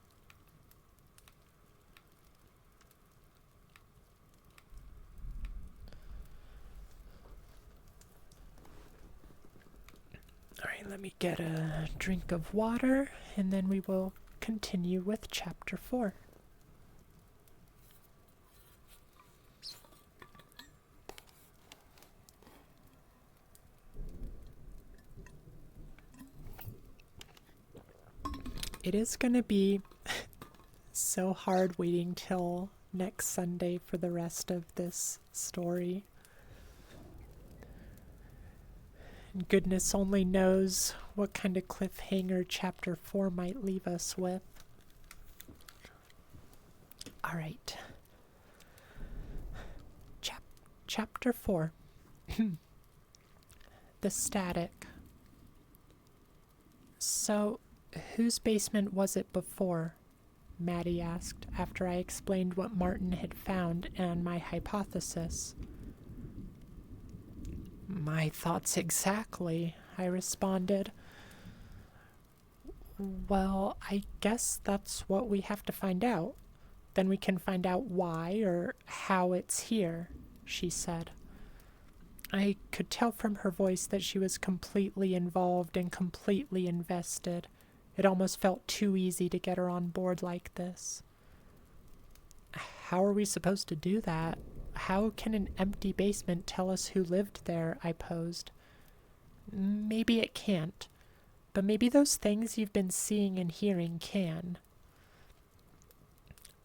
Alright, let me get a drink of water, and then we will continue with chapter 4. It is going to be so hard waiting till next Sunday for the rest of this story. And goodness only knows what kind of cliffhanger chapter 4 might leave us with. Alright. Chapter 4. The Static. So, whose basement was it before? Maddie asked after I explained what Martin had found and my hypothesis. My thoughts exactly, I responded. Well, I guess that's what we have to find out. Then we can find out why or how it's here, she said. I could tell from her voice that she was completely involved and completely invested. It almost felt too easy to get her on board like this. How are we supposed to do that? How can an empty basement tell us who lived there? I posed. Maybe it can't, but maybe those things you've been seeing and hearing can.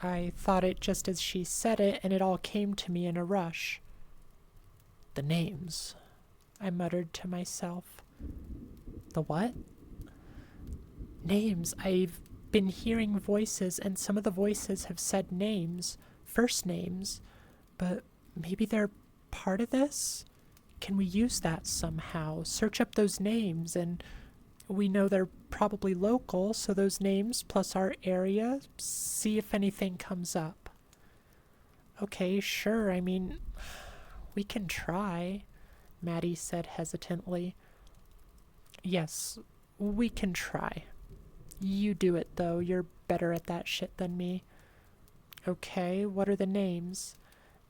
I thought it just as she said it, and it all came to me in a rush. The names, I muttered to myself. The what? Names. I've been hearing voices, and some of the voices have said names, first names, but maybe they're part of this? Can we use that somehow? Search up those names, and we know they're probably local, so those names plus our area, see if anything comes up. Okay, sure, I mean, we can try, Maddie said hesitantly. Yes, we can try. You do it, though. You're better at that shit than me. Okay, what are the names?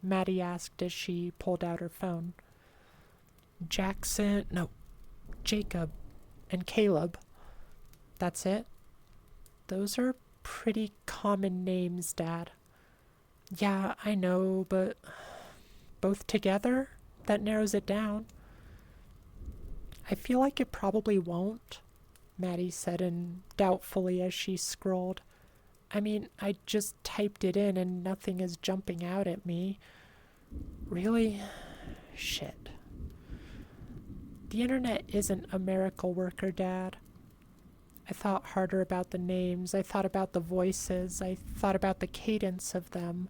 Maddie asked as she pulled out her phone. Jacob and Caleb. That's it? Those are pretty common names, Dad. Yeah, I know, but both together? That narrows it down. I feel like it probably won't, Maddie said doubtfully as she scrolled. I mean, I just typed it in and nothing is jumping out at me. Really? Shit. The internet isn't a miracle worker, Dad. I thought harder about the names. I thought about the voices. I thought about the cadence of them.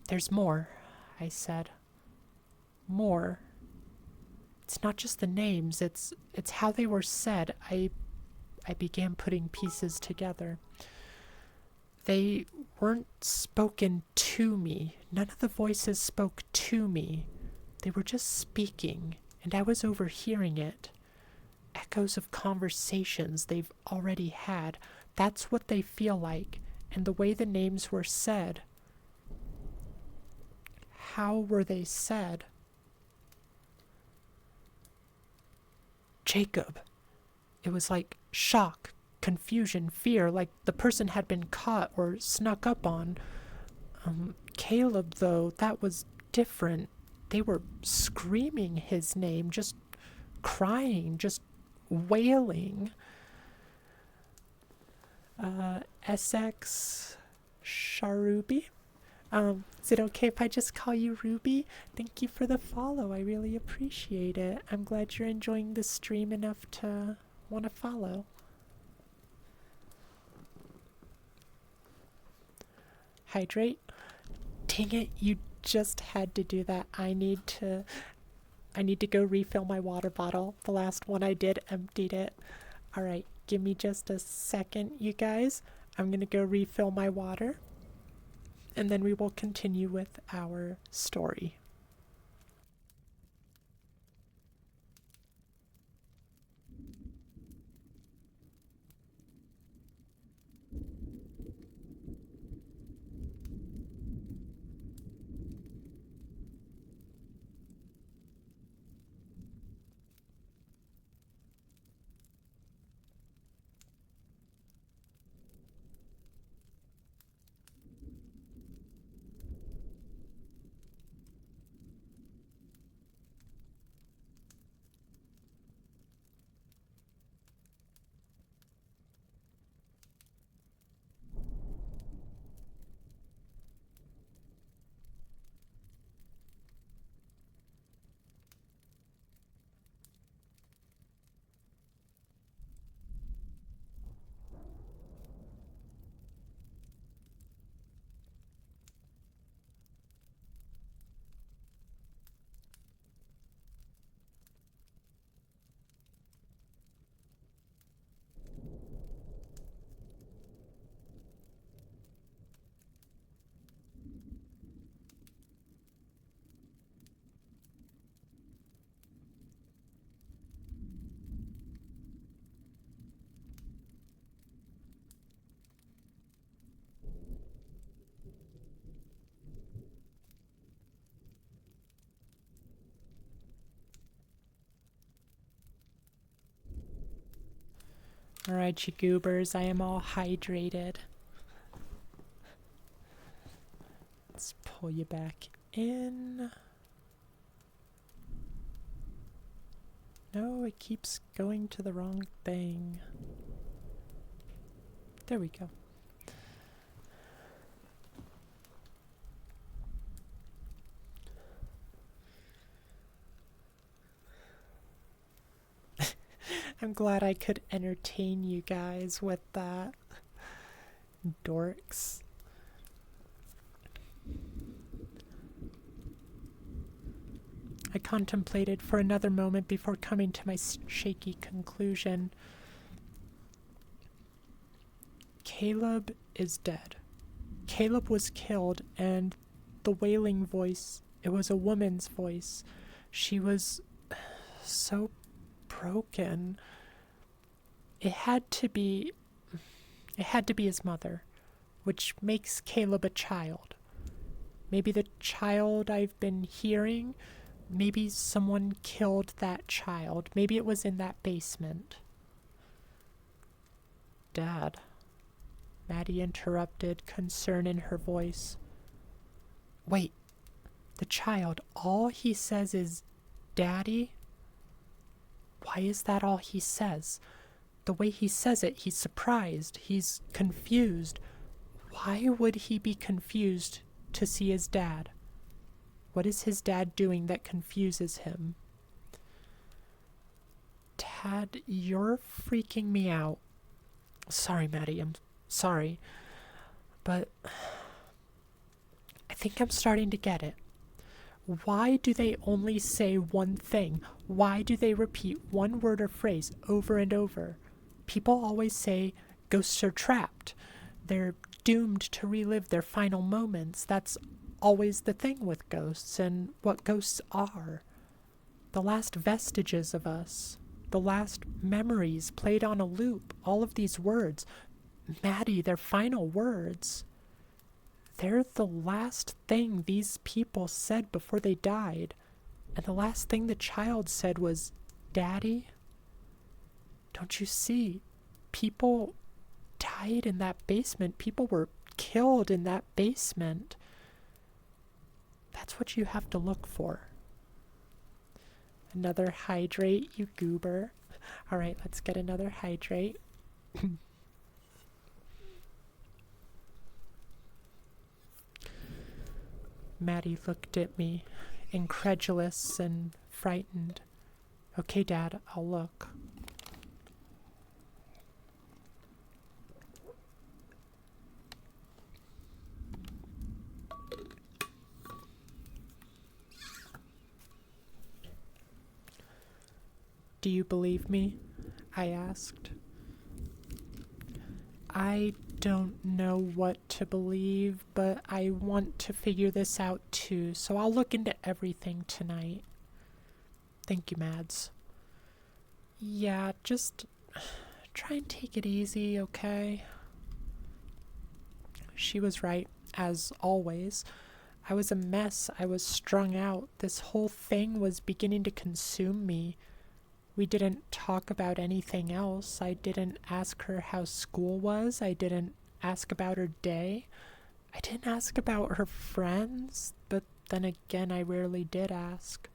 There's more, I said. More. It's not just the names, it's how they were said. I began putting pieces together. They weren't spoken to me. None of the voices spoke to me. They were just speaking, and I was overhearing it. Echoes of conversations they've already had. That's what they feel like, and the way the names were said. How were they said? Jacob. It was like shock, confusion, fear, like the person had been caught or snuck up on. Caleb, though, that was different. They were screaming his name, just crying, just wailing. SX Sharubi? Is it okay if I just call you Ruby? Thank you for the follow. I really appreciate it. I'm glad you're enjoying the stream enough to want to follow. hydrate. Dang it, you just had to do that. I need to go refill my water bottle. The last one I did emptied it. Alright, give me just a second, you guys. I'm gonna go refill my water, and then we will continue with our story. Alright, you goobers, I am all hydrated. Let's pull you back in. No, it keeps going to the wrong thing. There we go. I'm glad I could entertain you guys with that. Dorks. I contemplated for another moment before coming to my shaky conclusion. Caleb is dead. Caleb was killed, and the wailing voice, it was a woman's voice. She was so broken. It had to be his mother, which makes Caleb a child. Maybe the child I've been hearing, maybe someone killed that child. Maybe it was in that basement. Dad. Maddie interrupted, concern in her voice. Wait, the child, all he says is, Daddy? Why is that all he says? The way he says it, he's surprised, he's confused. Why would he be confused to see his dad? What is his dad doing that confuses him? Dad, you're freaking me out. Sorry, Maddie, I'm sorry. But I think I'm starting to get it. Why do they only say one thing? Why do they repeat one word or phrase over and over? People always say ghosts are trapped. They're doomed to relive their final moments. That's always the thing with ghosts and what ghosts are. The last vestiges of us. The last memories played on a loop. All of these words. Maddie, their final words. They're the last thing these people said before they died. And the last thing the child said was, Daddy? Don't you see? People died in that basement. People were killed in that basement. That's what you have to look for. Another hydrate, you goober. Alright, let's get another hydrate. Maddie looked at me, incredulous and frightened. Okay, Dad, I'll look. Do you believe me? I asked. I don't know what to believe, but I want to figure this out too, so I'll look into everything tonight. Thank you, Mads. Yeah, just try and take it easy, okay? She was right, as always. I was a mess. I was strung out. This whole thing was beginning to consume me. We didn't talk about anything else. I didn't ask her how school was. I didn't ask about her day. I didn't ask about her friends, but then again, I rarely did ask.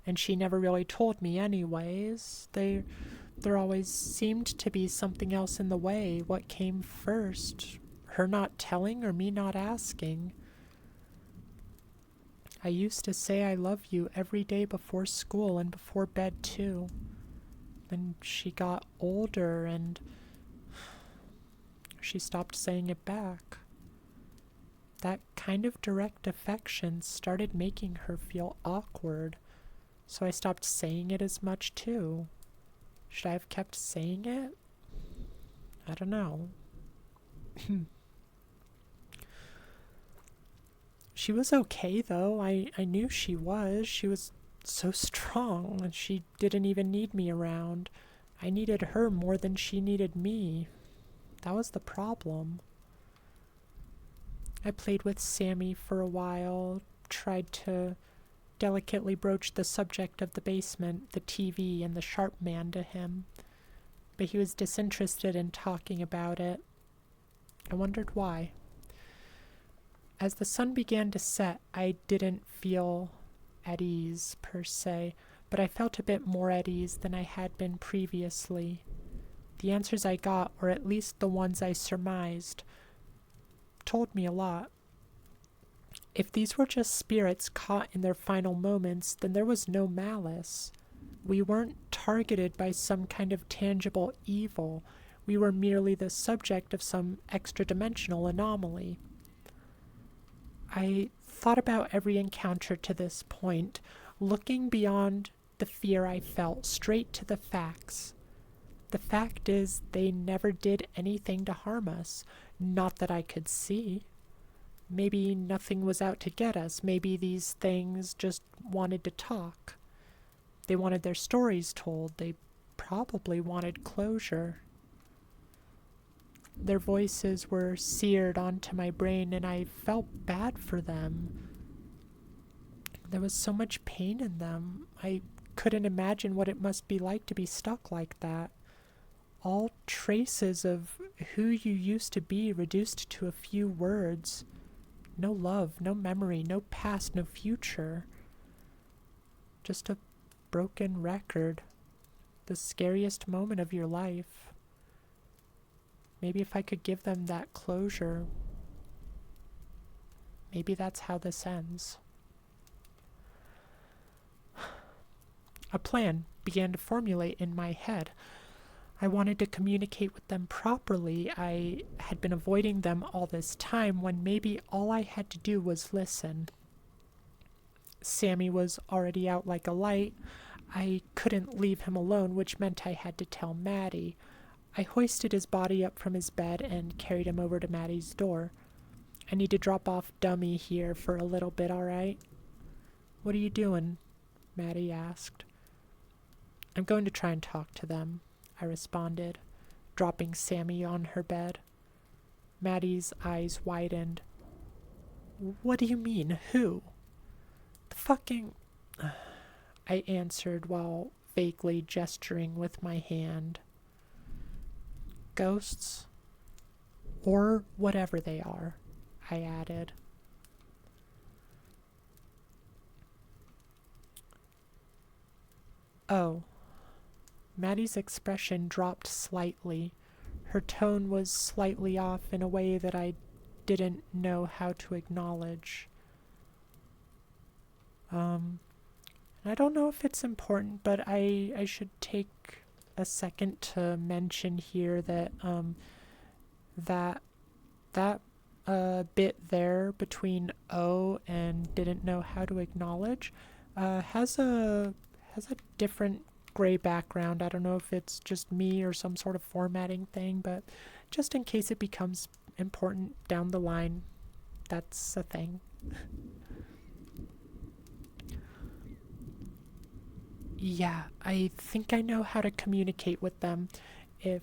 And she never really told me anyways. There always seemed to be something else in the way. What came first? Her not telling or me not asking? I used to say I love you every day before school and before bed too. Then she got older and she stopped saying it back. That kind of direct affection started making her feel awkward, so I stopped saying it as much too. Should I have kept saying it? I don't know. She was okay, though. I knew she was. She was so strong, and she didn't even need me around. I needed her more than she needed me. That was the problem. I played with Sammy for a while, tried to delicately broach the subject of the basement, the TV, and the sharp man to him, but he was disinterested in talking about it. I wondered why. As the sun began to set, I didn't feel at ease, per se, but I felt a bit more at ease than I had been previously. The answers I got, or at least the ones I surmised, told me a lot. If these were just spirits caught in their final moments, then there was no malice. We weren't targeted by some kind of tangible evil. We were merely the subject of some extra-dimensional anomaly. I thought about every encounter to this point, looking beyond the fear I felt, straight to the facts. The fact is, they never did anything to harm us, not that I could see. Maybe nothing was out to get us. Maybe these things just wanted to talk. They wanted their stories told. They probably wanted closure. Their voices were seared onto my brain, and I felt bad for them. There was so much pain in them. I couldn't imagine what it must be like to be stuck like that. All traces of who you used to be reduced to a few words. No love, no memory, no past, no future. Just a broken record. The scariest moment of your life. Maybe if I could give them that closure, maybe that's how this ends. A plan began to formulate in my head. I wanted to communicate with them properly. I had been avoiding them all this time when maybe all I had to do was listen. Sammy was already out like a light. I couldn't leave him alone, which meant I had to tell Maddie. I hoisted his body up from his bed and carried him over to Maddie's door. I need to drop off Dummy here for a little bit, alright? What are you doing? Maddie asked. I'm going to try and talk to them, I responded, dropping Sammy on her bed. Maddie's eyes widened. What do you mean, who? The fucking... I answered while vaguely gesturing with my hand. Ghosts? Or whatever they are, I added. Oh. Maddie's expression dropped slightly. Her tone was slightly off in a way that I didn't know how to acknowledge. I don't know if it's important, but I should take a second to mention here that that bit there between "oh" and "didn't know how to acknowledge" has a different gray background. I don't know if it's just me or some sort of formatting thing, but just in case it becomes important down the line, that's a thing. Yeah, I think I know how to communicate with them. If...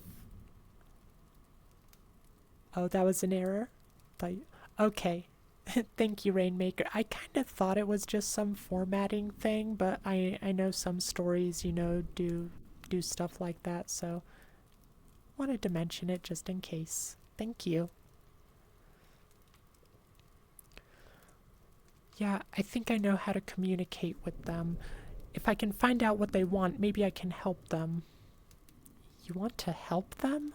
Oh, that was an error? Okay. Thank you, RainMaker. I kind of thought it was just some formatting thing, but I know some stories, do stuff like that, so wanted to mention it just in case. Thank you. Yeah, I think I know how to communicate with them. If I can find out what they want, maybe I can help them. You want to help them?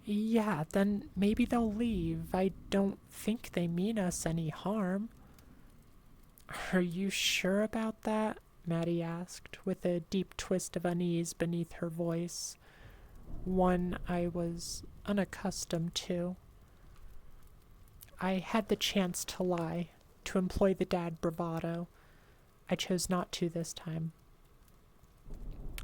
Yeah, then maybe they'll leave. I don't think they mean us any harm. Are you sure about that? Maddie asked, with a deep twist of unease beneath her voice, one I was unaccustomed to. I had the chance to lie, to employ the dad bravado. I chose not to this time.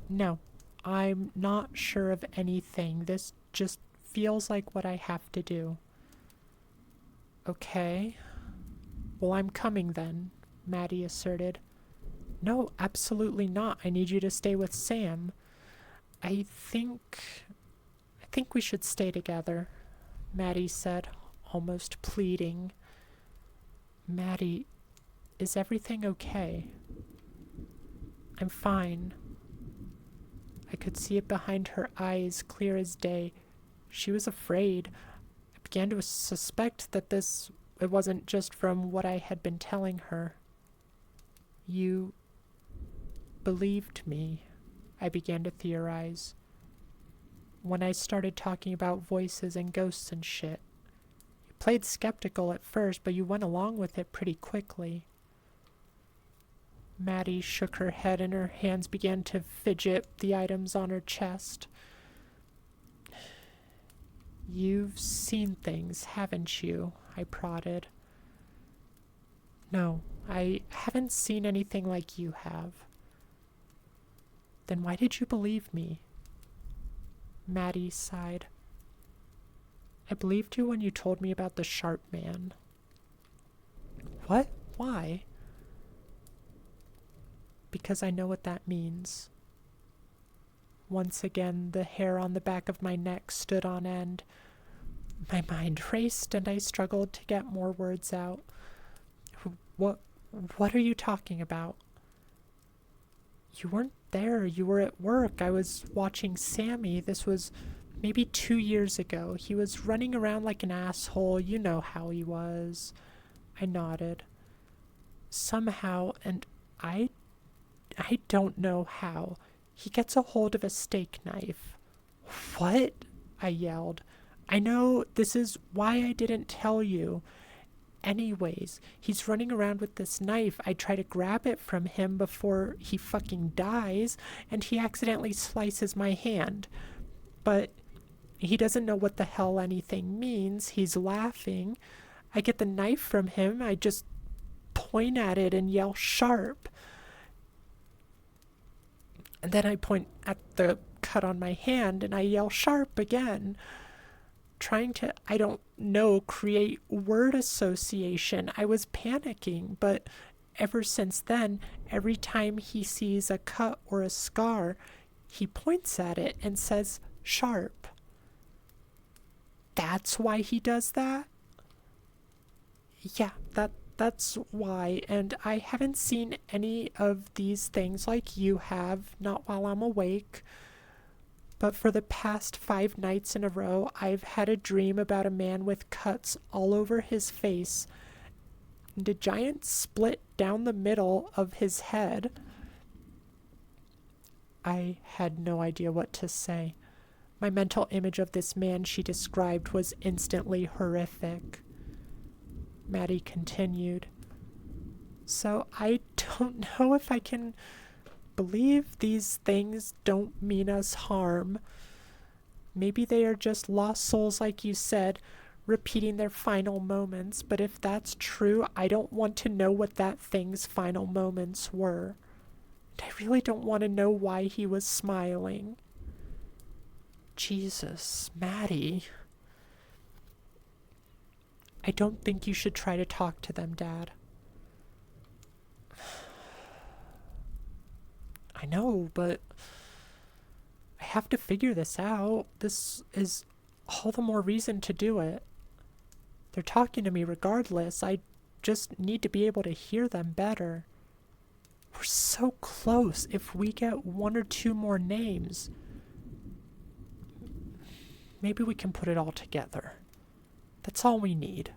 No, I'm not sure of anything. This just feels like what I have to do. Okay. Well, I'm coming then, Maddie asserted. No, absolutely not. I need you to stay with Sam. I think we should stay together, Maddie said, almost pleading. Maddie, is everything okay? I'm fine. I could see it behind her eyes, clear as day. She was afraid. I began to suspect that it wasn't just from what I had been telling her. You believed me, I began to theorize. When I started talking about voices and ghosts and shit. You played skeptical at first, but you went along with it pretty quickly. Maddie shook her head and her hands began to fidget the items on her chest. You've seen things, haven't you? I prodded. No, I haven't seen anything like you have. Then why did you believe me? Maddie sighed. I believed you when you told me about the sharp man. What? Why? Because I know what that means. Once again, the hair on the back of my neck stood on end. My mind raced and I struggled to get more words out. What are you talking about? You weren't there. You were at work. I was watching Sammy. This was maybe 2 years ago. He was running around like an asshole. You know how he was. I nodded. Somehow, and I don't know how, he gets a hold of a steak knife. What? I yelled. I know this is why I didn't tell you. Anyways, he's running around with this knife. I try to grab it from him before he fucking dies, and he accidentally slices my hand. But he doesn't know what the hell anything means. He's laughing. I get the knife from him. I just point at it and yell sharp. And then I point at the cut on my hand and I yell sharp again. Trying to, I don't know, create word association. I was panicking, but ever since then, every time he sees a cut or a scar, he points at it and says sharp. That's why he does that? Yeah, that's why, and I haven't seen any of these things like you have, not while I'm awake. But for the past 5 nights in a row, I've had a dream about a man with cuts all over his face and a giant split down the middle of his head. I had no idea what to say. My mental image of this man she described was instantly horrific. Maddie continued. So I don't know if I can believe these things don't mean us harm. Maybe they are just lost souls like you said, repeating their final moments, but if that's true, I don't want to know what that thing's final moments were. I really don't want to know why he was smiling. Jesus, Maddie. I don't think you should try to talk to them, Dad. I know, but I have to figure this out. This is all the more reason to do it. They're talking to me regardless. I just need to be able to hear them better. We're so close. If we get one or two more names, maybe we can put it all together. That's all we need.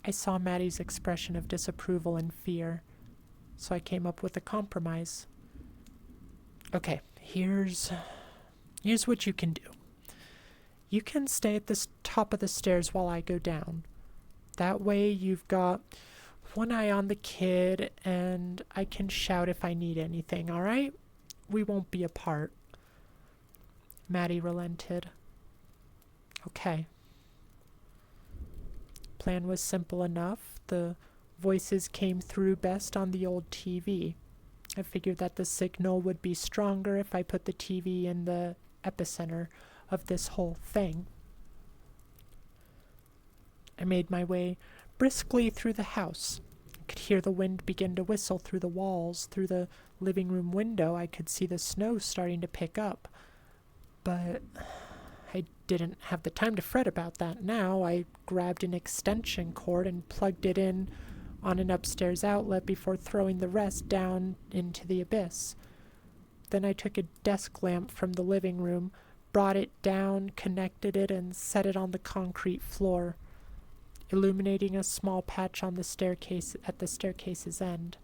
I saw Maddie's expression of disapproval and fear, so I came up with a compromise. Okay, here's what you can do. You can stay at the top of the stairs while I go down. That way you've got one eye on the kid, and I can shout if I need anything, alright? We won't be apart. Maddie relented. Okay. Plan was simple enough. The voices came through best on the old TV. I figured that the signal would be stronger if I put the TV in the epicenter of this whole thing. I made my way briskly through the house. I could hear the wind begin to whistle through the walls. Through the living room window, I could see the snow starting to pick up. But I didn't have the time to fret about that now. I grabbed an extension cord and plugged it in on an upstairs outlet before throwing the rest down into the abyss. Then I took a desk lamp from the living room, brought it down, connected it, and set it on the concrete floor, illuminating a small patch on the staircase at the staircase's end.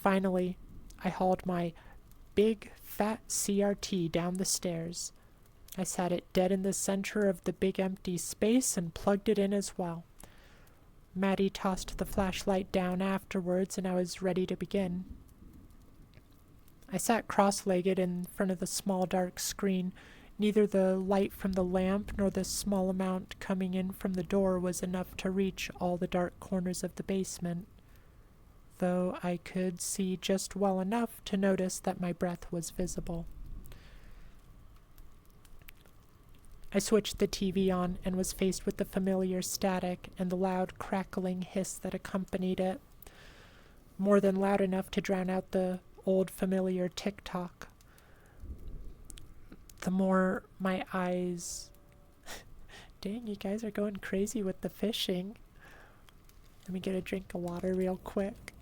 Finally, I hauled my big, fat CRT down the stairs. I sat it dead in the center of the big empty space and plugged it in as well. Maddie tossed the flashlight down afterwards, and I was ready to begin. I sat cross-legged in front of the small dark screen. Neither the light from the lamp nor the small amount coming in from the door was enough to reach all the dark corners of the basement, though I could see just well enough to notice that my breath was visible. I switched the TV on and was faced with the familiar static and the loud crackling hiss that accompanied it, more than loud enough to drown out the old familiar tick-tock. The more my eyes... Dang, you guys are going crazy with the fishing. Let me get a drink of water real quick.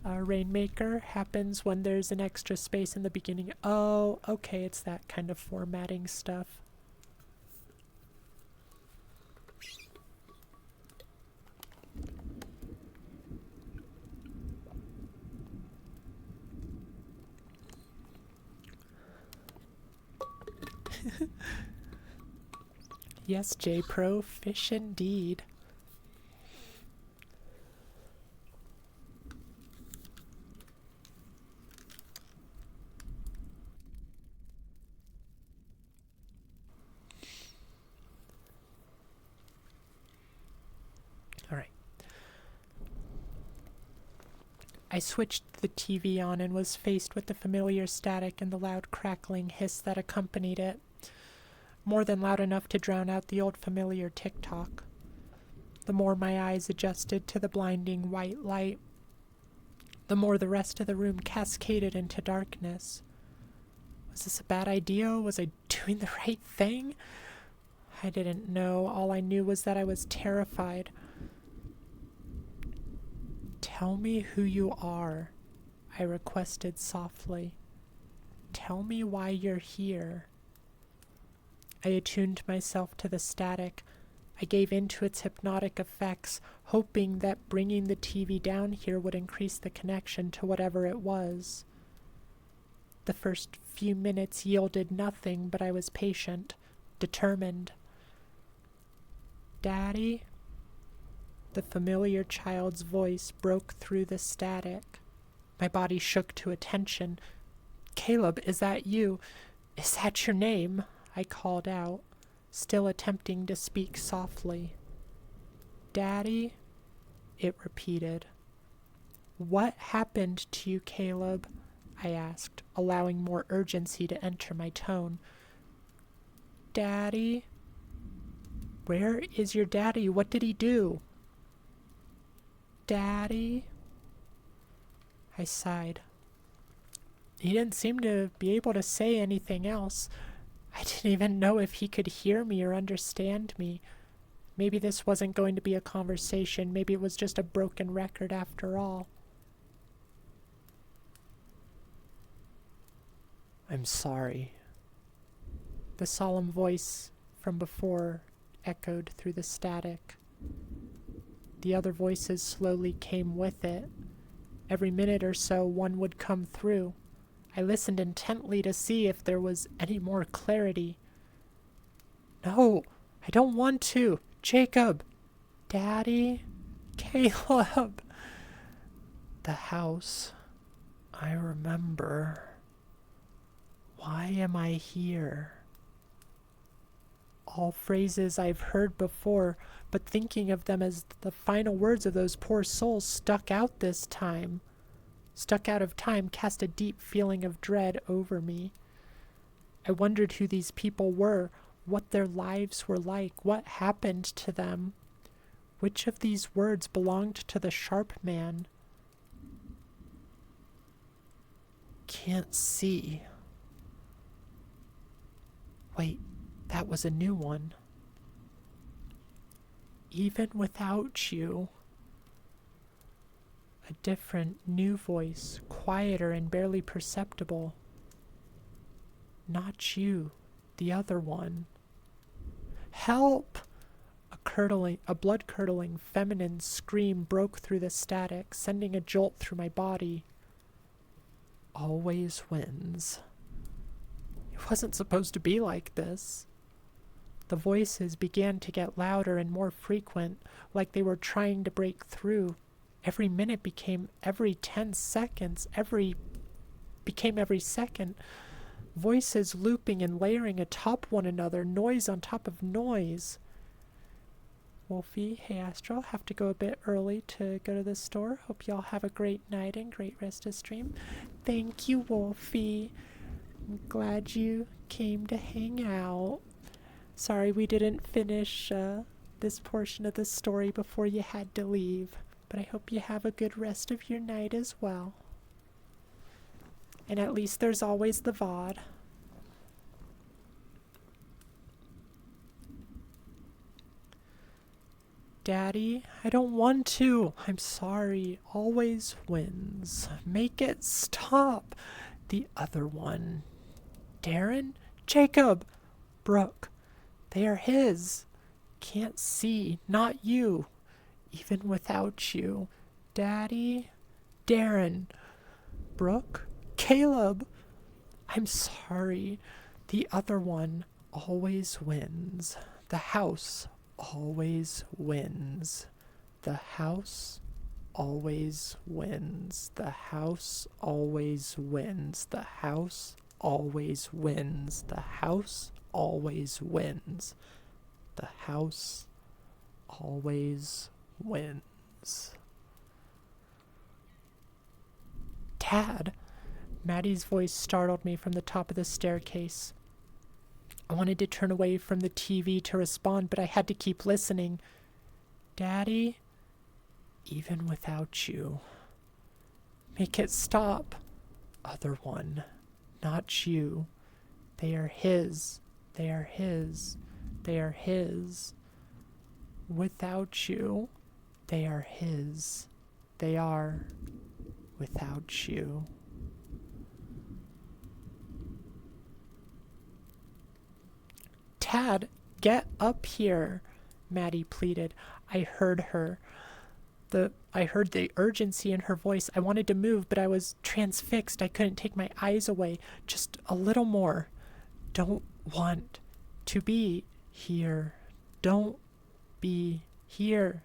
RainMaker happens when there's an extra space in the beginning. Oh, okay, it's that kind of formatting stuff. Yes, J-Pro, fish indeed. All right. I switched the TV on and was faced with the familiar static and the loud crackling hiss that accompanied it, more than loud enough to drown out the old familiar tick-tock. The more my eyes adjusted to the blinding white light, the more the rest of the room cascaded into darkness. Was this a bad idea? Was I doing the right thing? I didn't know. All I knew was that I was terrified. "Tell me who you are," I requested softly. "Tell me why you're here." I attuned myself to the static. I gave in to its hypnotic effects, hoping that bringing the TV down here would increase the connection to whatever it was. The first few minutes yielded nothing, but I was patient, determined. "Daddy?" The familiar child's voice broke through the static. My body shook to attention. "Caleb, is that you? Is that your name?" I called out, still attempting to speak softly. "Daddy?" it repeated. What happened to you, Caleb? I asked, allowing more urgency to enter my tone. Daddy? Where is your daddy? What did he do? Daddy? I sighed. He didn't seem to be able to say anything else. I didn't even know if he could hear me or understand me. Maybe this wasn't going to be a conversation. Maybe it was just a broken record after all. I'm sorry. The solemn voice from before echoed through the static. The other voices slowly came with it. Every minute or so, one would come through. I listened intently to see if there was any more clarity. No, I don't want to. Jacob! Daddy? Caleb! The house. I remember. Why am I here? All phrases I've heard before, but thinking of them as the final words of those poor souls stuck out this time. Stuck out of time, cast a deep feeling of dread over me. I wondered who these people were, what their lives were like, what happened to them. Which of these words belonged to the sharp man? Can't see. Wait, that was a new one. Even without you. A different, new voice, quieter and barely perceptible. Not you, the other one. Help! A blood-curdling feminine scream broke through the static, sending a jolt through my body. Always wins. It wasn't supposed to be like this. The voices began to get louder and more frequent, like they were trying to break through. Every minute became every 10 seconds, every second. Voices looping and layering atop one another, noise on top of noise. Wolfie, hey Astral, have to go a bit early to go to the store. Hope y'all have a great night and great rest of stream. Thank you, Wolfie. I'm glad you came to hang out. Sorry we didn't finish this portion of the story before you had to leave, but I hope you have a good rest of your night as well. And at least there's always the VOD. Daddy, I don't want to. I'm sorry. Always wins. Make it stop. The other one. Darren? Jacob! Brooke. They are his. Can't see. Not you. Even without you. Daddy? Darren. Brooke? Caleb? I'm sorry. The other one always wins. The house always wins. The house always wins. The house always wins. The house always wins. The house always wins. The house always wins. Dad! Maddie's voice startled me from the top of the staircase. I wanted to turn away from the TV to respond, but I had to keep listening. Daddy? Even without you. Make it stop. Other one. Not you. They are his. They are his. They are his. Without you. They are his. They are. Without you. Dad, get up here, Maddie pleaded. I heard her. I heard the urgency in her voice. I wanted to move, but I was transfixed. I couldn't take my eyes away. Just a little more. Don't want to be here. Don't be here,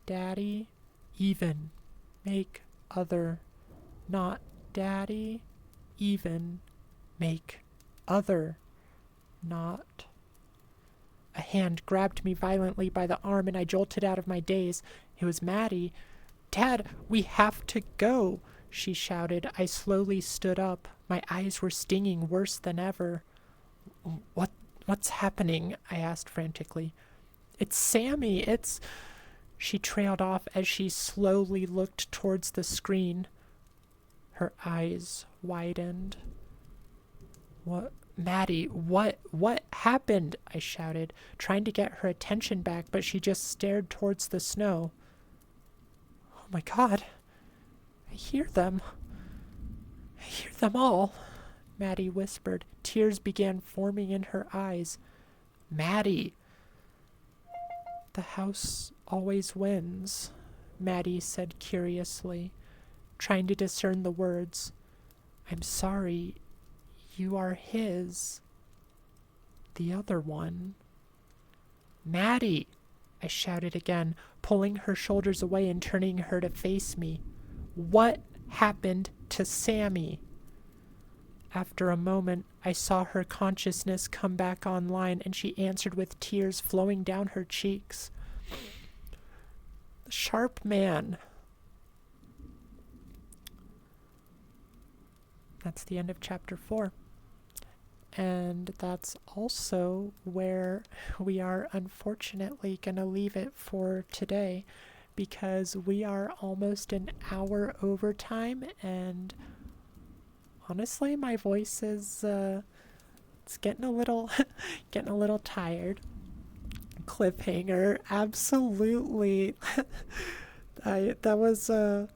Daddy. Even. Make other. Not Daddy. Even. Make other. Not. A hand grabbed me violently by the arm and I jolted out of my daze. It was Maddie. Dad, we have to go, she shouted. I slowly stood up. My eyes were stinging worse than ever. What's happening? I asked frantically. It's Sammy, it's... She trailed off as she slowly looked towards the screen. Her eyes widened. What? Maddie, what happened? I shouted, trying to get her attention back, but she just stared towards the snow. Oh my God. I hear them. I hear them all, Maddie whispered. Tears began forming in her eyes. Maddie. The house always wins, Maddie said curiously, trying to discern the words. I'm sorry. You are his. The other one. Maddie, I shouted again, pulling her shoulders away and turning her to face me. What happened to Sammy? After a moment, I saw her consciousness come back online, and she answered with tears flowing down her cheeks. The sharp man. That's the end of chapter 4. And that's also where we are unfortunately going to leave it for today, because we are almost an hour over time, and honestly, my voice is it's getting a little tired. Cliffhanger, absolutely. That was a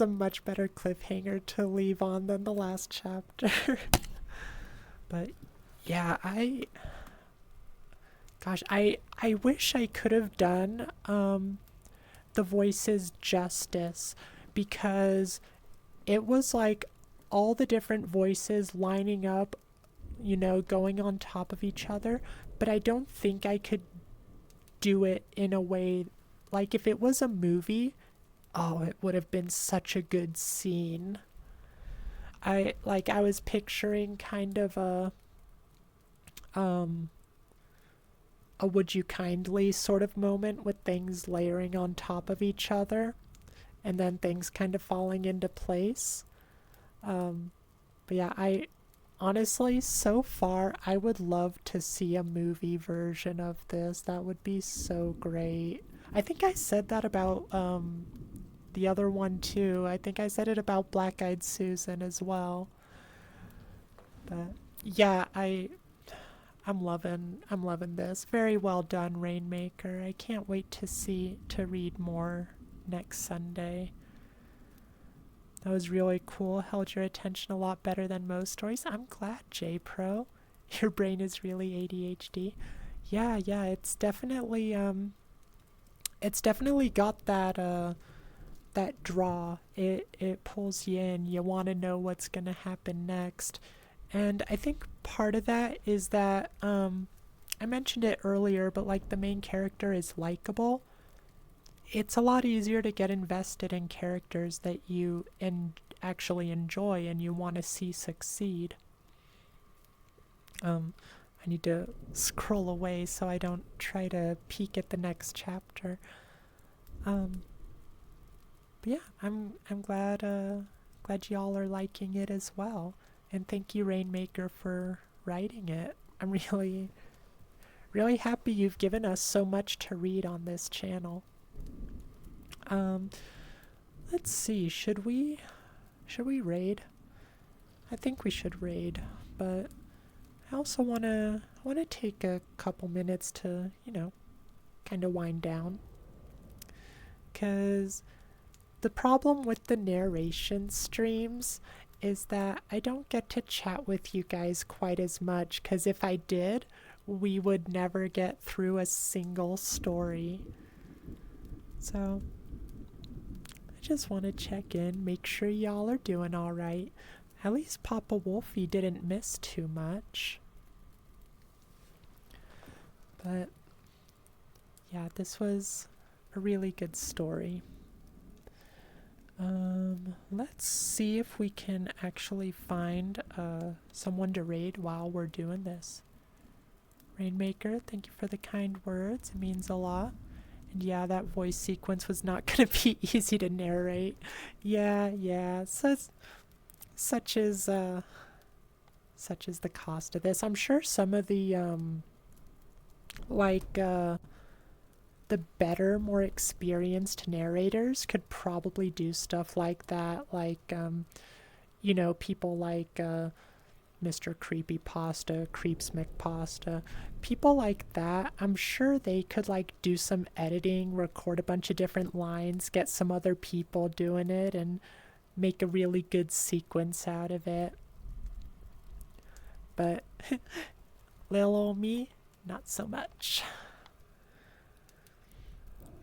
much better cliffhanger to leave on than the last chapter. But yeah, I wish I could have done the voices justice, because it was like all the different voices lining up, going on top of each other, but I don't think I could do it in a way, like if it was a movie, it would have been such a good scene. I was picturing kind of a Would You Kindly sort of moment with things layering on top of each other and then things kind of falling into place. But yeah, I honestly, so far, I would love to see a movie version of this. That would be so great. I think I said that about the other one too. I think I said it about Black Eyed Susan as well. But yeah, I'm loving this. Very well done, RainMaker. I can't wait to read more next Sunday. That was really cool. Held your attention a lot better than most stories. I'm glad, J-Pro. Your brain is really ADHD. Yeah, it's definitely got that that draw. It pulls you in. You want to know what's going to happen next. And I think part of that is that I mentioned it earlier, but like the main character is likable. It's a lot easier to get invested in characters that you actually enjoy and you want to see succeed. I need to scroll away so I don't try to peek at the next chapter. But yeah, I'm glad y'all are liking it as well, and thank you, RainMaker, for writing it. I'm really happy you've given us so much to read on this channel. Let's see, should we raid? I think we should raid, but I also wanna take a couple minutes to, kind of wind down. 'Cause the problem with the narration streams is that I don't get to chat with you guys quite as much, 'cause if I did, we would never get through a single story. So I just want to check in, make sure y'all are doing alright. At least Papa Wolfie didn't miss too much. But yeah, this was a really good story. Let's see if we can actually find someone to raid while we're doing this. RainMaker, thank you for the kind words. It means a lot. And yeah, that voice sequence was not going to be easy to narrate. Yeah. So such is such is the cost of this. I'm sure some of the like the better, more experienced narrators could probably do stuff like that. Like people like Mr. Creepypasta, Creeps McPasta, people like that. I'm sure they could like do some editing, record a bunch of different lines, get some other people doing it, and make a really good sequence out of it. But little old me, not so much.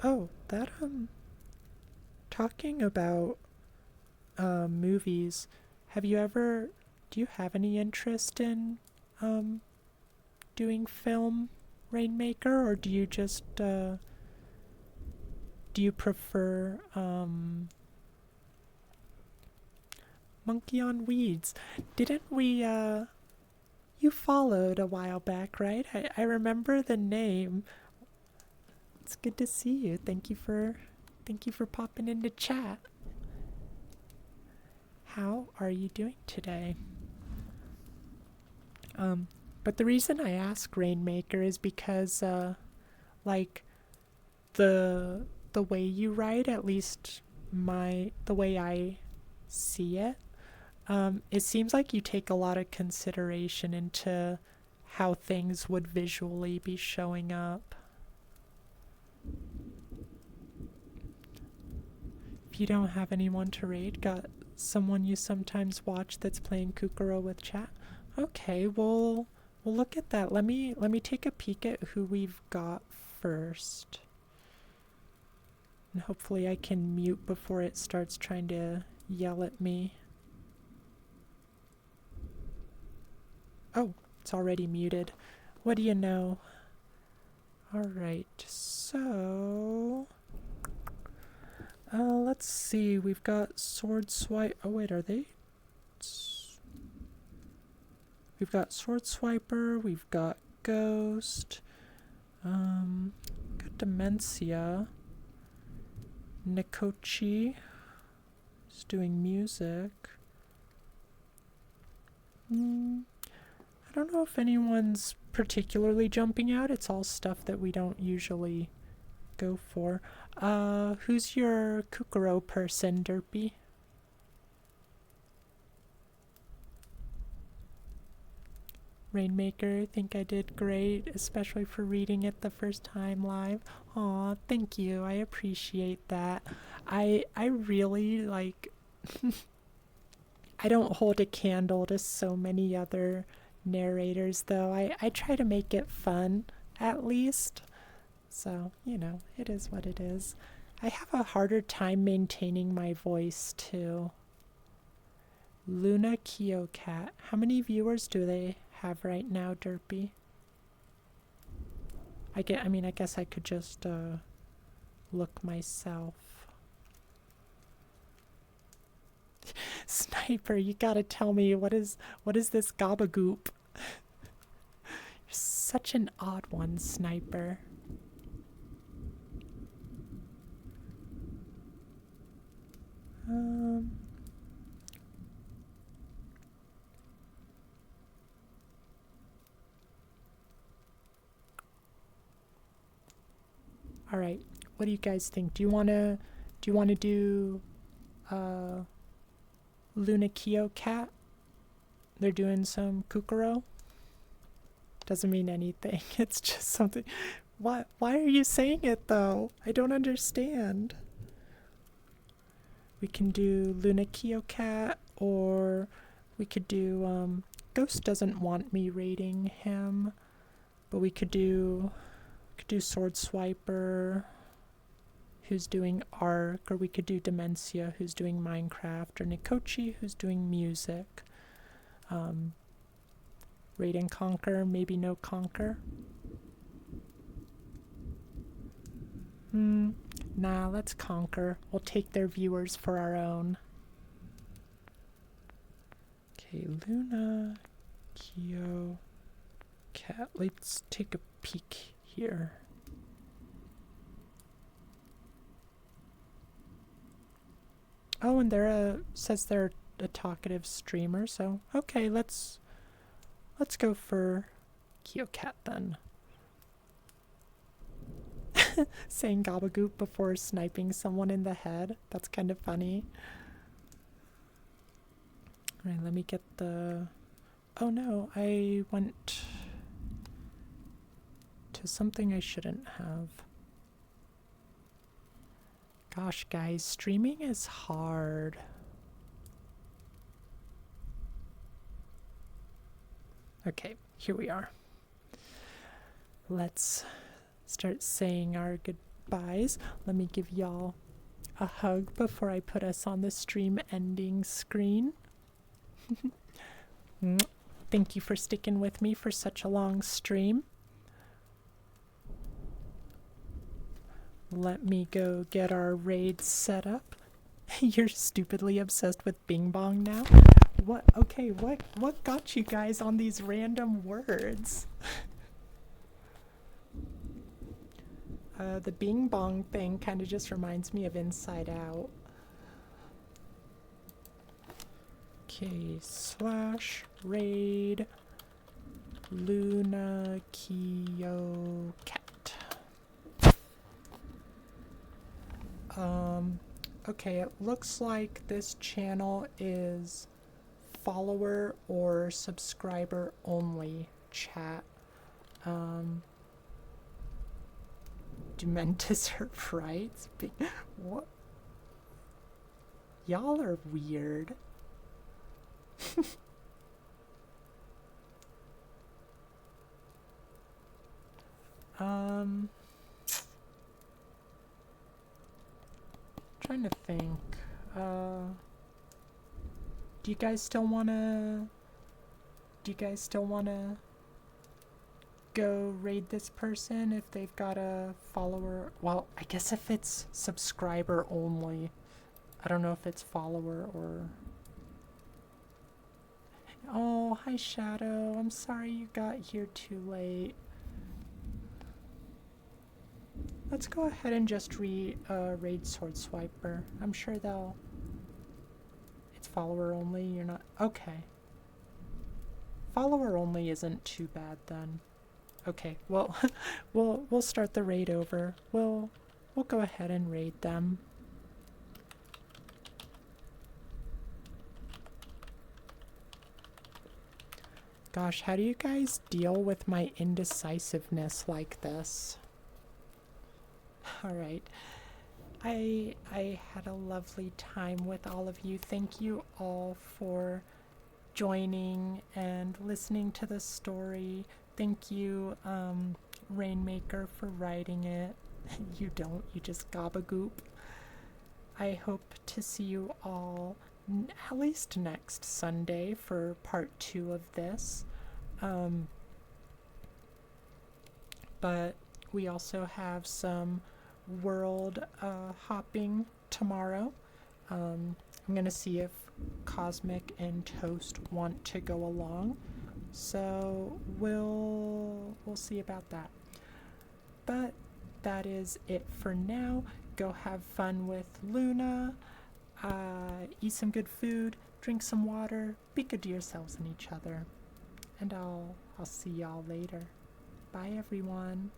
Oh, that talking about movies, have you ever do you have any interest in doing film, RainMaker, or do you just do you prefer Monkey on Weeds? Didn't we you followed a while back, right? I remember the name. It's good to see you. Thank you for popping into chat. How are you doing today? But the reason I ask RainMaker is because like the way you write, at least the way I see it, it seems like you take a lot of consideration into how things would visually be showing up. If you don't have anyone to raid, got someone you sometimes watch that's playing Kukuro with chat? Okay, we'll look at that. Let me take a peek at who we've got first. And hopefully I can mute before it starts trying to yell at me. Oh, it's already muted. What do you know? Alright, so let's see. We've got Sword Swipe. Oh wait, are they? We've got Sword Swiper. We've got Ghost. Got Dementia. Nikochi is doing music. I don't know if anyone's particularly jumping out. It's all stuff that we don't usually go for. Who's your Kukuro person, Derpy? RainMaker, I think I did great, especially for reading it the first time live. Aw, thank you. I appreciate that. I really like I don't hold a candle to so many other narrators though. I try to make it fun at least. So, it is what it is. I have a harder time maintaining my voice too. Luna Kyocat. How many viewers do they have right now, Derpy? I guess I could just look myself. Sniper, you gotta tell me what is this gabagoop? You're such an odd one, Sniper. All right. What do you guys think? Do you want to do Luna Kyocat? They're doing some Kukuro. Doesn't mean anything. It's just something. Why are you saying it though? I don't understand. We can do Luna Kyocat, or we could do Ghost doesn't want me rating him, but we could do Sword Swiper, who's doing Arc, or we could do Dementia, who's doing Minecraft, or Nikochi, who's doing music. Raid and Conquer, maybe no Conquer. Nah, let's Conquer. We'll take their viewers for our own. Okay, Luna, Kyo, Cat. Let's take a peek here. Oh, and says they're a talkative streamer, so okay, let's go for Kyocat then. Saying gabagoop before sniping someone in the head. That's kind of funny. Alright, let me get the... Oh no, I went to something I shouldn't have. Gosh, guys, streaming is hard. Okay, here we are. Let's start saying our goodbyes. Let me give y'all a hug before I put us on the stream ending screen. Thank you for sticking with me for such a long stream. Let me go get our raid set up. You're stupidly obsessed with Bing Bong now? What? Okay, what got you guys on these random words? The Bing Bong thing kind of just reminds me of Inside Out. Okay, /raid Luna Kyocat. Okay, it looks like this channel is follower or subscriber only, chat. Do men deserve rights? What? Y'all are weird. Trying to think. Do you guys still wanna go raid this person if they've got a follower? Well, I guess if it's subscriber only. I don't know if it's follower or... Oh, hi Shadow. I'm sorry you got here too late. Let's go ahead and just raid Sword Swiper. I'm sure they'll... It's follower only, you're not... Okay. Follower only isn't too bad then. Okay, well, we'll start the raid over. We'll go ahead and raid them. Gosh, how do you guys deal with my indecisiveness like this? Alright. I had a lovely time with all of you. Thank you all for joining and listening to the story. Thank you, RainMaker, for writing it. You don't, you just gabagoop. I hope to see you all at least next Sunday for part 2 of this. But we also have some world hopping tomorrow. I'm gonna see if Cosmic and Toast want to go along, so we'll see about that. But that is it for now. Go have fun with Luna, eat some good food, drink some water, be good to yourselves and each other, and I'll see y'all later. Bye everyone.